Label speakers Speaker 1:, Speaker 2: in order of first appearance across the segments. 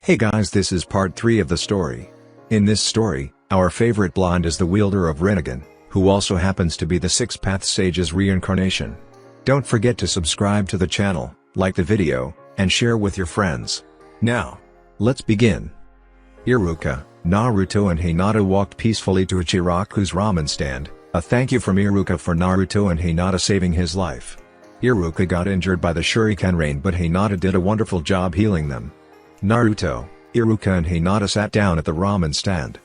Speaker 1: Hey guys, this is part 3 of the story. In this story, our favorite blonde is the wielder of Rinnegan, who also happens to be the Six Path Sage's reincarnation. Don't forget to subscribe to the channel, like the video, and share with your friends. Now, let's begin. Iruka, Naruto and Hinata walked peacefully to Ichiraku's ramen stand, a thank you from Iruka for Naruto and Hinata saving his life. Iruka got injured by the shuriken rain, but Hinata did a wonderful job healing them. Naruto, Iruka and Hinata sat down at the ramen stand.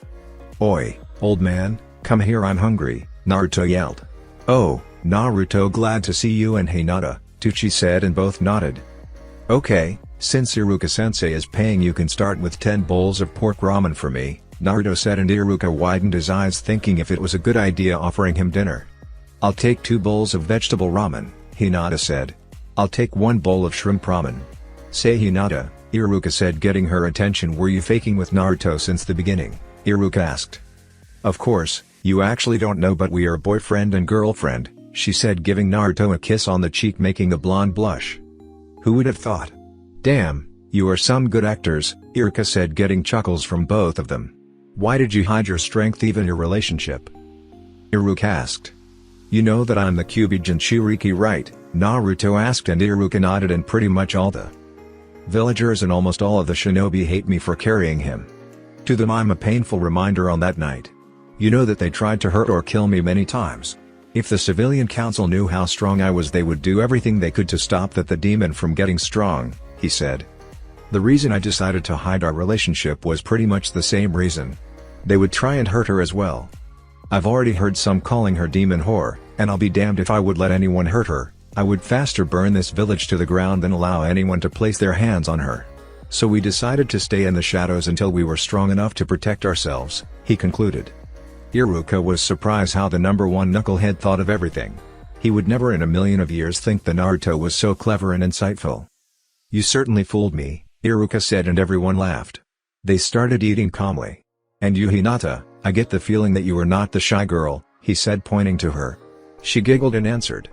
Speaker 1: "Oi, old man, come here, I'm hungry," Naruto yelled. "Oh, Naruto, glad to see you and Hinata," Tucci said, and both nodded. "Okay, since Iruka-sensei is paying, you can start with 10 bowls of pork ramen for me," Naruto said, and Iruka widened his eyes thinking if it was a good idea offering him dinner. "I'll take 2 bowls of vegetable ramen," Hinata said. "I'll take 1 bowl of shrimp ramen." "Say Hinata," Iruka said, getting her attention, "were you faking with Naruto since the beginning?" Iruka asked. "Of course, you actually don't know, but we are boyfriend and girlfriend," she said, giving Naruto a kiss on the cheek, making the blonde blush. "Who would have thought? Damn, you are some good actors," Iruka said, getting chuckles from both of them. "Why did you hide your strength even your relationship?" Iruka asked. "You know that I'm the Kyuubi Jinchuriki, right?" Naruto asked, and Iruka nodded, "and pretty much all the villagers and almost all of the shinobi hate me for carrying him. To them I'm a painful reminder on that night. You know that they tried to hurt or kill me many times. If the civilian council knew how strong I was, they would do everything they could to stop the demon from getting strong," he said. "The reason I decided to hide our relationship was pretty much the same reason. They would try and hurt her as well. I've already heard some calling her demon whore, and I'll be damned if I would let anyone hurt her. I would faster burn this village to the ground than allow anyone to place their hands on her. So we decided to stay in the shadows until we were strong enough to protect ourselves," he concluded. Iruka was surprised how the #1 knucklehead thought of everything. He would never in a million of years think that Naruto was so clever and insightful. "You certainly fooled me," Iruka said, and everyone laughed. They started eating calmly. "And you, Hinata, I get the feeling that you are not the shy girl," he said, pointing to her. She giggled and answered.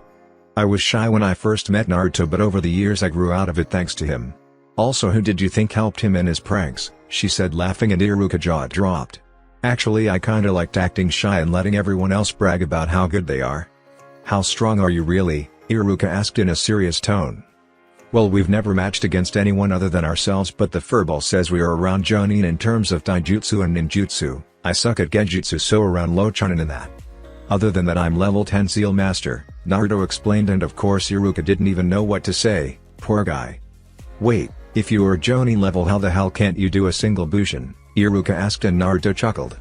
Speaker 1: "I was shy when I first met Naruto, but over the years I grew out of it thanks to him. Also, who did you think helped him in his pranks?" she said, laughing, and Iruka's jaw dropped. "Actually, I kinda liked acting shy and letting everyone else brag about how good they are." "How strong are you really?" Iruka asked in a serious tone. "Well, we've never matched against anyone other than ourselves, but the furball says we are around Jonin in terms of taijutsu and ninjutsu. I suck at genjutsu, so around low chunin in that. Other than that, I'm level 10 seal master," Naruto explained, and of course Iruka didn't even know what to say. Poor guy. "Wait, if you are Jonin level, how the hell can't you do a single bushin?" Iruka asked, and Naruto chuckled.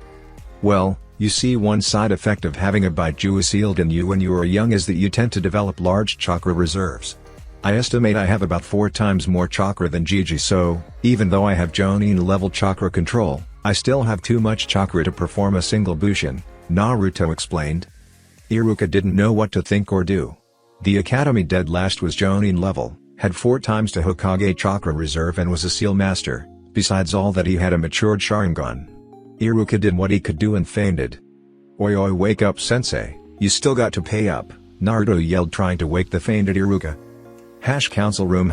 Speaker 1: "Well, you see, one side effect of having a Baiju sealed in you when you are young is that you tend to develop large chakra reserves. I estimate I have about 4 times more chakra than Gigi, so, even though I have Jonin level chakra control, I still have too much chakra to perform a single bushin," Naruto explained. Iruka didn't know what to think or do. The academy dead last was Jonin level, had 4 times the Hokage chakra reserve, and was a seal master. Besides all that, he had a matured Sharingan. Iruka did what he could do and fainted. "Oi oi, wake up sensei, you still got to pay up," Naruto yelled, trying to wake the fainted Iruka. Council room.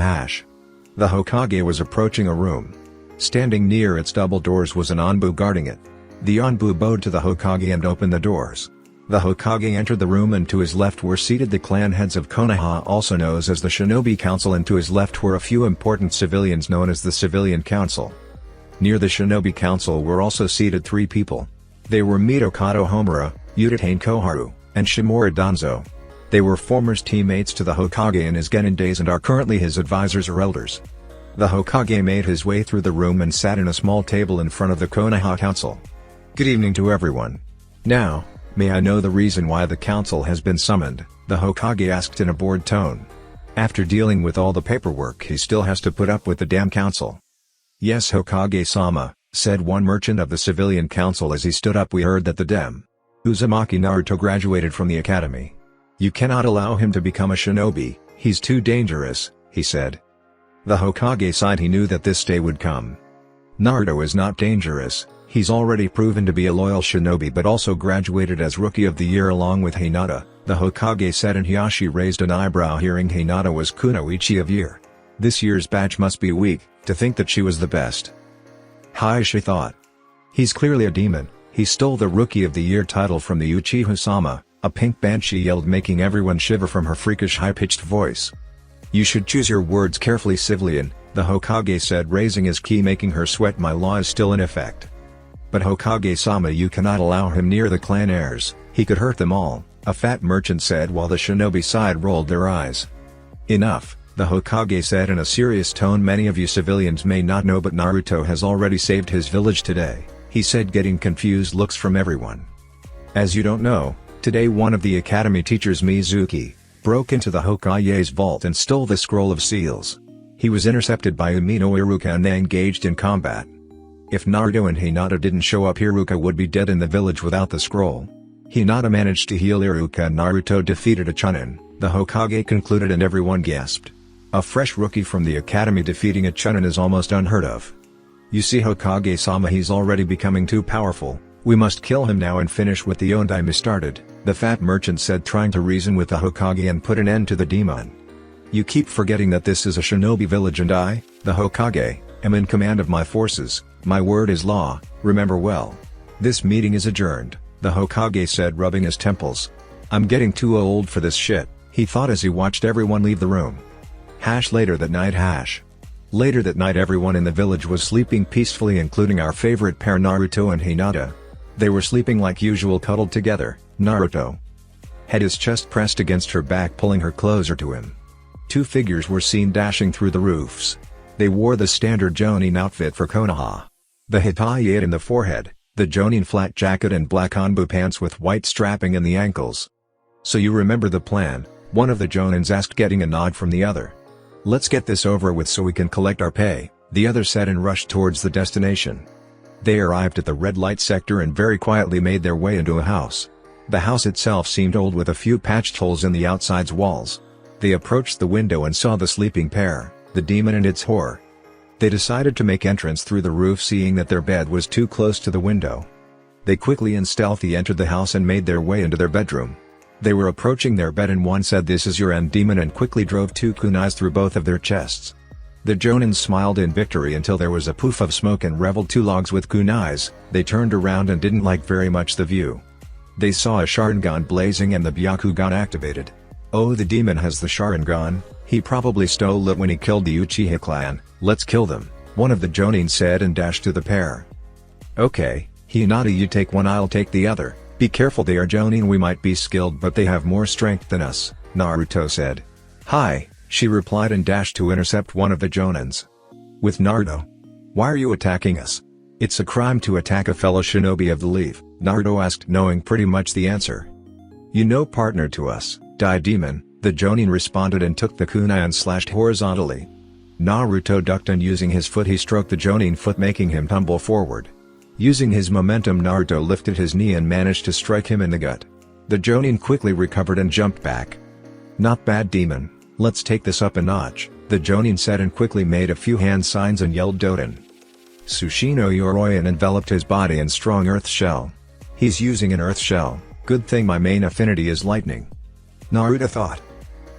Speaker 1: The Hokage was approaching a room. Standing near its double doors was an Anbu guarding it. The Anbu bowed to the Hokage and opened the doors. The Hokage entered the room, and to his left were seated the clan heads of Konoha, also known as the Shinobi Council, and to his left were a few important civilians known as the Civilian Council. Near the Shinobi Council were also seated 3 people. They were Mitokado Homura, Udatane Koharu, and Shimura Danzo. They were former teammates to the Hokage in his Genin days and are currently his advisors or elders. The Hokage made his way through the room and sat in a small table in front of the Konoha Council. "Good evening to everyone. Now, may I know the reason why the council has been summoned?" the Hokage asked in a bored tone. After dealing with all the paperwork, he still has to put up with the damn council. "Yes, Hokage-sama," said one merchant of the civilian council as he stood up. "We heard that the Dem. Uzumaki Naruto graduated from the academy. You cannot allow him to become a shinobi, he's too dangerous," he said. The Hokage sighed. He knew that this day would come. "Naruto is not dangerous, he's already proven to be a loyal shinobi, but also graduated as Rookie of the Year along with Hinata," the Hokage said, and Hiyashi raised an eyebrow hearing Hinata was Kunoichi of Year. "This year's batch must be weak, to think that she was the best." Hi, she thought. He's clearly a demon. He stole the Rookie of the Year title from the Uchiha-sama, a pink banshee yelled, making everyone shiver from her freakish high-pitched voice. You should choose your words carefully, civilian, the Hokage said, raising his ki, making her sweat. My law is still in effect. But Hokage-sama, you cannot allow him near the clan heirs, he could hurt them all, a fat merchant said, while the shinobi side rolled their eyes. Enough, the Hokage said in a serious tone. Many of you civilians may not know, but Naruto has already saved his village today, he said, getting confused looks from everyone. As you don't know, today one of the academy teachers, Mizuki, broke into the Hokage's vault and stole the scroll of seals. He was intercepted by Umino Iruka and they engaged in combat. If Naruto and Hinata didn't show up, Iruka would be dead in the village without the scroll. Hinata managed to heal Iruka and Naruto defeated a Chunin, the Hokage concluded, and everyone gasped. A fresh rookie from the academy defeating a Chunin is almost unheard of. You see, Hokage-sama, he's already becoming too powerful. We must kill him now and finish what the Ondaime started, the fat merchant said, trying to reason with the Hokage and put an end to the demon. You keep forgetting that this is a shinobi village and I, the Hokage, am in command of my forces. My word is law, remember well. This meeting is adjourned, the Hokage said, rubbing his temples. I'm getting too old for this shit, he thought as he watched everyone leave the room. Later that night. Later that night, everyone in the village was sleeping peacefully, including our favorite pair, Naruto and Hinata. They were sleeping like usual, cuddled together. Naruto had his chest pressed against her back, pulling her closer to him. Two figures were seen dashing through the roofs. They wore the standard Jonin outfit for Konoha. The Hitachi in the forehead, the Jonin flat jacket and black Hanbu pants with white strapping in the ankles. So you remember the plan? One of the Jonins asked, getting a nod from the other. Let's get this over with so we can collect our pay, the other said, and rushed towards the destination. They arrived at the red light sector and very quietly made their way into a house. The house itself seemed old, with a few patched holes in the outside's walls. They approached the window and saw the sleeping pair, the demon and its whore. They decided to make entrance through the roof, seeing that their bed was too close to the window. They quickly and stealthy entered the house and made their way into their bedroom. They were approaching their bed and one said, "This is your end, demon," and quickly drove two kunais through both of their chests. The Jonin smiled in victory until there was a poof of smoke and reveled two logs with kunais. They turned around and didn't like very much the view. They saw a Sharingan blazing and the Byakugan activated. Oh, the demon has the Sharingan, he probably stole it when he killed the Uchiha clan. Let's kill them, one of the Jonin said and dashed to the pair. Okay, Hinata, you take one, I'll take the other. Be careful, they are Jonin, we might be skilled but they have more strength than us, Naruto said. Hi, she replied and dashed to intercept one of the Jonins. With Naruto. Why are you attacking us? It's a crime to attack a fellow shinobi of the leaf, Naruto asked, knowing pretty much the answer. You know, partner to us, die demon, the Jonin responded and took the kunai and slashed horizontally. Naruto ducked and using his foot he stroked the Jonin foot, making him tumble forward. Using his momentum, Naruto lifted his knee and managed to strike him in the gut. The Jonin quickly recovered and jumped back. Not bad, demon, let's take this up a notch, the Jonin said and quickly made a few hand signs and yelled Doden. Tsushino Yoroyan enveloped his body in strong earth shell. He's using an earth shell, good thing my main affinity is lightning, Naruto thought.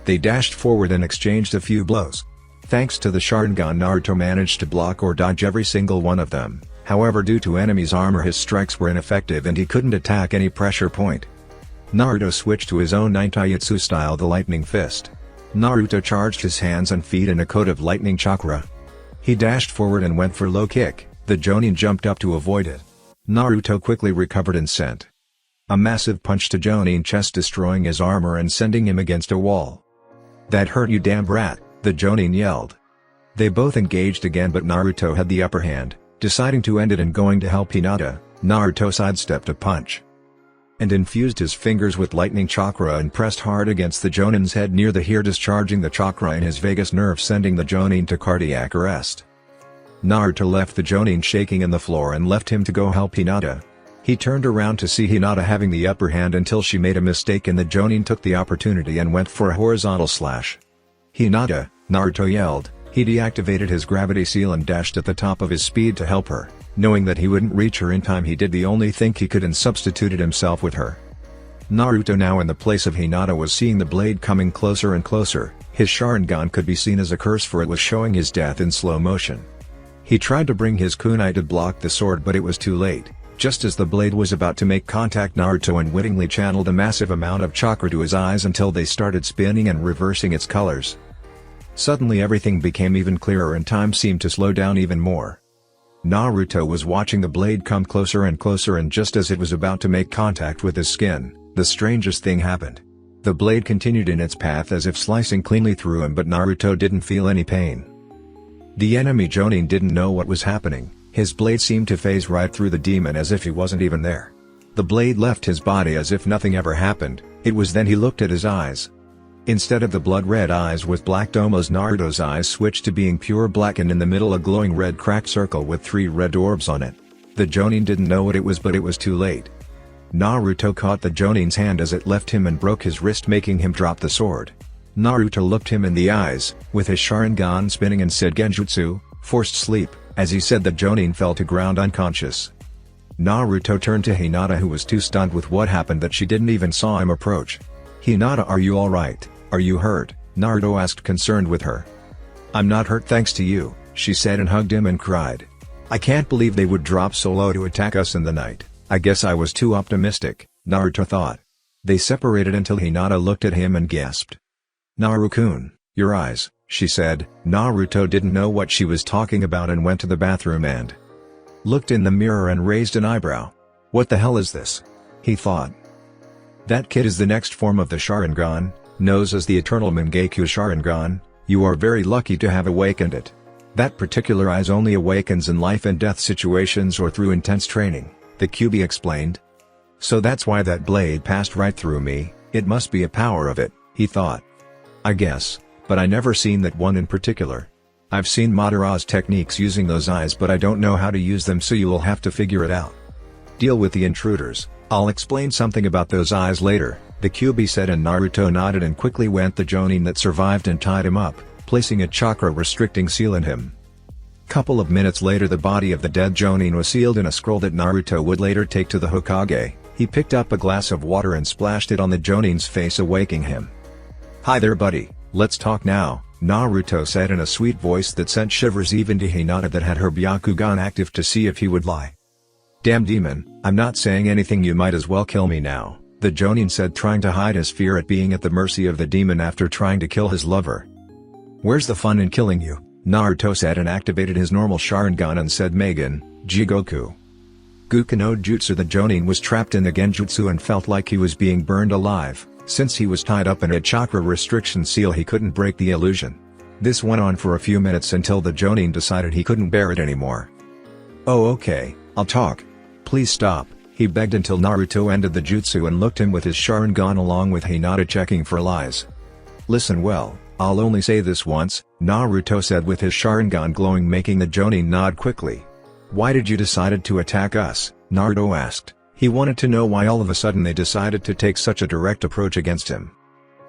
Speaker 1: They dashed forward and exchanged a few blows. Thanks to the Sharingan, Naruto managed to block or dodge every single one of them. However, due to enemies' armor, his strikes were ineffective and he couldn't attack any pressure point. Naruto switched to his own nintaijutsu style, the lightning fist. Naruto charged his hands and feet in a coat of lightning chakra. He dashed forward and went for low kick. The Jonin jumped up to avoid it. Naruto quickly recovered and sent a massive punch to Jonin chest, destroying his armor and sending him against a wall. That hurt, you damn brat, the Jonin yelled. They both engaged again, but Naruto had the upper hand. Deciding to end it and going to help Hinata, Naruto sidestepped a punch and infused his fingers with lightning chakra and pressed hard against the Jonin's head near the ear, discharging the chakra in his vagus nerve, sending the Jonin to cardiac arrest. Naruto left the Jonin shaking in the floor and left him to go help Hinata. He turned around to see Hinata having the upper hand until she made a mistake and the Jonin took the opportunity and went for a horizontal slash. Hinata, Naruto yelled. He deactivated his gravity seal and dashed at the top of his speed to help her. Knowing that he wouldn't reach her in time, he did the only thing he could and substituted himself with her. Naruto, now in the place of Hinata, was seeing the blade coming closer and closer. His Sharingan could be seen as a curse, for it was showing his death in slow motion. He tried to bring his kunai to block the sword, but it was too late. Just as the blade was about to make contact, Naruto unwittingly channeled a massive amount of chakra to his eyes until they started spinning and reversing its colors. Suddenly everything became even clearer and time seemed to slow down even more. Naruto was watching the blade come closer and closer, and just as it was about to make contact with his skin, the strangest thing happened. The blade continued in its path as if slicing cleanly through him, but Naruto didn't feel any pain. The enemy Jonin didn't know what was happening. His blade seemed to phase right through the demon as if he wasn't even there. The blade left his body as if nothing ever happened. It was then he looked at his eyes. Instead of the blood-red eyes with black domos, Naruto's eyes switched to being pure black, and in the middle a glowing red cracked circle with 3 red orbs on it. The Jonin didn't know what it was, but it was too late. Naruto caught the Jonin's hand as it left him and broke his wrist, making him drop the sword. Naruto looked him in the eyes, with his Sharingan spinning, and said Genjutsu, forced sleep. As he said, the Jonin fell to ground unconscious. Naruto turned to Hinata, who was too stunned with what happened that she didn't even saw him approach. "Hinata, are you alright? Are you hurt?" Naruto asked, concerned with her. "I'm not hurt thanks to you," she said, and hugged him and cried. "I can't believe they would drop so low to attack us in the night. I guess I was too optimistic," Naruto thought. They separated until Hinata looked at him and gasped. "Naru-kun, your eyes," she said. Naruto didn't know what she was talking about and went to the bathroom and looked in the mirror and raised an eyebrow. "What the hell is this?" he thought. "That kid is the next form of the Sharingan, knows as the Eternal Mangekyou Sharingan. You are very lucky to have awakened it. That particular eyes only awakens in life and death situations or through intense training," the Kyuubi explained. "So that's why that blade passed right through me. It must be a power of it," he thought. "I guess, but I never seen that one in particular. I've seen Madara's techniques using those eyes, but I don't know how to use them, so you will have to figure it out. Deal with the intruders. I'll explain something about those eyes later," the Kyuubi said, and Naruto nodded and quickly went the Jonin that survived and tied him up, placing a chakra restricting seal in him. Couple of minutes later, the body of the dead Jonin was sealed in a scroll that Naruto would later take to the Hokage. He picked up a glass of water and splashed it on the Jonin's face, awaking him. "Hi there, buddy, let's talk now," Naruto said in a sweet voice that sent shivers even to Hinata that had her Byakugan active to see if he would lie. "Damn demon, I'm not saying anything, you might as well kill me now," the Jonin said, trying to hide his fear at being at the mercy of the demon after trying to kill his lover. "Where's the fun in killing you?" Naruto said, and activated his normal Sharingan and said Megan, Jigoku. Guku no Jutsu. The Jonin was trapped in the Genjutsu and felt like he was being burned alive. Since he was tied up in a chakra restriction seal, he couldn't break the illusion. This went on for a few minutes until the Jonin decided he couldn't bear it anymore. "Oh okay, I'll talk. Please stop," he begged, until Naruto ended the jutsu and looked him with his Sharingan along with Hinata checking for lies. "Listen well, I'll only say this once," Naruto said with his Sharingan glowing, making the Jonin nod quickly. "Why did you decide to attack us?" Naruto asked. He wanted to know why all of a sudden they decided to take such a direct approach against him.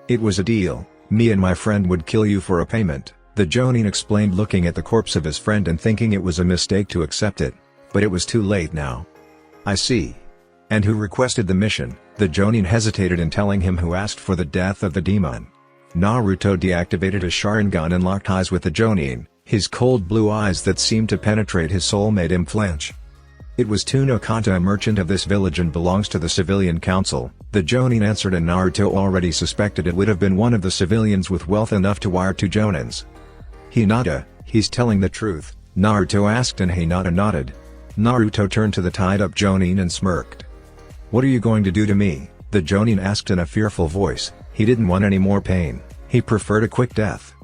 Speaker 1: "It was a deal. Me and my friend would kill you for a payment," the Jonin explained, looking at the corpse of his friend and thinking it was a mistake to accept it. But it was too late now. "I see. And who requested the mission?" The Jonin hesitated in telling him who asked for the death of the demon. Naruto deactivated his Sharingan and locked eyes with the Jonin. His cold blue eyes that seemed to penetrate his soul made him flinch. "It was Tuno Kanta, a merchant of this village and belongs to the civilian council," the Jonin answered, and Naruto already suspected it would have been one of the civilians with wealth enough to wire 2 Jonins. "Hinata, he's telling the truth?" Naruto asked, and Hinata nodded. Naruto turned to the tied-up Jonin and smirked. "What are you going to do to me?" the Jonin asked in a fearful voice. He didn't want any more pain. He preferred a quick death.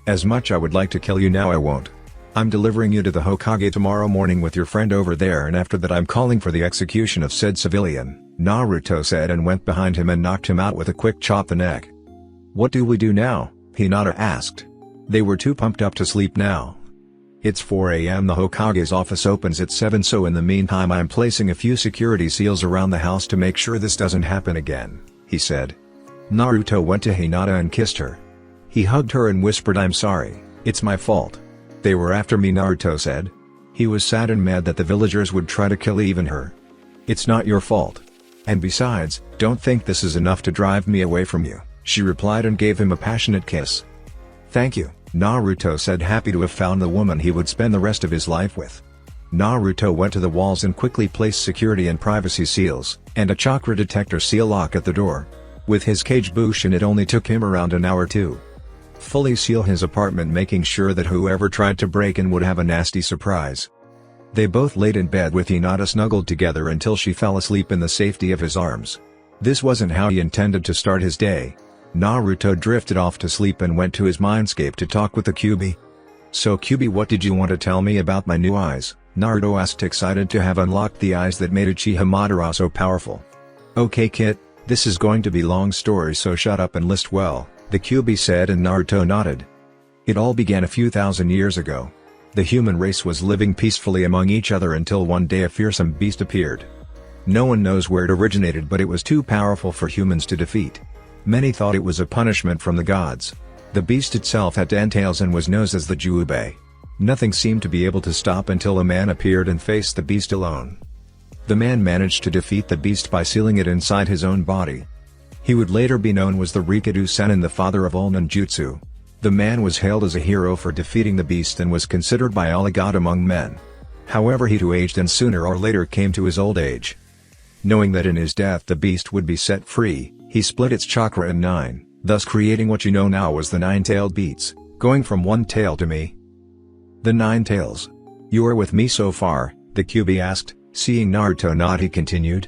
Speaker 1: "As much I would like to kill you now, I won't. I'm delivering you to the Hokage tomorrow morning with your friend over there, and after that I'm calling for the execution of said civilian," Naruto said, and went behind him and knocked him out with a quick chop the neck. "What do we do now?" Hinata asked. They were too pumped up to sleep now. "It's 4 a.m. The Hokage's office opens at 7, so in the meantime I'm placing a few security seals around the house to make sure this doesn't happen again," he said. Naruto went to Hinata and kissed her. He hugged her and whispered, "I'm sorry, it's my fault. They were after me," Naruto said. He was sad and mad that the villagers would try to kill even her. "It's not your fault. And besides, don't think this is enough to drive me away from you," she replied and gave him a passionate kiss. "Thank you," Naruto said, happy to have found the woman he would spend the rest of his life with. Naruto went to the walls and quickly placed security and privacy seals, and a chakra detector seal lock at the door. With his cage Bushin, it only took him around an hour to fully seal his apartment, making sure that whoever tried to break in would have a nasty surprise. They both laid in bed with Hinata snuggled together until she fell asleep in the safety of his arms. This wasn't how he intended to start his day. Naruto drifted off to sleep and went to his mindscape to talk with the Kyuubi. "So Kyuubi, what did you want to tell me about my new eyes?" Naruto asked, excited to have unlocked the eyes that made Uchiha Madara so powerful. "Okay kid, this is going to be long story, so shut up and list well," the Kyuubi said, and Naruto nodded. It all began a few thousand years ago. The human race was living peacefully among each other until one day a fearsome beast appeared. No one knows where it originated, but it was too powerful for humans to defeat. Many thought it was a punishment from the gods. The beast itself had 10 tails and was known as the Juubei. Nothing seemed to be able to stop until a man appeared and faced the beast alone. The man managed to defeat the beast by sealing it inside his own body. He would later be known as the Rikadu Sennin, the father of all ninjutsu. The man was hailed as a hero for defeating the beast and was considered by all a god among men. However, he too aged and sooner or later came to his old age. Knowing that in his death the beast would be set free, he split its chakra in 9, thus creating what you know now as the 9-tailed beasts, going from one tail to me. "The 9 tails. You are with me so far?" the Kyuubi asked. Seeing Naruto nod, he continued.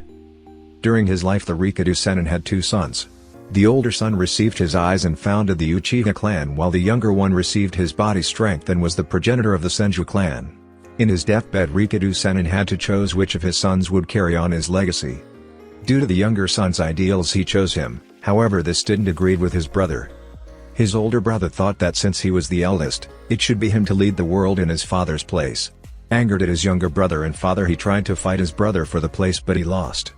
Speaker 1: During his life the Rikadu Sennin had 2 sons. The older son received his eyes and founded the Uchiha clan, while the younger one received his body strength and was the progenitor of the Senju clan. In his deathbed, Rikadu Sennin had to choose which of his sons would carry on his legacy. Due to the younger son's ideals, he chose him. However, this didn't agree with his brother. His older brother thought that since he was the eldest, it should be him to lead the world in his father's place. Angered at his younger brother and father, he tried to fight his brother for the place, but he lost.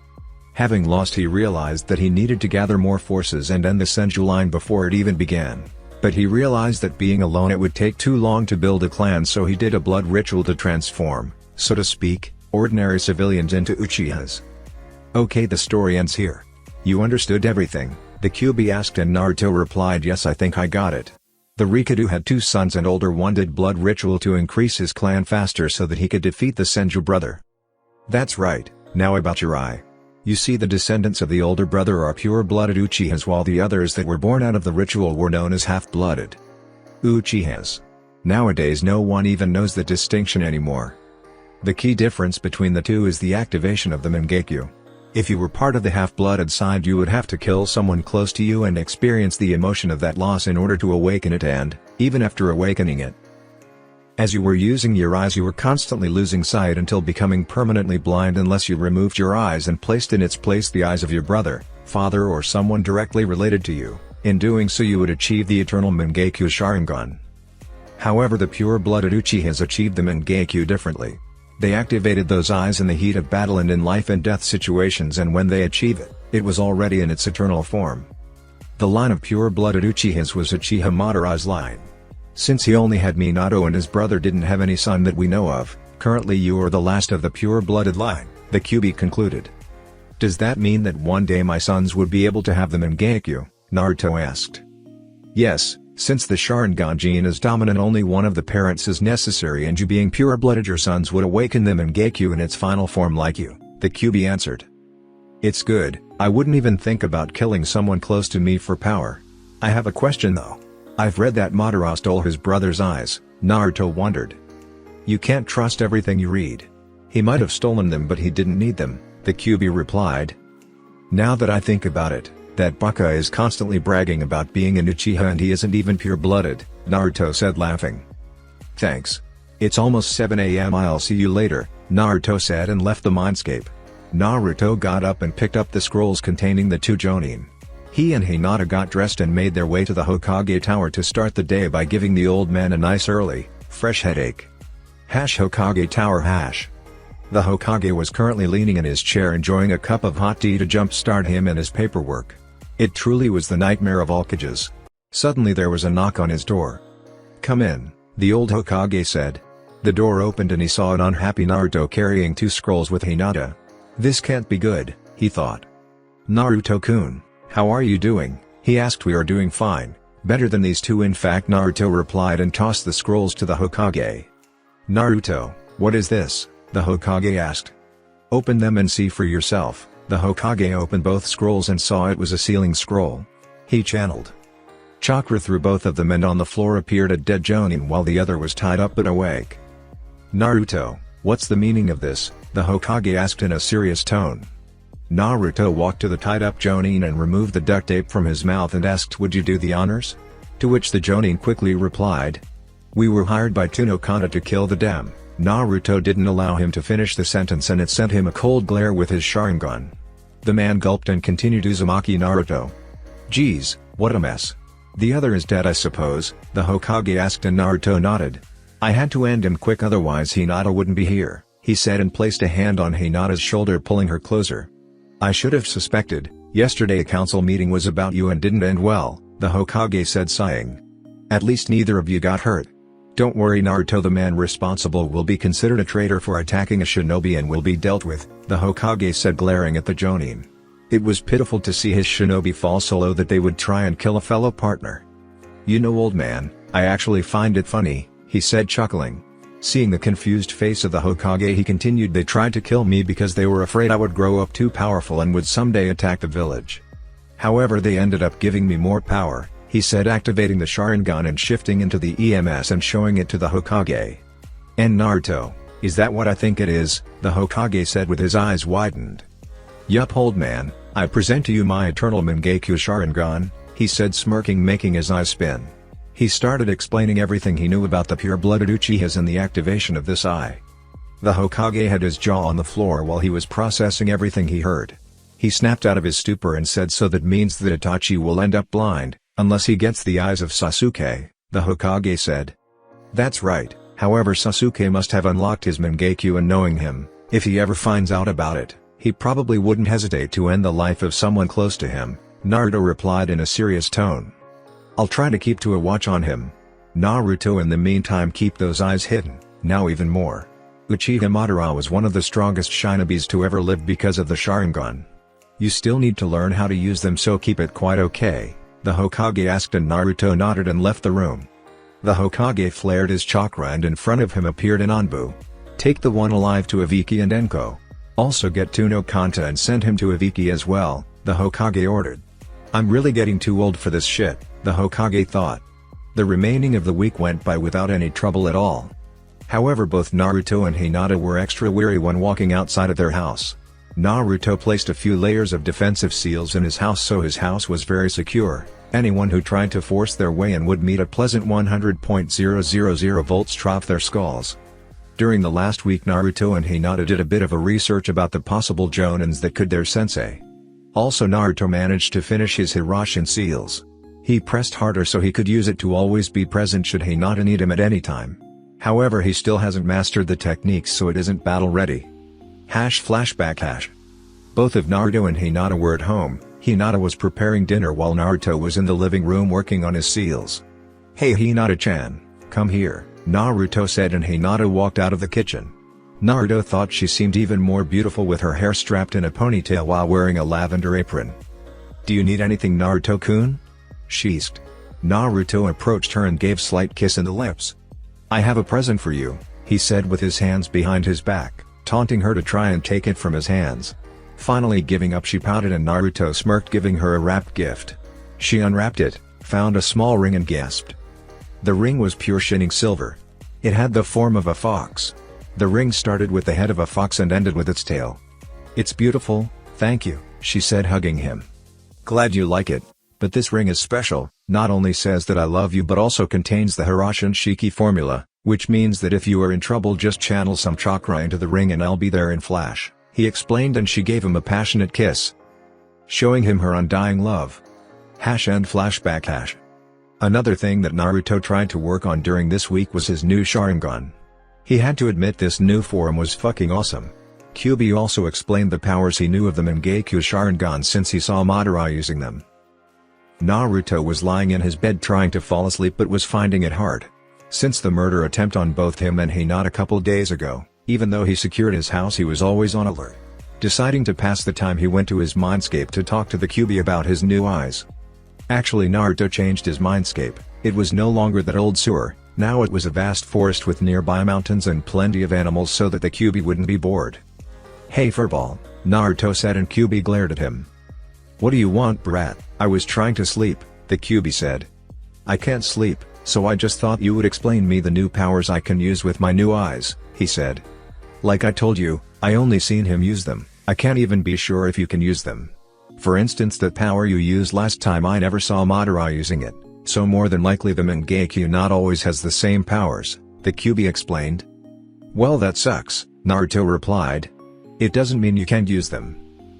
Speaker 1: Having lost, he realized that he needed to gather more forces and end the Senju line before it even began. But he realized that being alone it would take too long to build a clan, so he did a blood ritual to transform, so to speak, ordinary civilians into Uchihas. "Okay, the story ends here. You understood everything?" the Kyuubi asked, and Naruto replied, "Yes, I think I got it." The Rikadu had 2 sons, and older one did blood ritual to increase his clan faster so that he could defeat the Senju brother. "That's right. Now about your eye. You see, the descendants of the older brother are pure-blooded Uchihas, while the others that were born out of the ritual were known as half-blooded Uchihas. Nowadays no one even knows the distinction anymore. The key difference between the two is the activation of the Mangekyo. If you were part of the half-blooded side, you would have to kill someone close to you and experience the emotion of that loss in order to awaken it, and, even after awakening it, as you were using your eyes, you were constantly losing sight until becoming permanently blind unless you removed your eyes and placed in its place the eyes of your brother, father, or someone directly related to you. In doing so, you would achieve the eternal Mangekyo Sharingan. However, the pure-blooded Uchihas achieved the Mangekyo differently. They activated those eyes in the heat of battle and in life and death situations, and when they achieve it, it was already in its eternal form. The line of pure-blooded Uchihas was Uchiha Madara's line. Since he only had Minato and his brother didn't have any son that we know of, currently you are the last of the pure-blooded line, the Kyuubi concluded. "Does that mean that one day my sons would be able to have the Mangekyo?" Naruto asked. "Yes, since the Sharingan gene is dominant, only one of the parents is necessary, and you being pure-blooded, your sons would awaken the Mangekyo in its final form like you," the Kyuubi answered. "It's good. I wouldn't even think about killing someone close to me for power. I have a question though. I've read that Madara stole his brother's eyes," Naruto wondered. "You can't trust everything you read. He might have stolen them, but he didn't need them," the Kyuubi replied. "Now that I think about it, that baka is constantly bragging about being an Uchiha and he isn't even pure-blooded," Naruto said, laughing. "Thanks. It's almost 7 a.m. I'll see you later," Naruto said and left the mindscape. Naruto got up and picked up the scrolls containing the 2 Jonin. He and Hinata got dressed and made their way to the Hokage Tower to start the day by giving the old man a nice early, fresh headache. Hokage Tower hash. The Hokage was currently leaning in his chair enjoying a cup of hot tea to jumpstart him and his paperwork. It truly was the nightmare of all Kages. Suddenly there was a knock on his door. "Come in," the old Hokage said. The door opened and he saw an unhappy Naruto carrying 2 scrolls with Hinata. This can't be good, he thought. "Naruto-kun, how are you doing?" he asked. "We are doing fine. Better than these two, in fact, Naruto replied and tossed the scrolls to the Hokage. Naruto, what is this? The Hokage asked. Open them and see for yourself. The Hokage opened both scrolls and saw it was a sealing scroll. He channeled chakra through both of them, and on the floor appeared a dead Jonin while the other was tied up but awake. Naruto, what's the meaning of this? The Hokage asked in a serious tone. Naruto walked to the tied-up Jonin and removed the duct tape from his mouth and asked, would you do the honors? To which the Jonin quickly replied, we were hired by Tunokana to kill the Dem. Naruto didn't allow him to finish the sentence and it sent him a cold glare with his Sharingan. The man gulped and continued, Uzumaki Naruto. Geez, what a mess. The other is dead, I suppose, the Hokage asked, and Naruto nodded. I had to end him quick, otherwise Hinata wouldn't be here, he said, and placed a hand on Hinata's shoulder, pulling her closer. I should have suspected. Yesterday a council meeting was about you and didn't end well, the Hokage said, sighing. At least neither of you got hurt. Don't worry, Naruto, the man responsible will be considered a traitor for attacking a shinobi and will be dealt with, the Hokage said, glaring at the Jonin. It was pitiful to see his shinobi fall so low that they would try and kill a fellow partner. You know, old man, I actually find it funny, he said, chuckling. Seeing the confused face of the Hokage, he continued, they tried to kill me because they were afraid I would grow up too powerful and would someday attack the village. However, they ended up giving me more power, he said, activating the Sharingan and shifting into the EMS and showing it to the Hokage. And Naruto, is that what I think it is? The Hokage said with his eyes widened. Yup, old man, I present to you my eternal Mangekyo Sharingan, he said, smirking, making his eyes spin. He started explaining everything he knew about the pure-blooded Uchihas and the activation of this eye. The Hokage had his jaw on the floor while he was processing everything he heard. He snapped out of his stupor and said, so that means that Itachi will end up blind, unless he gets the eyes of Sasuke, the Hokage said. That's right, however Sasuke must have unlocked his Mangekyo, and knowing him, if he ever finds out about it, he probably wouldn't hesitate to end the life of someone close to him, Naruto replied in a serious tone. I'll try to keep to a watch on him. Naruto, in the meantime, keep those eyes hidden, now even more. Uchiha Madara was one of the strongest shinobis to ever live because of the Sharingan. You still need to learn how to use them, so keep it quite okay, the Hokage asked, and Naruto nodded and left the room. The Hokage flared his chakra and in front of him appeared an Anbu. Take the one alive to Ibiki and Enko. Also get Tunokanta and send him to Ibiki as well, the Hokage ordered. I'm really getting too old for this shit, the Hokage thought. The remaining of the week went by without any trouble at all. However, both Naruto and Hinata were extra weary when walking outside of their house. Naruto placed a few layers of defensive seals in his house, so his house was very secure. Anyone who tried to force their way in would meet a pleasant 100.000 volts off their skulls. During the last week, Naruto and Hinata did a bit of a research about the possible Jonins that could their sensei. Also, Naruto managed to finish his Hiroshin seals. He pressed harder so he could use it to always be present should Hinata need him at any time. However, he still hasn't mastered the techniques, so it isn't battle ready. Flashback. Both of Naruto and Hinata were at home. Hinata was preparing dinner while Naruto was in the living room working on his seals. Hey Hinata-chan, come here, Naruto said, and Hinata walked out of the kitchen. Naruto thought she seemed even more beautiful with her hair strapped in a ponytail while wearing a lavender apron. Do you need anything, Naruto-kun? She asked. Naruto approached her and gave a slight kiss in the lips. I have a present for you, he said with his hands behind his back, taunting her to try and take it from his hands. Finally giving up, she pouted and Naruto smirked, giving her a wrapped gift. She unwrapped it, found a small ring and gasped. The ring was pure shining silver. It had the form of a fox. The ring started with the head of a fox and ended with its tail. It's beautiful, thank you, she said, hugging him. Glad you like it, but this ring is special. Not only says that I love you but also contains the Hiroshin Shiki formula, which means that if you are in trouble just channel some chakra into the ring and I'll be there in flash, he explained, and she gave him a passionate kiss, showing him her undying love. End flashback. Another thing that Naruto tried to work on during this week was his new Sharingan. He had to admit this new form was fucking awesome. Kyuubi also explained the powers he knew of the Mangekyo Sharingan since he saw Madara using them. Naruto was lying in his bed trying to fall asleep but was finding it hard. Since the murder attempt on both him and Hinata a couple days ago, even though he secured his house, he was always on alert. Deciding to pass the time, he went to his mindscape to talk to the Kyuubi about his new eyes. Actually, Naruto changed his mindscape. It was no longer that old sewer, now it was a vast forest with nearby mountains and plenty of animals so that the Kyuubi wouldn't be bored. "Hey furball," Naruto said, and Kyuubi glared at him. "What do you want, brat?" "I was trying to sleep," the Kyuubi said. "I can't sleep, so I just thought you would explain me the new powers I can use with my new eyes," he said. "Like I told you, I only seen him use them, I can't even be sure if you can use them. For instance, that power you used last time, I never saw Madara using it, so more than likely the Mangekyo not always has the same powers," the Kyuubi explained. "Well, that sucks," Naruto replied. "It doesn't mean you can't use them.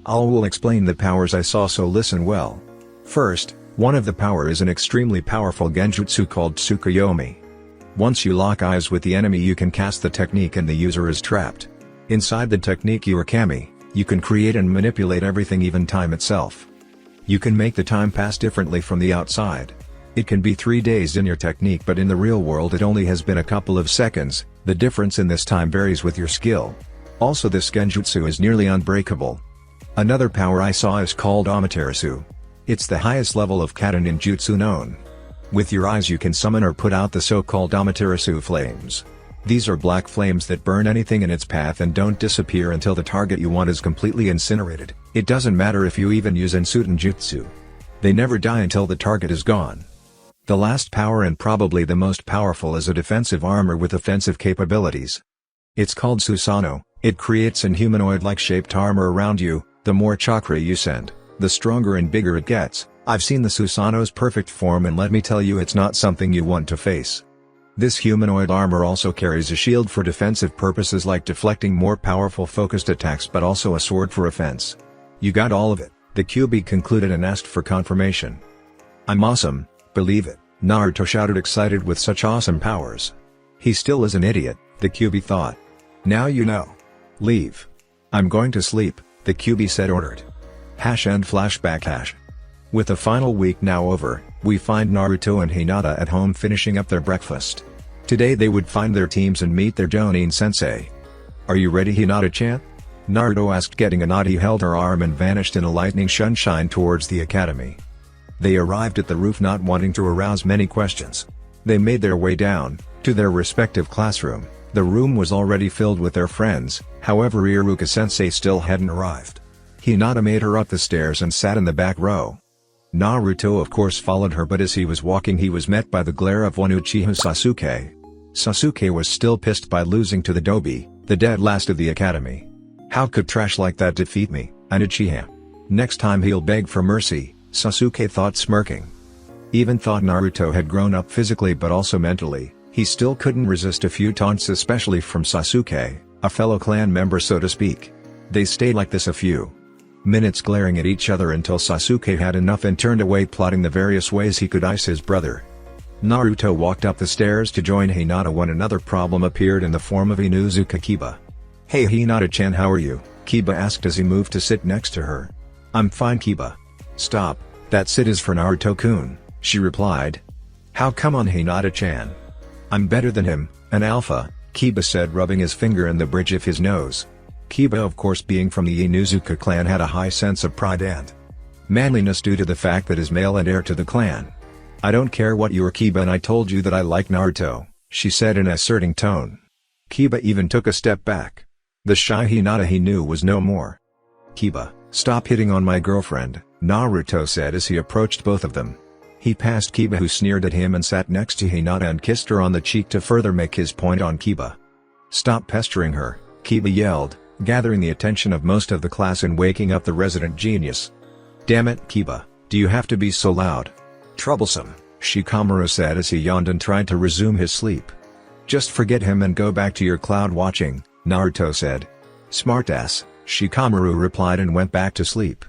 Speaker 1: Will explain the powers I saw, so listen well. First, one of the power is an extremely powerful genjutsu called Tsukuyomi. Once you lock eyes with the enemy, you can cast the technique and the user is trapped. Inside the technique you are Kami, you can create and manipulate everything, even time itself. You can make the time pass differently from the outside. It can be 3 days in your technique, but in the real world it only has been a couple of seconds. The difference in this time varies with your skill. Also, this genjutsu is nearly unbreakable. Another power I saw is called Amaterasu. It's the highest level of kata ninjutsu known. With your eyes you can summon or put out the so-called Amaterasu flames. These are black flames that burn anything in its path and don't disappear until the target you want is completely incinerated. It doesn't matter if you even use Ensuten Jutsu. They never die until the target is gone. The last power, and probably the most powerful, is a defensive armor with offensive capabilities. It's called Susanoo. It creates an humanoid-like shaped armor around you. The more chakra you send, the stronger and bigger it gets. I've seen the Susanoo's perfect form, and let me tell you, it's not something you want to face. This humanoid armor also carries a shield for defensive purposes like deflecting more powerful focused attacks, but also a sword for offense. You got all of it, the Kyuubi concluded and asked for confirmation. "I'm awesome, believe it," Naruto shouted, excited with such awesome powers. He still is an idiot, the Kyuubi thought. "Now you know. Leave. I'm going to sleep," the Kyuubi said, ordered. End flashback. With the final week now over, we find Naruto and Hinata at home finishing up their breakfast. Today they would find their teams and meet their Jonin sensei. "Are you ready, Hinata-chan?" Naruto asked, getting a nod. He held her arm and vanished in a lightning sunshine towards the academy. They arrived at the roof, not wanting to arouse many questions. They made their way down to their respective classroom. The room was already filled with their friends, however Iruka-sensei still hadn't arrived. Hinata made her up the stairs and sat in the back row. Naruto of course followed her, but as he was walking he was met by the glare of one Uchiha Sasuke. Sasuke was still pissed by losing to the Dobi, the dead last of the academy. "How could trash like that defeat me, an Uchiha? Next time he'll beg for mercy," Sasuke thought, smirking. Even thought Naruto had grown up physically but also mentally, he still couldn't resist a few taunts, especially from Sasuke, a fellow clan member so to speak. They stayed like this a few minutes, glaring at each other until Sasuke had enough and turned away, plotting the various ways he could ice his brother. Naruto walked up the stairs to join Hinata when another problem appeared in the form of Inuzuka Kiba. "Hey Hinata-chan, how are you?" Kiba asked as he moved to sit next to her. "I'm fine, Kiba." "Stop, that sit is for Naruto-kun," she replied. "How come on, Hinata-chan?" "I'm better than him, an alpha," Kiba said, rubbing his finger in the bridge of his nose. Kiba, of course being from the Inuzuka clan, had a high sense of pride and manliness due to the fact that he's male and heir to the clan. "I don't care what you are, Kiba, and I told you that I like Naruto," she said in an asserting tone. Kiba even took a step back. The shy Hinata he knew was no more. "Kiba, stop hitting on my girlfriend," Naruto said as he approached both of them. He passed Kiba, who sneered at him, and sat next to Hinata and kissed her on the cheek to further make his point on Kiba. "Stop pestering her," Kiba yelled, gathering the attention of most of the class and waking up the resident genius. "Damn it, Kiba, do you have to be so loud? Troublesome," Shikamaru said as he yawned and tried to resume his sleep. "Just forget him and go back to your cloud watching," Naruto said. "Smartass," Shikamaru replied and went back to sleep.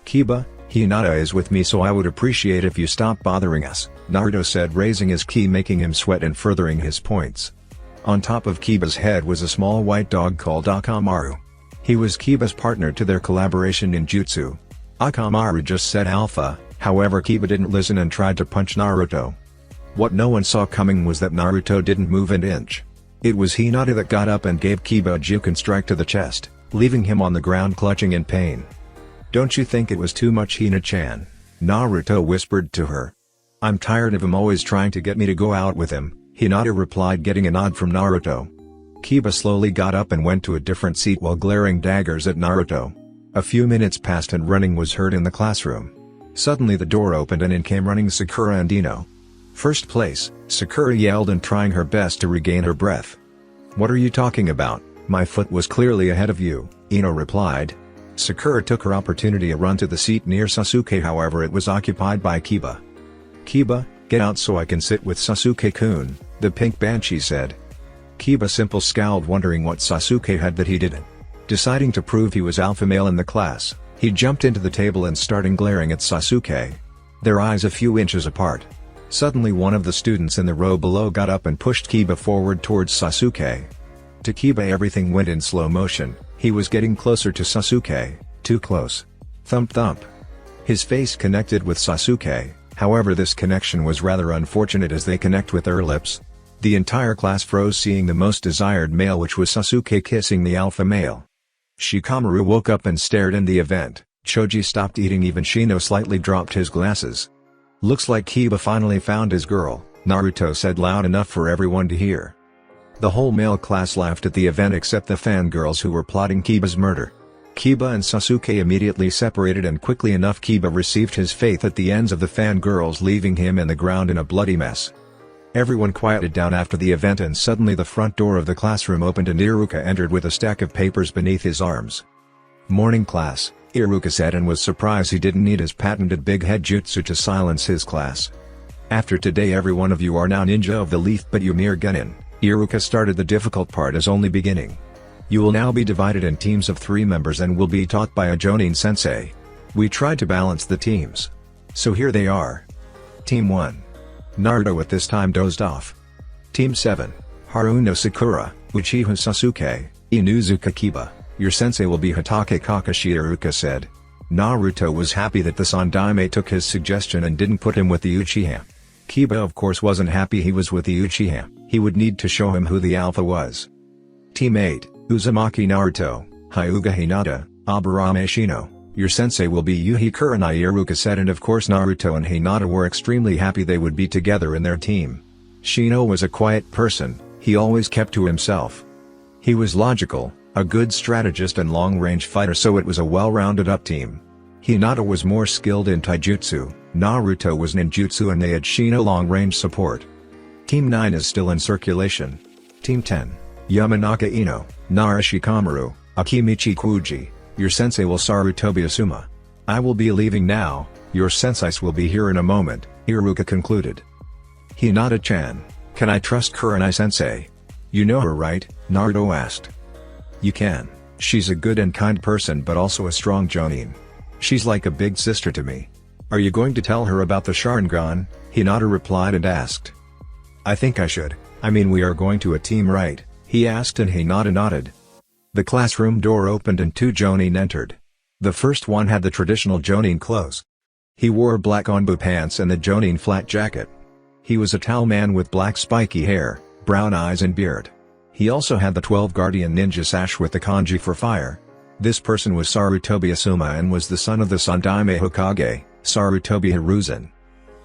Speaker 1: "Kiba, Hinata is with me, so I would appreciate if you stop bothering us," Naruto said, raising his ki, making him sweat and furthering his points. On top of Kiba's head was a small white dog called Akamaru. He was Kiba's partner to their collaboration in jutsu. Akamaru just said alpha, however Kiba didn't listen and tried to punch Naruto. What no one saw coming was that Naruto didn't move an inch. It was Hinata that got up and gave Kiba a juken strike to the chest, leaving him on the ground clutching in pain. "Don't you think it was too much, Hina-chan?" Naruto whispered to her. "I'm tired of him always trying to get me to go out with him," Hinata replied, getting a nod from Naruto. Kiba slowly got up and went to a different seat while glaring daggers at Naruto. A few minutes passed and running was heard in the classroom. Suddenly the door opened and in came running Sakura and Ino. "First place," Sakura yelled and trying her best to regain her breath. "What are you talking about? My foot was clearly ahead of you," Ino replied. Sakura took her opportunity to run to the seat near Sasuke, however it was occupied by Kiba. "Kiba, get out so I can sit with Sasuke-kun," the pink banshee said. Kiba simply scowled, wondering what Sasuke had that he didn't. Deciding to prove he was alpha male in the class, he jumped into the table and started glaring at Sasuke. Their eyes a few inches apart. Suddenly one of the students in the row below got up and pushed Kiba forward towards Sasuke. To Kiba everything went in slow motion, he was getting closer to Sasuke, too close. Thump thump. His face connected with Sasuke, however this connection was rather unfortunate as they connect with their lips. The entire class froze seeing the most desired male, which was Sasuke kissing the alpha male. Shikamaru woke up and stared in the event. Choji stopped eating, even Shino slightly dropped his glasses. "Looks like Kiba finally found his girl," Naruto said loud enough for everyone to hear. The whole male class laughed at the event except the fangirls who were plotting Kiba's murder. Kiba and Sasuke immediately separated and quickly enough Kiba received his fate at the ends of the fangirls, leaving him in the ground in a bloody mess. Everyone quieted down after the event and suddenly the front door of the classroom opened and Iruka entered with a stack of papers beneath his arms. "Morning class," Iruka said, and was surprised he didn't need his patented big head jutsu to silence his class. "After today every one of you are now ninja of the leaf but you mere genin." Iruka started the difficult part as only beginning. "You will now be divided in teams of 3 members and will be taught by a Jonin sensei. We tried to balance the teams. So here they are. Team 1. Naruto at this time dozed off. Team 7. Haruno Sakura, Uchiha Sasuke, Inuzuka Kiba. Your sensei will be Hatake Kakashi," Iruka said. Naruto was happy that the Sandaime took his suggestion and didn't put him with the Uchiha. Kiba of course wasn't happy he was with the Uchiha, he would need to show him who the alpha was. Team 8, Uzumaki Naruto, Hyuga Hinata, Aburame Shino. Your sensei will be Yuhi Kurenai, Iruka said, and of course Naruto and Hinata were extremely happy they would be together in their team. Shino was a quiet person, he always kept to himself. He was logical, a good strategist and long-range fighter, so it was a well-rounded up team. Hinata was more skilled in taijutsu, Naruto was ninjutsu, and they had Shino long-range support. Team 9 is still in circulation. Team 10, Yamanaka Ino, Nara Shikamaru, Akimichi Kuji. Your sensei will Sarutobi Asuma. I will be leaving now, your senseis will be here in a moment, Iruka concluded. Hinata-chan, can I trust Kurenai sensei? You know her, right? Naruto asked. You can, she's a good and kind person but also a strong Jonin. She's like a big sister to me. Are you going to tell her about the Sharingan? Hinata replied and asked. I think I should, I mean we are going to a team, right? He asked and Hinata nodded. The classroom door opened and 2 Jonin entered. The first one had the traditional Jonin clothes. He wore black onbu pants and the Jonin flat jacket. He was a tall man with black spiky hair, brown eyes and beard. He also had the 12 Guardian Ninja sash with the kanji for fire. This person was Sarutobi Asuma and was the son of the Sandaime Hokage, Sarutobi Hiruzen.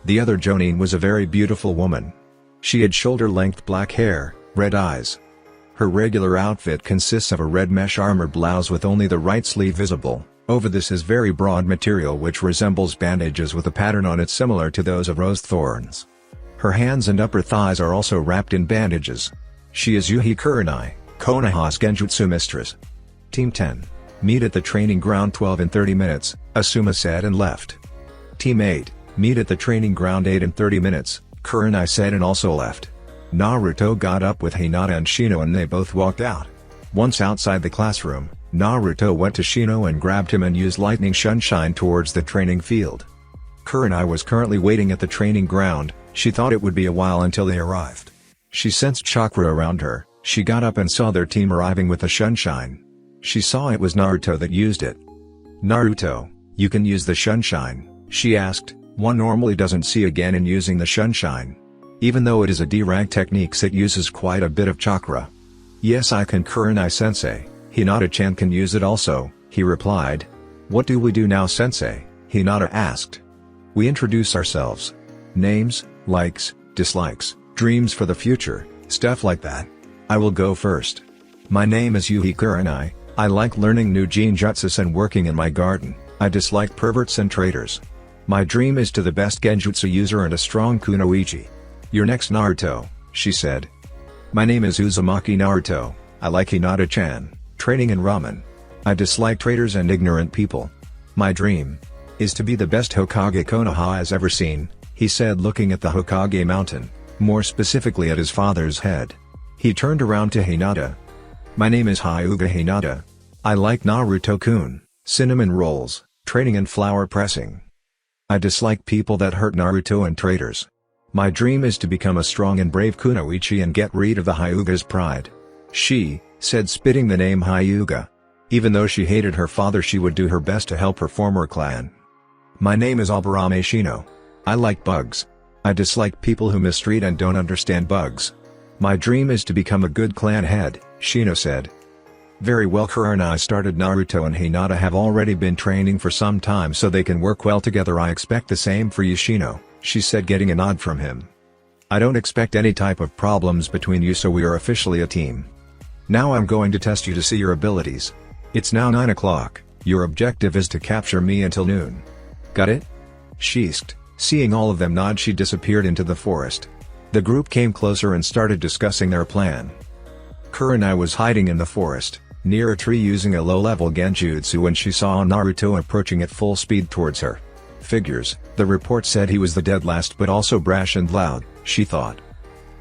Speaker 1: The other Jonin was a very beautiful woman. She had shoulder-length black hair, red eyes. Her regular outfit consists of a red mesh armor blouse with only the right sleeve visible. Over this is very broad material which resembles bandages with a pattern on it similar to those of rose thorns. Her hands and upper thighs are also wrapped in bandages. She is Yuhi Kurenai, Konoha's Genjutsu mistress. Team 10. Meet at the training ground 12 in 30 minutes, Asuma said and left. Team 8. Meet at the training ground 8 in 30 minutes, Kurenai said and also left. Naruto got up with Hinata and Shino and they both walked out. Once outside the classroom, Naruto went to Shino and grabbed him and used lightning sunshine towards the training field. Kurenai was currently waiting at the training ground. She thought it would be a while until they arrived. She sensed chakra around her. She got up and saw their team arriving with the sunshine. She saw it was Naruto that used it. Naruto, you can use the sunshine, she asked. One normally doesn't see again in using the sunshine. Even though it is a D-rank technique, it uses quite a bit of chakra. Yes, I can, Kurenai sensei. Hinata-chan can use it also, he replied. What do we do now, sensei? Hinata asked. We introduce ourselves. Names, likes, dislikes, dreams for the future, stuff like that. I will go first. My name is Yuhi Kurenai. I like learning new genjutsus and working in my garden. I dislike perverts and traitors. My dream is to the best genjutsu user and a strong kunoichi. You're next, Naruto, she said. My name is Uzumaki Naruto. I like Hinata-chan, training in ramen. I dislike traitors and ignorant people. My dream is to be the best Hokage Konoha has ever seen, he said, looking at the Hokage mountain, more specifically at his father's head. He turned around to Hinata. My name is Hyuga Hinata. I like Naruto-kun, cinnamon rolls, training and flower pressing. I dislike people that hurt Naruto and traitors. My dream is to become a strong and brave kunoichi and get rid of the Hyuga's pride. She said, spitting the name Hyuga. Even though she hated her father, she would do her best to help her former clan. My name is Aburame Shino. I like bugs. I dislike people who mistreat and don't understand bugs. My dream is to become a good clan head, Shino said. Very well, Kurenai started. Naruto and Hinata have already been training for some time so they can work well together. I expect the same for you, Shino, she said, getting a nod from him. I don't expect any type of problems between you, so we are officially a team. Now I'm going to test you to see your abilities. It's now 9 o'clock, your objective is to capture me until noon. Got it? Sheasked. Seeing all of them nod, she disappeared into the forest. The group came closer and started discussing their plan. Kurenai was hiding in the forest, near a tree, using a low-level genjutsu when she saw Naruto approaching at full speed towards her. Figures, the report said he was the dead last, but also brash and loud, she thought.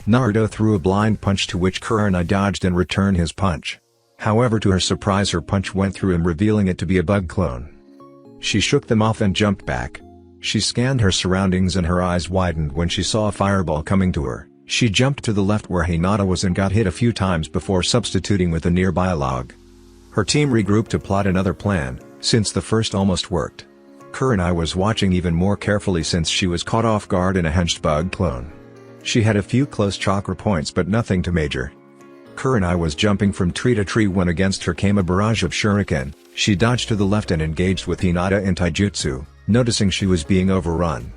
Speaker 1: Naruto threw a blind punch, to which Kurenai dodged and returned his punch. However, to her surprise, her punch went through him, revealing it to be a bug clone. She shook them off and jumped back. She scanned her surroundings and her eyes widened when she saw a fireball coming to her. She jumped to the left where Hinata was and got hit a few times before substituting with a nearby log. Her team regrouped to plot another plan, since the first almost worked. Kurenai was watching even more carefully since she was caught off guard in a hinged bug clone. She had a few close chakra points but nothing too major. Kurenai was jumping from tree to tree when against her came a barrage of shuriken. She dodged to the left and engaged with Hinata in taijutsu, noticing she was being overrun.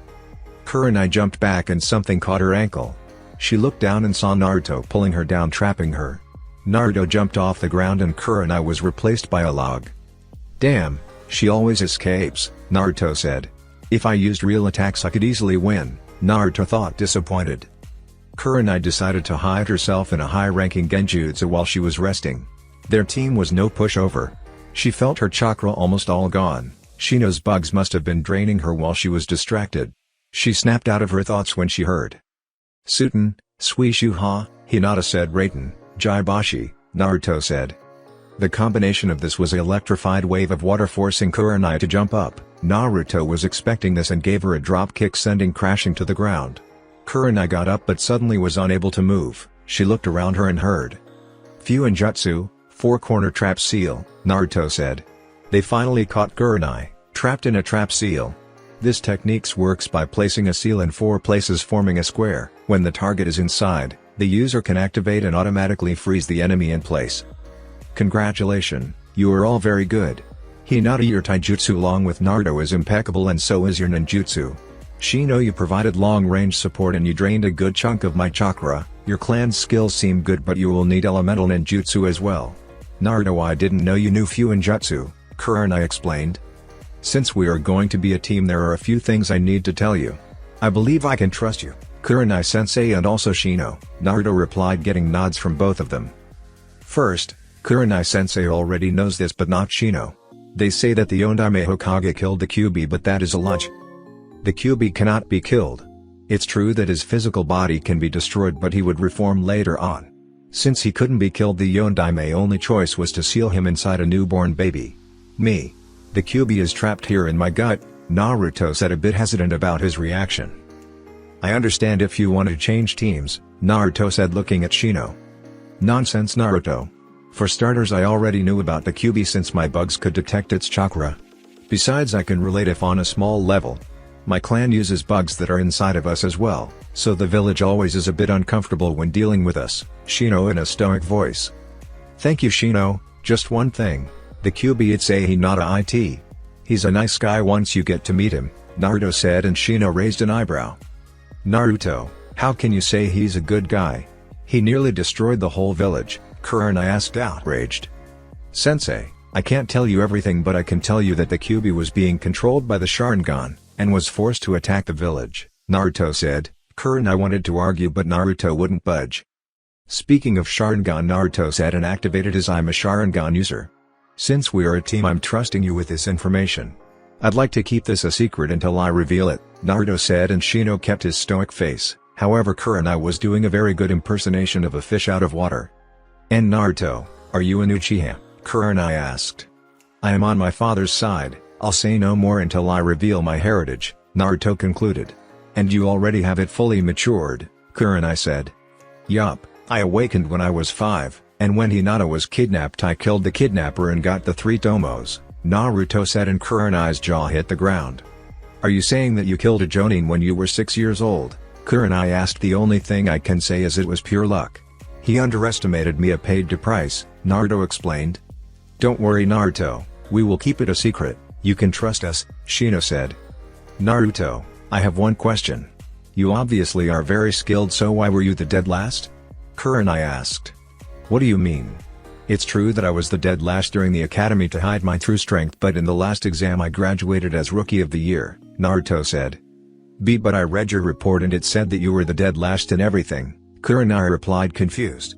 Speaker 1: Kurenai jumped back and something caught her ankle. She looked down and saw Naruto pulling her down, trapping her. Naruto jumped off the ground and Kurenai was replaced by a log. Damn, she always escapes, Naruto said. If I used real attacks I could easily win, Naruto thought, disappointed. Kurenai decided to hide herself in a high-ranking genjutsu while she was resting. Their team was no pushover. She felt her chakra almost all gone. Shino's bugs must have been draining her while she was distracted. She snapped out of her thoughts when she heard Suten, Suishu ha, Hinata said. Raiten, Jaibashi, Naruto said. The combination of this was an electrified wave of water, forcing Kurenai to jump up. Naruto was expecting this and gave her a drop kick, sending crashing to the ground. Kurenai got up but suddenly was unable to move. She looked around her and heard Fuinjutsu, four-corner trap seal, Naruto said. They finally caught Kurenai, trapped in a trap seal. This technique works by placing a seal in 4 places forming a square. When the target is inside, the user can activate and automatically freeze the enemy in place. Congratulations, you are all very good. Hinata, your taijutsu along with Naruto is impeccable, and so is your ninjutsu. Shino, you provided long-range support and you drained a good chunk of my chakra. Your clan's skills seem good, but you will need elemental ninjutsu as well. Naruto, I didn't know you knew Fuinjutsu, Kurenai explained. Since we are going to be a team, there are a few things I need to tell you. I believe I can trust you, Kurenai-sensei, and also Shino, Naruto replied, getting nods from both of them. First, Kurenai-sensei already knows this, but not Shino. They say that the Ondaime Hokage killed the Kyuubi, but that is a lie. The Kyuubi cannot be killed. It's true that his physical body can be destroyed, but he would reform later on. Since he couldn't be killed, the Yondaime only choice was to seal him inside a newborn baby. Me. The Kyuubi is trapped here in my gut, Naruto said, a bit hesitant about his reaction. I understand if you want to change teams, Naruto said, looking at Shino. Nonsense, Naruto. For starters, I already knew about the Kyuubi since my bugs could detect its chakra. Besides, I can relate if on a small level. My clan uses bugs that are inside of us as well, so the village always is a bit uncomfortable when dealing with us, Shino in a stoic voice. Thank you, Shino. Just one thing. The Kyuubi, it's a Hinata it. He's a nice guy once you get to meet him. Naruto said, and Shino raised an eyebrow. Naruto, how can you say he's a good guy? He nearly destroyed the whole village, Kurenai asked, outraged. Sensei, I can't tell you everything, but I can tell you that the Kyuubi was being controlled by the Sharingan, and was forced to attack the village, Naruto said. Kurenai wanted to argue, but Naruto wouldn't budge. Speaking of Sharingan, Naruto said, and activated his I'm a Sharingan user. Since we are a team, I'm trusting you with this information. I'd like to keep this a secret until I reveal it, Naruto said, and Shino kept his stoic face. However, Kurenai was doing a very good impersonation of a fish out of water. And Naruto, are you an Uchiha? Kurenai asked. I am on my father's side. I'll say no more until I reveal my heritage, Naruto concluded. And you already have it fully matured, Kurenai said. Yup, I awakened when I was 5, and when Hinata was kidnapped I killed the kidnapper and got the 3 tomos, Naruto said, and Kurenai's jaw hit the ground. Are you saying that you killed a Jonin when you were 6 years old? Kurenai asked. The only thing I can say is it was pure luck. He underestimated me, a paid to price, Naruto explained. Don't worry Naruto, we will keep it a secret, you can trust us, Shino said. Naruto, I have one question. You obviously are very skilled, so why were you the dead last? Kurenai asked. What do you mean? It's true that I was the dead last during the academy to hide my true strength, but in the last exam I graduated as Rookie of the Year, Naruto said. But I read your report and it said that you were the dead last in everything, Kurenai replied, confused.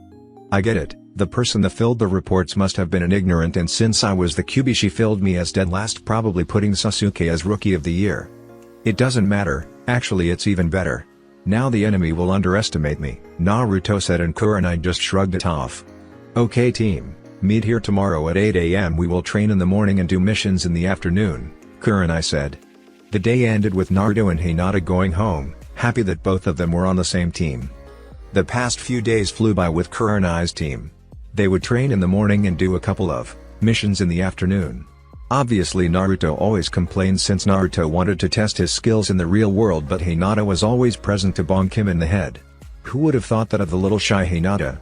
Speaker 1: I get it, the person that filled the reports must have been an ignorant, and since I was the Kyuubi she filled me as dead last, probably putting Sasuke as Rookie of the Year. It doesn't matter, actually it's even better. Now the enemy will underestimate me, Naruto said, and Kurenai just shrugged it off. Okay team, meet here tomorrow at 8 AM. We will train in the morning and do missions in the afternoon, Kurenai said. The day ended with Naruto and Hinata going home, happy that both of them were on the same team. The past few days flew by with Kurenai's team. They would train in the morning and do a couple of missions in the afternoon. Obviously Naruto always complained since Naruto wanted to test his skills in the real world, but Hinata was always present to bonk him in the head. Who would have thought that of the little shy Hinata?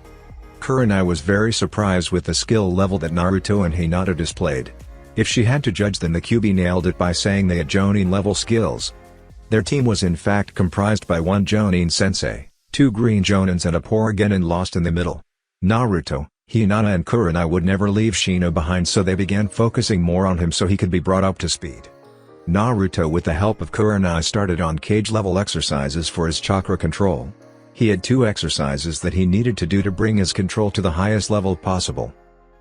Speaker 1: Kurenai was very surprised with the skill level that Naruto and Hinata displayed. If she had to judge, then the Kyuubi nailed it by saying they had Jonin level skills. Their team was in fact comprised by 1 Jonin sensei, 2 green Jonins and a poor Genin lost in the middle. Naruto, Hinata and Kurenai would never leave Shino behind, so they began focusing more on him so he could be brought up to speed. Naruto, with the help of Kurenai, started on cage level exercises for his chakra control. He had 2 exercises that he needed to do to bring his control to the highest level possible.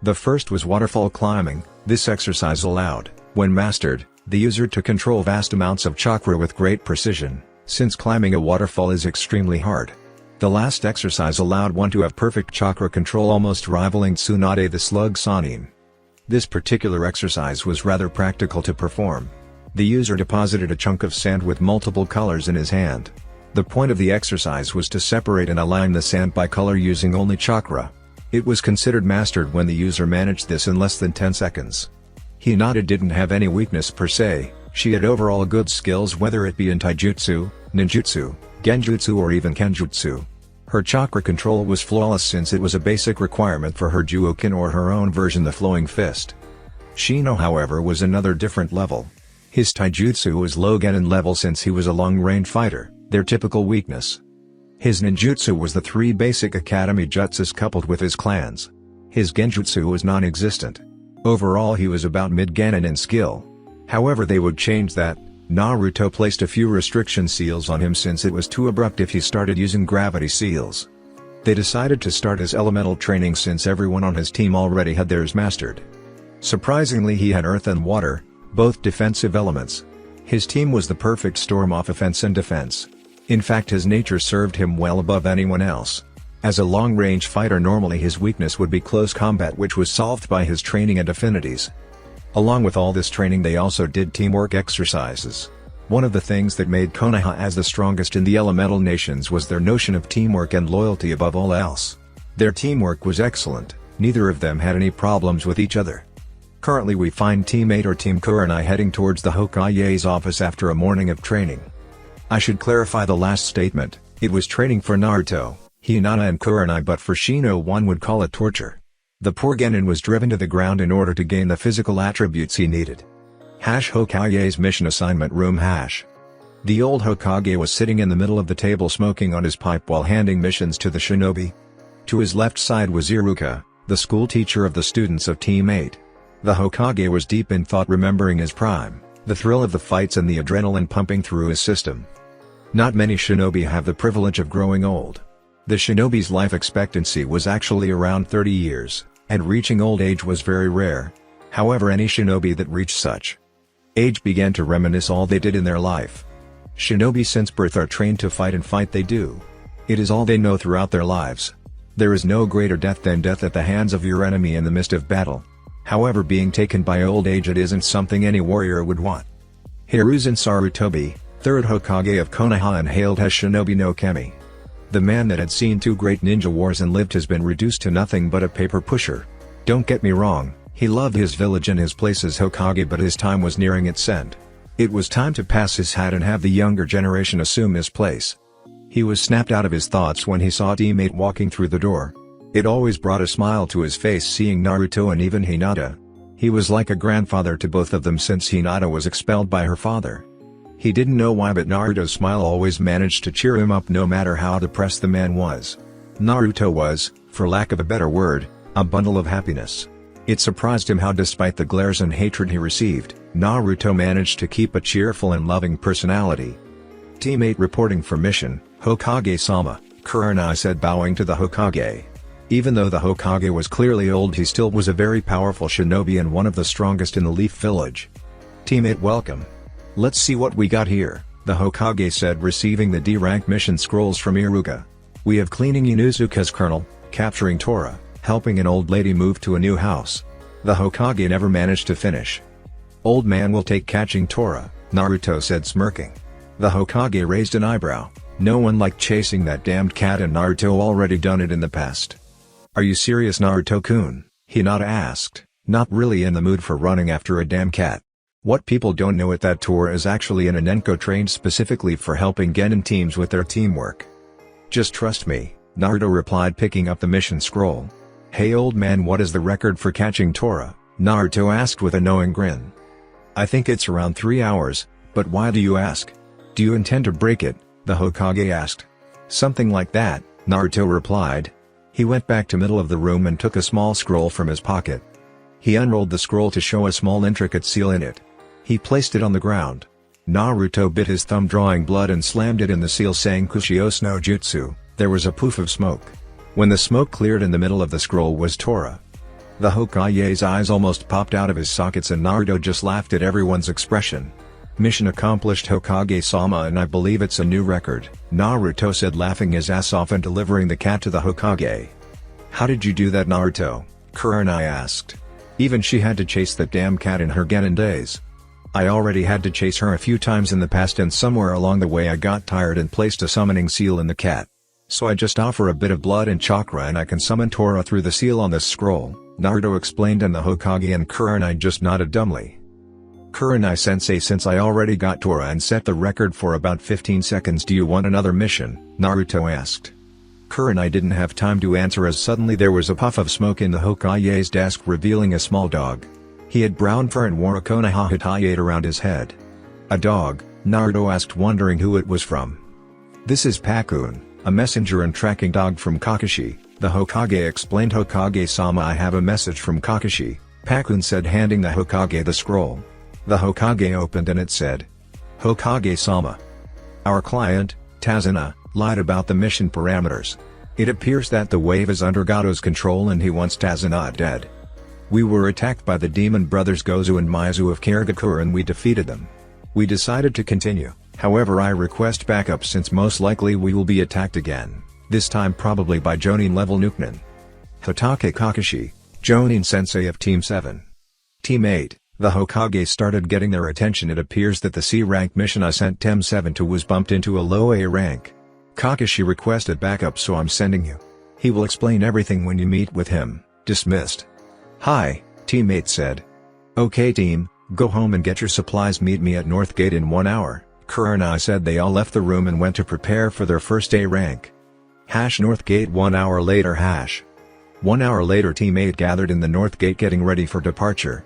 Speaker 1: The first was waterfall climbing. This exercise allowed, when mastered, the user to control vast amounts of chakra with great precision, since climbing a waterfall is extremely hard. The last exercise allowed one to have perfect chakra control, almost rivaling Tsunade the Slug Sannin. This particular exercise was rather practical to perform. The user deposited a chunk of sand with multiple colors in his hand. The point of the exercise was to separate and align the sand by color using only chakra. It was considered mastered when the user managed this in less than 10 seconds. Hinata didn't have any weakness per se, she had overall good skills, whether it be in taijutsu, ninjutsu, genjutsu or even kenjutsu. Her chakra control was flawless since it was a basic requirement for her Juoken or her own version, the Flowing Fist. Shino, however, was another different level. His taijutsu was low genin level since he was a long-range fighter, their typical weakness. His ninjutsu was the 3 basic academy jutsus coupled with his clans. His genjutsu was non-existent. Overall he was about mid-genin in skill. However, they would change that. Naruto placed a few restriction seals on him since it was too abrupt if he started using gravity seals. They decided to start his elemental training since everyone on his team already had theirs mastered. Surprisingly, he had earth and water, both defensive elements. His team was the perfect storm of offense and defense. In fact, his nature served him well above anyone else. As a long-range fighter, normally his weakness would be close combat, which was solved by his training and affinities. Along with all this training, they also did teamwork exercises. One of the things that made Konoha as the strongest in the elemental nations was their notion of teamwork and loyalty above all else. Their teamwork was excellent, neither of them had any problems with each other. Currently we find Team 8 or Team Kurenai heading towards the Hokage's office after a morning of training. I should clarify the last statement, it was training for Naruto, Hinata and Kurenai, but for Shino one would call it torture. The poor Genin was driven to the ground in order to gain the physical attributes he needed. Hokage's mission assignment room. The old Hokage was sitting in the middle of the table smoking on his pipe while handing missions to the shinobi. To his left side was Iruka, the school teacher of the students of Team 8. The Hokage was deep in thought, remembering his prime, the thrill of the fights and the adrenaline pumping through his system. Not many shinobi have the privilege of growing old. The shinobi's life expectancy was actually around 30 years, and reaching old age was very rare. However, any shinobi that reached such age began to reminisce all they did in their life. Shinobi since birth are trained to fight, and fight they do. It is all they know throughout their lives. There is no greater death than death at the hands of your enemy in the midst of battle. However, being taken by old age, it isn't something any warrior would want. Hiruzen Sarutobi, third Hokage of Konoha and hailed as Shinobi no Kemi. The man that had seen 2 great ninja wars and lived has been reduced to nothing but a paper pusher. Don't get me wrong, he loved his village and his place as Hokage, but his time was nearing its end. It was time to pass his hat and have the younger generation assume his place. He was snapped out of his thoughts when he saw teammate walking through the door. It always brought a smile to his face seeing Naruto and even Hinata. He was like a grandfather to both of them since Hinata was expelled by her father. He didn't know why, but Naruto's smile always managed to cheer him up no matter how depressed the man was. Naruto was, for lack of a better word, a bundle of happiness. It surprised him how, despite the glares and hatred he received, Naruto managed to keep a cheerful and loving personality. Teammate reporting for mission, Hokage-sama, Kurenai said, bowing to the Hokage. Even though the Hokage was clearly old, he still was a very powerful shinobi and one of the strongest in the Leaf Village. Teammate, welcome. Let's see what we got here, the Hokage said, receiving the D-rank mission scrolls from Iruka. We have cleaning Inuzuka's colonel, capturing Tora, helping an old lady move to a new house. The Hokage never managed to finish. Old man will take catching Tora, Naruto said, smirking. The Hokage raised an eyebrow. No one liked chasing that damned cat, and Naruto already done it in the past. Are you serious, Naruto-kun? Hinata asked, not really in the mood for running after a damn cat. What people don't know is that Tora is actually an Anenko trained specifically for helping Genin teams with their teamwork. Just trust me, Naruto replied, picking up the mission scroll. Hey old man, what is the record for catching Tora? Naruto asked with a knowing grin. I think it's around 3 hours, but why do you ask? Do you intend to break it? The Hokage asked. Something like that, Naruto replied. He went back to middle of the room and took a small scroll from his pocket. He unrolled the scroll to show a small intricate seal in it. He placed it on the ground. Naruto bit his thumb, drawing blood, and slammed it in the seal, saying Kushios no Jutsu. There was a poof of smoke. When the smoke cleared, in the middle of the scroll was Tora. The Hokage's eyes almost popped out of his sockets, and Naruto just laughed at everyone's expression. Mission accomplished, Hokage-sama, and I believe it's a new record, Naruto said, laughing his ass off and delivering the cat to the Hokage. How did you do that, Naruto? Kurenai asked. Even she had to chase that damn cat in her Genin days. I already had to chase her a few times in the past, and somewhere along the way I got tired and placed a summoning seal in the cat. So I just offer a bit of blood and chakra and I can summon Tora through the seal on this scroll, Naruto explained, and the Hokage and Kurenai just nodded dumbly. Kurenai-sensei, since I already got Tora and set the record for about 15 seconds, do you want another mission? Naruto asked. Kurenai didn't have time to answer as suddenly there was a puff of smoke in the Hokage's desk, revealing a small dog. He had brown fur and wore a Konoha hatayate around his head. A dog? Naruto asked, wondering who it was from. This is Pakun, a messenger and tracking dog from Kakashi, the Hokage explained. Hokage-sama, I have a message from Kakashi, Pakun said, handing the Hokage the scroll. The Hokage opened and it said, Hokage-sama. Our client, Tazuna, lied about the mission parameters. It appears that the wave is under Gato's control and he wants Tazuna dead. We were attacked by the demon brothers Gozu and Maizu of Karagakure and we defeated them. We decided to continue, however I request backup since most likely we will be attacked again, this time probably by Jonin level Nukenin. Hatake Kakashi, Jonin sensei of Team 7. Team 8. The Hokage started getting their attention. It appears that the C-rank mission I sent Team 7 to was bumped into a low A rank. Kakashi requested backup, so I'm sending you. He will explain everything when you meet with him. Dismissed. Hi, teammate said. Okay team, go home and get your supplies, meet me at North Gate in 1 hour, Kurenai said. They all left the room and went to prepare for their first A rank. North Gate 1 hour later. 1 hour later, team 8 gathered in the North Gate getting ready for departure.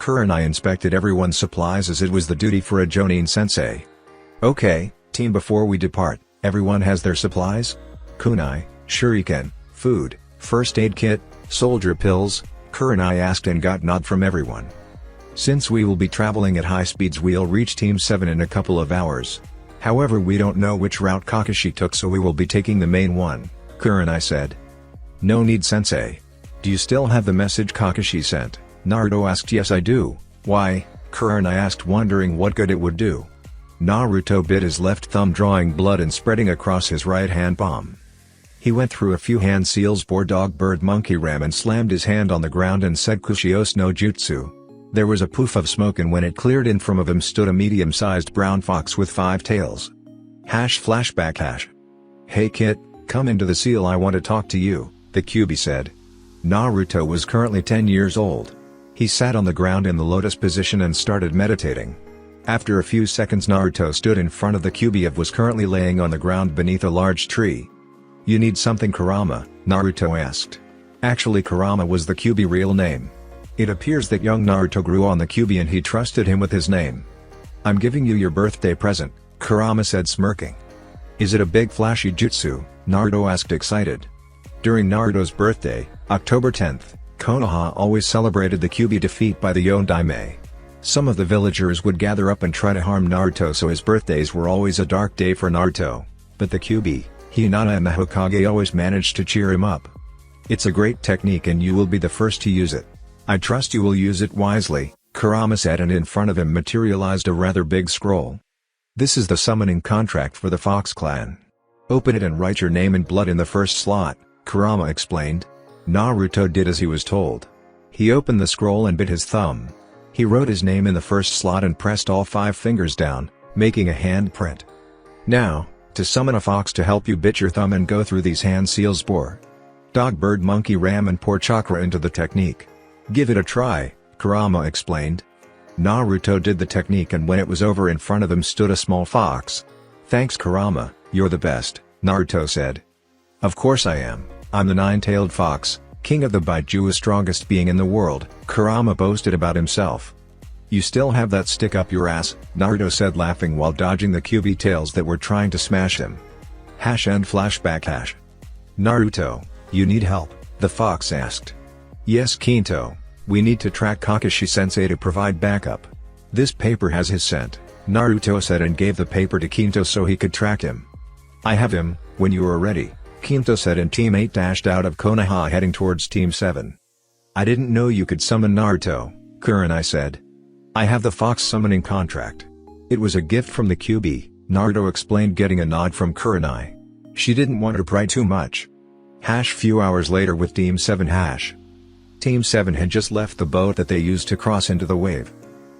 Speaker 1: Kurenai inspected everyone's supplies as it was the duty for a Jonin sensei. Okay, team, before we depart, everyone has their supplies? Kunai, shuriken, food, first aid kit, soldier pills, Kurenai asked and got nod from everyone. Since we will be traveling at high speeds, we'll reach Team 7 in a couple of hours. However, we don't know which route Kakashi took, so we will be taking the main one, Kurenai said. No need, sensei. Do you still have the message Kakashi sent? Naruto asked. Yes, I do. Why? Kurenai asked, wondering what good it would do. Naruto bit his left thumb, drawing blood and spreading across his right hand palm. He went through a few hand seals, boar, dog, bird, monkey, ram, and slammed his hand on the ground and said Kushios no Jutsu. There was a poof of smoke, and when it cleared, in front of him stood a medium-sized brown fox with 5 tails. Flashback. Hey kid, come into the seal, I want to talk to you, the Kyuubi said. Naruto was currently 10 years old. He sat on the ground in the lotus position and started meditating. After a few seconds, Naruto stood in front of the Kyuubi and was currently laying on the ground beneath a large tree. You need something, Kurama? Naruto asked. Actually, Kurama was the Kyuubi real name. It appears that young Naruto grew on the Kyuubi and he trusted him with his name. I'm giving you your birthday present, Kurama said, smirking. Is it a big flashy jutsu? Naruto asked, excited. During Naruto's birthday, October 10th, Konoha always celebrated the Kyuubi defeat by the Yondaime. Some of the villagers would gather up and try to harm Naruto, so his birthdays were always a dark day for Naruto. But the Kyuubi, Hinata and the Hokage always managed to cheer him up. It's a great technique and you will be the first to use it. I trust you will use it wisely, Kurama said, and in front of him materialized a rather big scroll. This is the summoning contract for the Fox clan. Open it and write your name in blood in the first slot, Kurama explained. Naruto did as he was told. He opened the scroll and bit his thumb. He wrote his name in the first slot and pressed all 5 fingers down, making a handprint. Now, to summon a fox to help you bit your thumb and go through these hand seals, boar, dog, bird, monkey, ram, and pour chakra into the technique. Give it a try, Kurama explained. Naruto did the technique, and when it was over, in front of him stood a small fox. Thanks, Kurama, you're the best, Naruto said. Of course I am, I'm the 9-tailed fox, king of the Baiju's strongest being in the world, Kurama boasted about himself. You still have that stick up your ass, Naruto said, laughing while dodging the Kyuubi tails that were trying to smash him. End flashback. Naruto, you need help? The fox asked. Yes, Kinto, we need to track Kakashi-sensei to provide backup. This paper has his scent, Naruto said, and gave the paper to Kinto so he could track him. I have him, when you are ready, Kinto said, and Team 8 dashed out of Konoha heading towards Team 7. I didn't know you could summon Naruto, Kurenai said. I have the fox summoning contract. It was a gift from the Kyuubi, Naruto explained, getting a nod from Kurenai. She didn't want to pry too much. Few hours later with Team 7. Team 7 had just left the boat that they used to cross into the wave.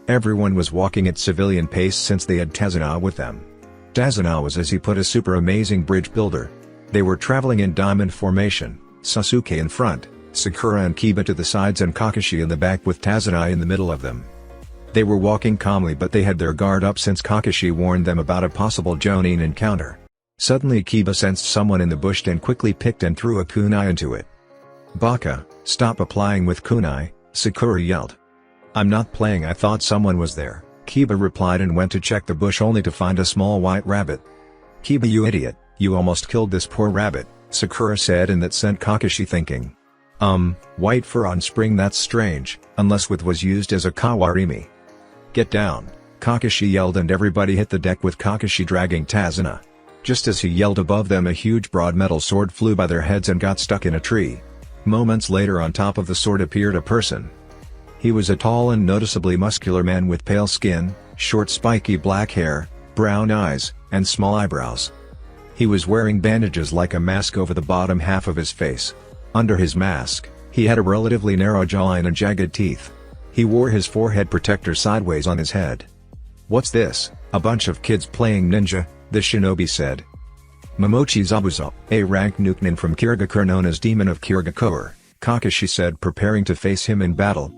Speaker 1: Everyone was walking at civilian pace since they had Tazuna with them. Tazuna was, as he put, a super amazing bridge builder. They were traveling in diamond formation, Sasuke in front, Sakura and Kiba to the sides, and Kakashi in the back with Tazuna in the middle of them. They were walking calmly, but they had their guard up since Kakashi warned them about a possible Jonin encounter. Suddenly Kiba sensed someone in the bush and quickly picked and threw a kunai into it. Baka, stop applying with kunai, Sakura yelled. I'm not playing, I thought someone was there, Kiba replied, and went to check the bush only to find a small white rabbit. Kiba, you idiot, you almost killed this poor rabbit, Sakura said, and that sent Kakashi thinking. White fur on spring, that's strange, unless it was used as a kawarimi. Get down, Kakashi yelled, and everybody hit the deck with Kakashi dragging Tazuna. Just as he yelled, above them a huge broad metal sword flew by their heads and got stuck in a tree. Moments later, on top of the sword appeared a person. He was a tall and noticeably muscular man with pale skin, short spiky black hair, brown eyes, and small eyebrows. He was wearing bandages like a mask over the bottom half of his face. Under his mask, he had a relatively narrow jawline and jagged teeth. He wore his forehead protector sideways on his head. What's this? A bunch of kids playing ninja, the shinobi said. Momochi Zabuza, a rank nukenin from Kirigakure known as Demon of Kirigakure, Kakashi said, preparing to face him in battle.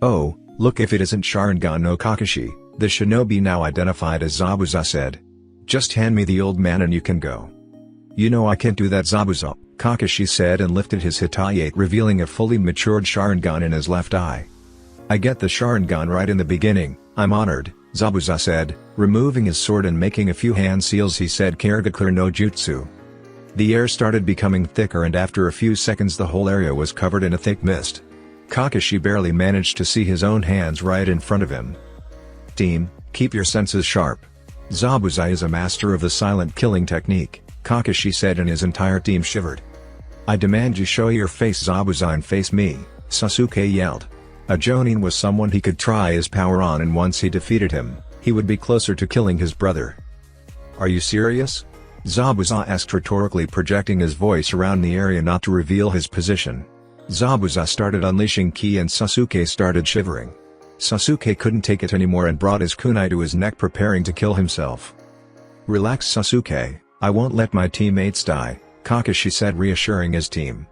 Speaker 1: Oh, look, if it isn't Sharingan no Kakashi, the shinobi now identified as Zabuza said. Just hand me the old man and you can go. You know I can't do that, Zabuza, Kakashi said, and lifted his Hitayate, revealing a fully matured Sharingan in his left eye. I get the Sharingan right in the beginning, I'm honored, Zabuza said, removing his sword and making a few hand seals. He said Karagakure no Jutsu. The air started becoming thicker and after a few seconds the whole area was covered in a thick mist. Kakashi barely managed to see his own hands right in front of him. Team, keep your senses sharp. Zabuza is a master of the silent killing technique, Kakashi said and his entire team shivered. I demand you show your face Zabuza and face me, Sasuke yelled. A Jonin was someone he could try his power on and once he defeated him, he would be closer to killing his brother. Are you serious? Zabuza asked rhetorically, projecting his voice around the area not to reveal his position. Zabuza started unleashing ki and Sasuke started shivering. Sasuke couldn't take it anymore and brought his kunai to his neck preparing to kill himself. Relax Sasuke, I won't let my teammates die, Kakashi said reassuring his team.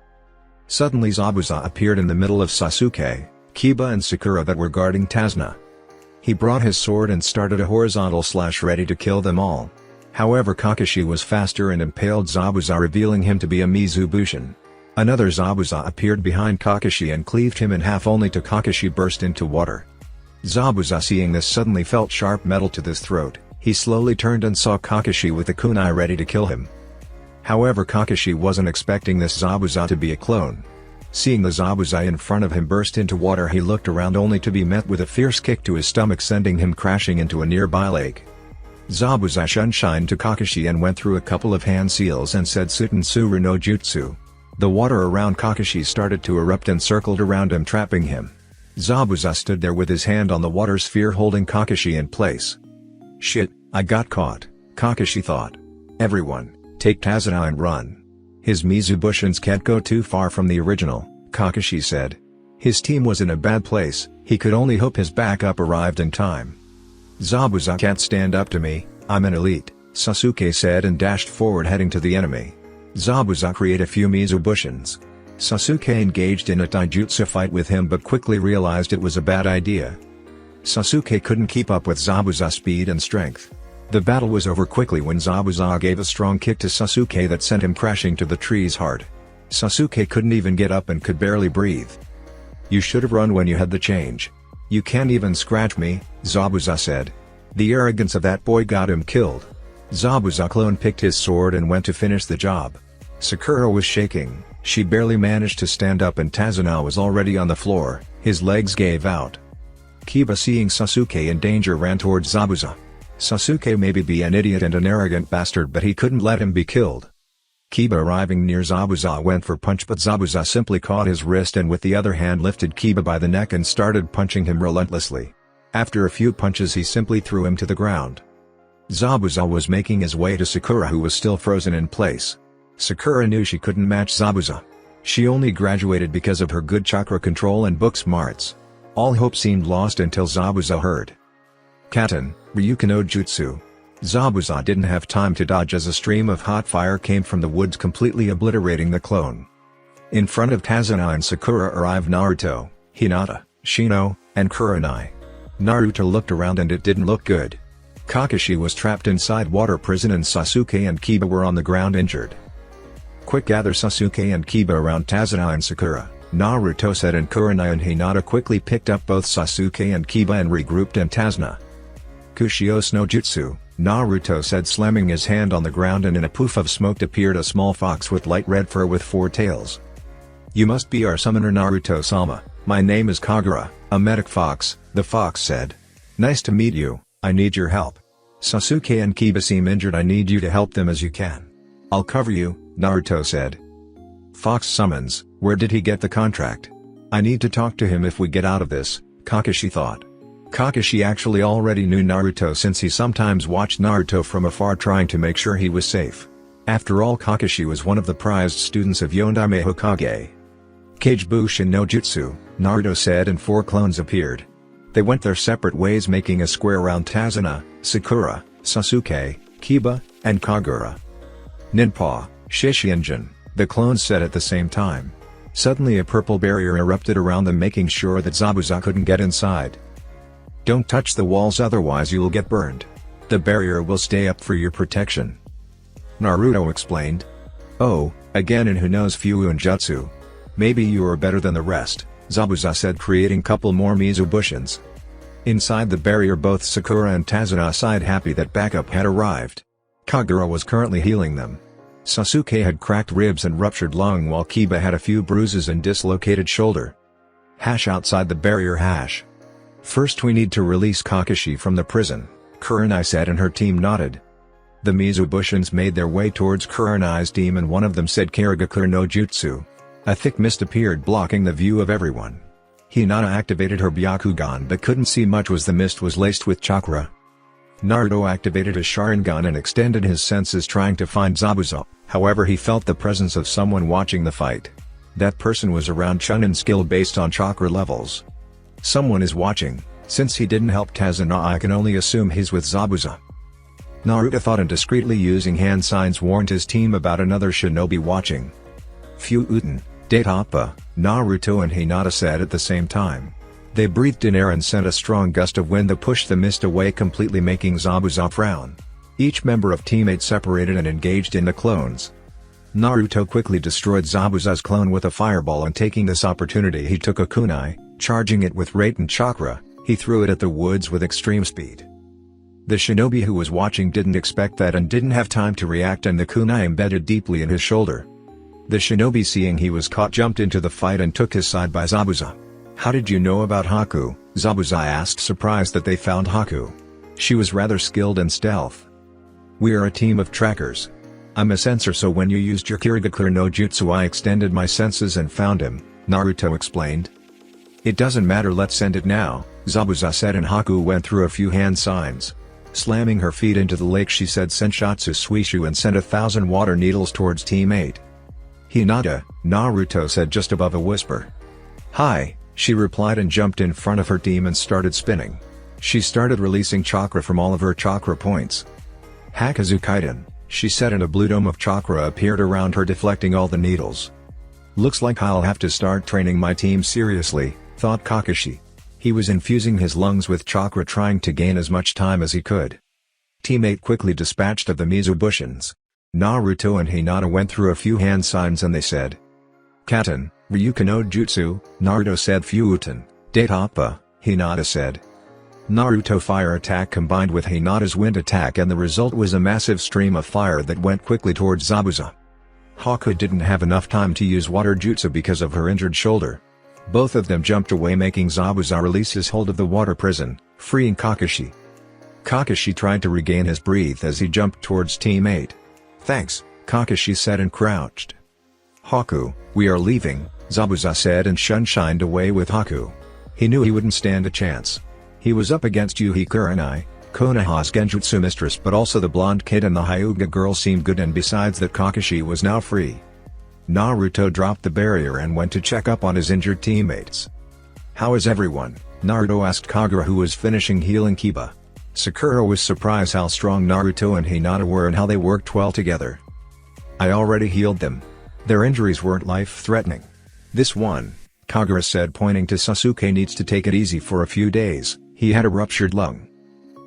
Speaker 1: Suddenly Zabuza appeared in the middle of Sasuke, Kiba and Sakura that were guarding Tazuna. He brought his sword and started a horizontal slash ready to kill them all. However Kakashi was faster and impaled Zabuza revealing him to be a Mizubushin. Another Zabuza appeared behind Kakashi and cleaved him in half only to Kakashi burst into water. Zabuza seeing this suddenly felt sharp metal to his throat, he slowly turned and saw Kakashi with a kunai ready to kill him. However Kakashi wasn't expecting this Zabuza to be a clone. Seeing the Zabuza in front of him burst into water he looked around only to be met with a fierce kick to his stomach sending him crashing into a nearby lake. Zabuza shunshined to Kakashi and went through a couple of hand seals and said Sutentsuru no Jutsu. The water around Kakashi started to erupt and circled around him trapping him. Zabuza stood there with his hand on the water sphere holding Kakashi in place. Shit, I got caught, Kakashi thought. Everyone, take Tazuna and run. His Mizubushins can't go too far from the original, Kakashi said. His team was in a bad place, he could only hope his backup arrived in time. Zabuza can't stand up to me, I'm an elite, Sasuke said and dashed forward heading to the enemy. Zabuza created a few Mizubushins. Sasuke engaged in a taijutsu fight with him but quickly realized it was a bad idea. Sasuke couldn't keep up with Zabuza's speed and strength. The battle was over quickly when Zabuza gave a strong kick to Sasuke that sent him crashing to the tree's heart. Sasuke couldn't even get up and could barely breathe. You should have run when you had the change. You can't even scratch me, Zabuza said. The arrogance of that boy got him killed. Zabuza clone picked his sword and went to finish the job. Sakura was shaking, she barely managed to stand up and Tazuna was already on the floor, his legs gave out. Kiba seeing Sasuke in danger ran towards Zabuza. Sasuke may be an idiot and an arrogant bastard but he couldn't let him be killed. Kiba arriving near Zabuza went for punch but Zabuza simply caught his wrist and with the other hand lifted Kiba by the neck and started punching him relentlessly. After a few punches he simply threw him to the ground. Zabuza was making his way to Sakura who was still frozen in place. Sakura knew she couldn't match Zabuza. She only graduated because of her good chakra control and book smarts. All hope seemed lost until Zabuza heard Katen, Ryuken no Jutsu. Zabuza didn't have time to dodge as a stream of hot fire came from the woods completely obliterating the clone. In front of Tazuna and Sakura arrived Naruto, Hinata, Shino, and Kurenai. Naruto looked around and it didn't look good. Kakashi was trapped inside water prison and Sasuke and Kiba were on the ground injured. Quick gather Sasuke and Kiba around Tazuna and Sakura, Naruto said and Kurenai and Hinata quickly picked up both Sasuke and Kiba and regrouped and Tazuna. Kushios no Jutsu, Naruto said slamming his hand on the ground and in a poof of smoke appeared a small fox with light red fur with 4 tails. You must be our summoner Naruto-sama, my name is Kagura, a medic fox, the fox said. Nice to meet you, I need your help. Sasuke and Kiba seem injured, I need you to help them as you can. I'll cover you, Naruto said. Fox summons, where did he get the contract? I need to talk to him if we get out of this, Kakashi thought. Kakashi actually already knew Naruto since he sometimes watched Naruto from afar trying to make sure he was safe. After all Kakashi was one of the prized students of Yondaime Hokage. Kage Bushin no Jutsu, Naruto said and 4 clones appeared. They went their separate ways making a square around Tazuna, Sakura, Sasuke, Kiba, and Kagura. Ninpa, Shishinjin, the clones said at the same time. Suddenly a purple barrier erupted around them making sure that Zabuza couldn't get inside. Don't touch the walls otherwise you'll get burned. The barrier will stay up for your protection. Naruto explained. Oh, again and who knows Fuuin Jutsu. Maybe you are better than the rest, Zabuza said, creating couple more Mizubushians. Inside the barrier, both Sakura and Tazuna sighed, happy that backup had arrived. Kagura was currently healing them. Sasuke had cracked ribs and ruptured lung, while Kiba had a few bruises and dislocated shoulder. Outside the barrier. First we need to release Kakashi from the prison, Kurenai said, and her team nodded. The Mizubushians made their way towards Kurenai's team, and one of them said Karigakure no Jutsu. A thick mist appeared, blocking the view of everyone. Hinata activated her Byakugan but couldn't see much, as the mist was laced with chakra. Naruto activated his Sharingan and extended his senses, trying to find Zabuza. However, he felt the presence of someone watching the fight. That person was around Chunin's skill based on chakra levels. Someone is watching. Since he didn't help Tazuna, I can only assume he's with Zabuza. Naruto thought, and discreetly using hand signs warned his team about another shinobi watching. Fuuten, Date Appa, Naruto and Hinata said at the same time. They breathed in air and sent a strong gust of wind that pushed the mist away completely, making Zabuza frown. Each member of Team 8 separated and engaged in the clones. Naruto quickly destroyed Zabuza's clone with a fireball, and taking this opportunity he took a kunai, charging it with rate and chakra. He threw it at the woods with extreme speed. The shinobi who was watching didn't expect that and didn't have time to react, and the kunai embedded deeply in his shoulder. The shinobi, seeing he was caught, jumped into the fight and took his side by Zabuza. How did you know about Haku? Zabuza asked, surprised that they found Haku. She was rather skilled in stealth. We are a team of trackers. I'm a sensor, so when you used your Kirigakure no Jutsu I extended my senses and found him, Naruto explained. It doesn't matter, let's send it now, Zabuza said, and Haku went through a few hand signs. Slamming her feet into the lake, she said Senshatsu Suishu and sent 1,000 water needles towards Team 8. Hinata, Naruto said just above a whisper. Hi, she replied and jumped in front of her team and started spinning. She started releasing chakra from all of her chakra points. Hakazu Kaiden, she said, and a blue dome of chakra appeared around her, deflecting all the needles. Looks like I'll have to start training my team seriously, thought Kakashi. He was infusing his lungs with chakra, trying to gain as much time as he could. Team 8 quickly dispatched of the Mizubushians. Naruto and Hinata went through a few hand signs and they said. Katen, Ryuka no Jutsu, Naruto said. Fuuten, Date Appa, Hinata said. Naruto fire attack combined with Hinata's wind attack, and the result was a massive stream of fire that went quickly towards Zabuza. Haku didn't have enough time to use water jutsu because of her injured shoulder. Both of them jumped away, making Zabuza release his hold of the water prison, freeing Kakashi. Kakashi tried to regain his breath as he jumped towards Team 8. Thanks, Kakashi said and crouched. Haku, we are leaving, Zabuza said and shined away with Haku. He knew he wouldn't stand a chance. He was up against Yuhi Kurenai, Konoha's genjutsu mistress, but also the blonde kid and the Hyuga girl seemed good, and besides that Kakashi was now free. Naruto dropped the barrier and went to check up on his injured teammates. How is everyone? Naruto asked Kagura, who was finishing healing Kiba. Sakura was surprised how strong Naruto and Hinata were and how they worked well together. I already healed them. Their injuries weren't life-threatening. This one, Kagura said, pointing to Sasuke, needs to take it easy for a few days. He had a ruptured lung.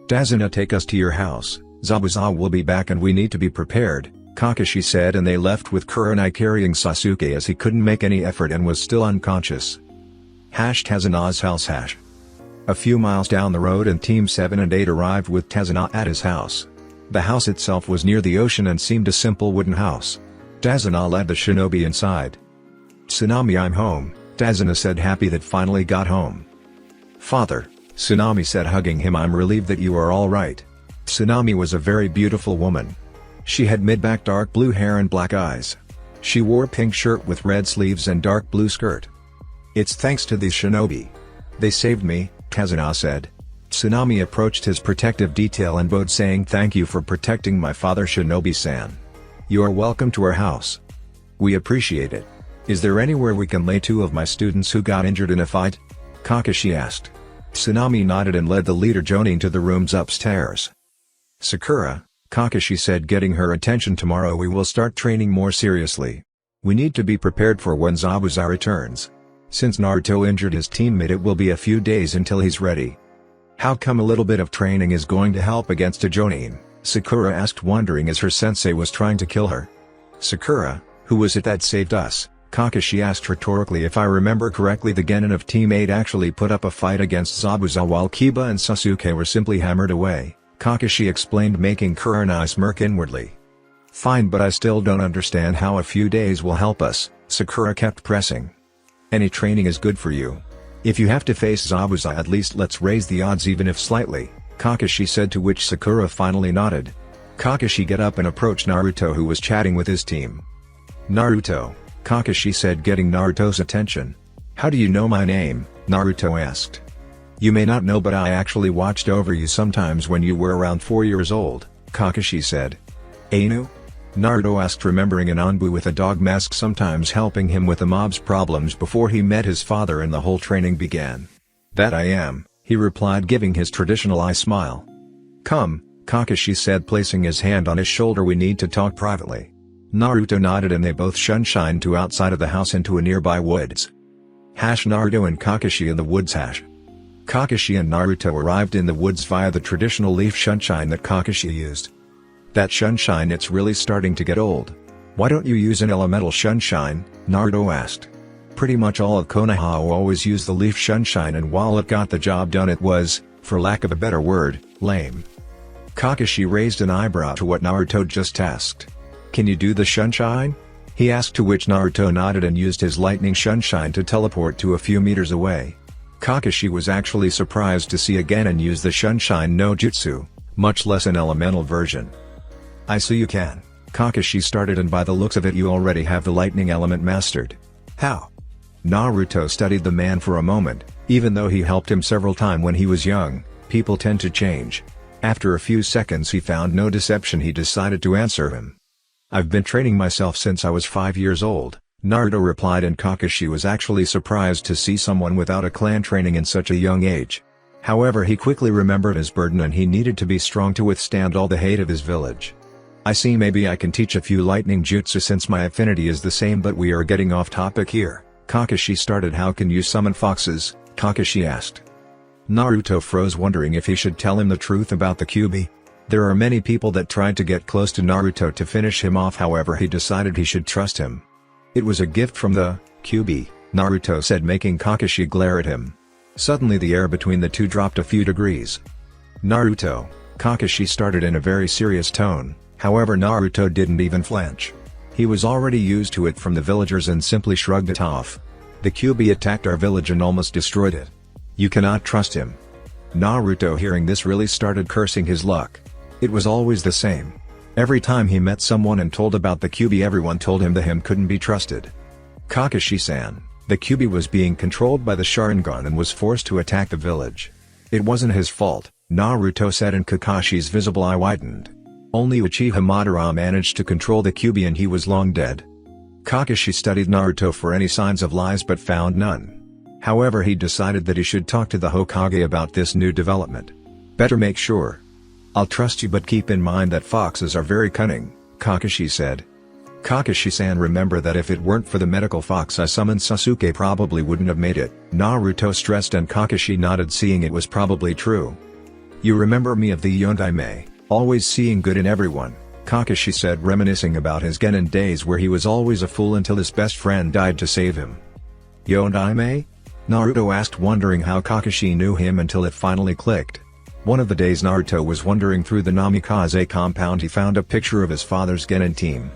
Speaker 1: Tazuna, take us to your house. Zabuza will be back and we need to be prepared, Kakashi said, and they left with Kurenai carrying Sasuke as he couldn't make any effort and was still unconscious. Tazuna's house. A few miles down the road and Team 7 and 8 arrived with Tazuna at his house. The house itself was near the ocean and seemed a simple wooden house. Tazuna led the shinobi inside. Tsunami, I'm home, Tazuna said, happy that finally got home. Father, Tsunami said, hugging him, I'm relieved that you are all right. Tsunami was a very beautiful woman. She had mid-back dark blue hair and black eyes. She wore a pink shirt with red sleeves and dark blue skirt. It's thanks to these shinobi. They saved me, Tazuna said. Tsunami approached his protective detail and bowed, saying, thank you for protecting my father, Shinobi-san. You are welcome to our house. We appreciate it. Is there anywhere we can lay two of my students who got injured in a fight? Kakashi asked. Tsunami nodded and led the leader Jonin to the rooms upstairs. Sakura, Kakashi said, getting her attention, tomorrow we will start training more seriously. We need to be prepared for when Zabuza returns. Since Naruto injured his teammate, it will be a few days until he's ready. How come a little bit of training is going to help against a Jonin? Sakura asked, wondering as her sensei was trying to kill her. Sakura, who was it that saved us? Kakashi asked rhetorically. If I remember correctly, the Genin of Team 8 actually put up a fight against Zabuza while Kiba and Sasuke were simply hammered away, Kakashi explained, making Kurenai smirk inwardly. Fine, but I still don't understand how a few days will help us, Sakura kept pressing. Any training is good for you. If you have to face Zabuza, at least let's raise the odds even if slightly, Kakashi said, to which Sakura finally nodded. Kakashi got up and approached Naruto, who was chatting with his team. Naruto, Kakashi said, getting Naruto's attention. How do you know my name? Naruto asked. You may not know, but I actually watched over you sometimes when you were around 4 years old, Kakashi said. Ainu? Naruto asked, remembering an Anbu with a dog mask sometimes helping him with the mob's problems before he met his father and the whole training began. That I am, he replied, giving his traditional eye smile. Come, Kakashi said, placing his hand on his shoulder. We need to talk privately. Naruto nodded and they both shunshined to outside of the house into a nearby woods. Naruto and Kakashi in the woods. Kakashi and Naruto arrived in the woods via the traditional leaf shunshine that Kakashi used. That shunshine, it's really starting to get old. Why don't you use an elemental shunshine? Naruto asked. Pretty much all of Konoha always used the leaf shunshine, and while it got the job done, it was, for lack of a better word, lame. Kakashi raised an eyebrow to what Naruto just asked. Can you do the shunshine? He asked, to which Naruto nodded and used his lightning shunshine to teleport to a few meters away. Kakashi was actually surprised to see a Genin use the shunshine no jutsu, much less an elemental version. I see you can, Kakashi started, and by the looks of it you already have the lightning element mastered. How? Naruto studied the man for a moment. Even though he helped him several times when he was young, people tend to change. After a few seconds he found no deception. He decided to answer him. I've been training myself since I was 5 years old, Naruto replied, and Kakashi was actually surprised to see someone without a clan training in such a young age. However, he quickly remembered his burden and he needed to be strong to withstand all the hate of his village. I see, maybe I can teach a few lightning jutsu since my affinity is the same, but we are getting off topic here. Kakashi started. How can you summon foxes? Kakashi asked. Naruto froze, wondering if he should tell him the truth about the Kyuubi. There are many people that tried to get close to Naruto to finish him off, however he decided he should trust him. It was a gift from the Kyuubi, Naruto said, making Kakashi glare at him. Suddenly the air between the two dropped a few degrees. Naruto, Kakashi started in a very serious tone, however Naruto didn't even flinch. He was already used to it from the villagers and simply shrugged it off. The Kyuubi attacked our village and almost destroyed it. You cannot trust him. Naruto, hearing this, really started cursing his luck. It was always the same. Every time he met someone and told about the Kyuubi, everyone told him that him couldn't be trusted. Kakashi-san, the Kyuubi was being controlled by the Sharingan and was forced to attack the village. It wasn't his fault, Naruto said, and Kakashi's visible eye widened. Only Uchiha Madara managed to control the Kyuubi and he was long dead. Kakashi studied Naruto for any signs of lies but found none. However, he decided that he should talk to the Hokage about this new development. Better make sure. I'll trust you, but keep in mind that foxes are very cunning, Kakashi said. Kakashi-san, remember that if it weren't for the medical fox I summoned, Sasuke probably wouldn't have made it, Naruto stressed, and Kakashi nodded, seeing it was probably true. You remember me of the Yondaime, always seeing good in everyone, Kakashi said, reminiscing about his Genin days where he was always a fool until his best friend died to save him. Yondaime? Naruto asked, wondering how Kakashi knew him until it finally clicked. One of the days Naruto was wandering through the Namikaze compound, he found a picture of his father's Genin team.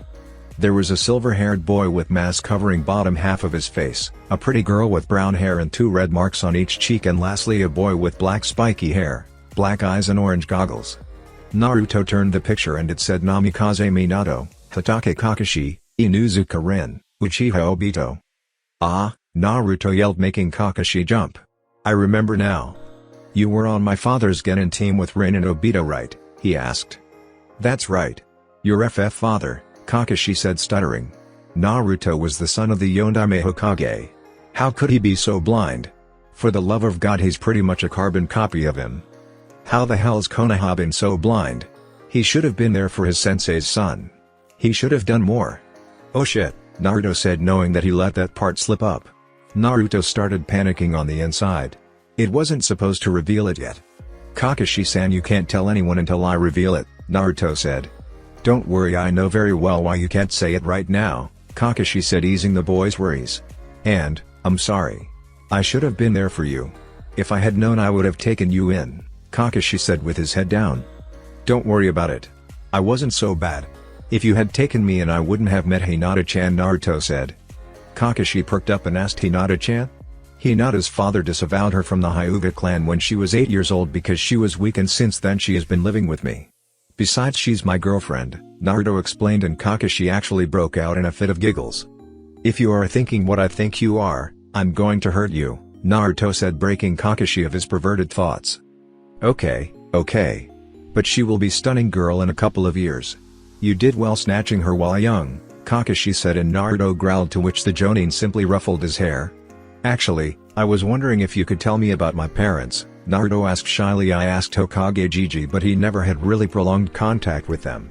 Speaker 1: There was a silver-haired boy with mask covering bottom half of his face, a pretty girl with brown hair and 2 red marks on each cheek, and lastly a boy with black spiky hair, black eyes and orange goggles. Naruto turned the picture and it said Namikaze Minato, Hatake Kakashi, Inuzuka Rin, Uchiha Obito. Ah, Naruto yelled, making Kakashi jump. I remember now. You were on my father's Genin team with Rin and Obito, right? He asked. That's right. Your father, Kakashi said, stuttering. Naruto was the son of the Yondaime Hokage. How could he be so blind? For the love of God, he's pretty much a carbon copy of him. How the hell's Konoha been so blind? He should have been there for his sensei's son. He should have done more. Oh shit, Naruto said, knowing that he let that part slip up. Naruto started panicking on the inside. It wasn't supposed to reveal it yet. Kakashi-san, you can't tell anyone until I reveal it, Naruto said. Don't worry, I know very well why you can't say it right now, Kakashi said, easing the boy's worries. And, I'm sorry. I should have been there for you. If I had known I would have taken you in, Kakashi said with his head down. Don't worry about it. I wasn't so bad. If you had taken me in I wouldn't have met Hinata-chan, Naruto said. Kakashi perked up and asked, Hinata-chan? Hinata's father disavowed her from the Hyuga clan when she was 8 years old because she was weak, and since then she has been living with me. Besides, she's my girlfriend, Naruto explained, and Kakashi actually broke out in a fit of giggles. If you are thinking what I think you are, I'm going to hurt you, Naruto said, breaking Kakashi of his perverted thoughts. Okay. But she will be stunning girl in a couple of years. You did well snatching her while young, Kakashi said, and Naruto growled, to which the Jonin simply ruffled his hair. Actually, I was wondering if you could tell me about my parents, Naruto asked shyly. I asked Hokage Gigi, but he never had really prolonged contact with them.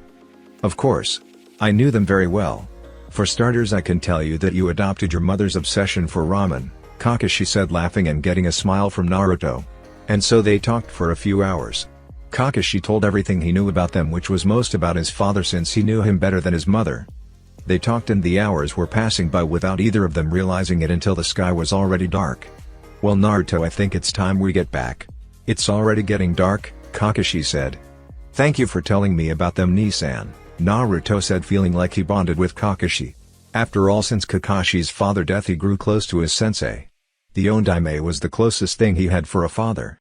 Speaker 1: Of course. I knew them very well. For starters, I can tell you that you adopted your mother's obsession for ramen, Kakashi said, laughing and getting a smile from Naruto. And so they talked for a few hours. Kakashi told everything he knew about them, which was most about his father since he knew him better than his mother. They talked and the hours were passing by without either of them realizing it until the sky was already dark. Well, Naruto, I think it's time we get back. It's already getting dark, Kakashi said. Thank you for telling me about them, Nissan, Naruto said, feeling like he bonded with Kakashi. After all, since Kakashi's father's death he grew close to his sensei. The Ondaime was the closest thing he had for a father.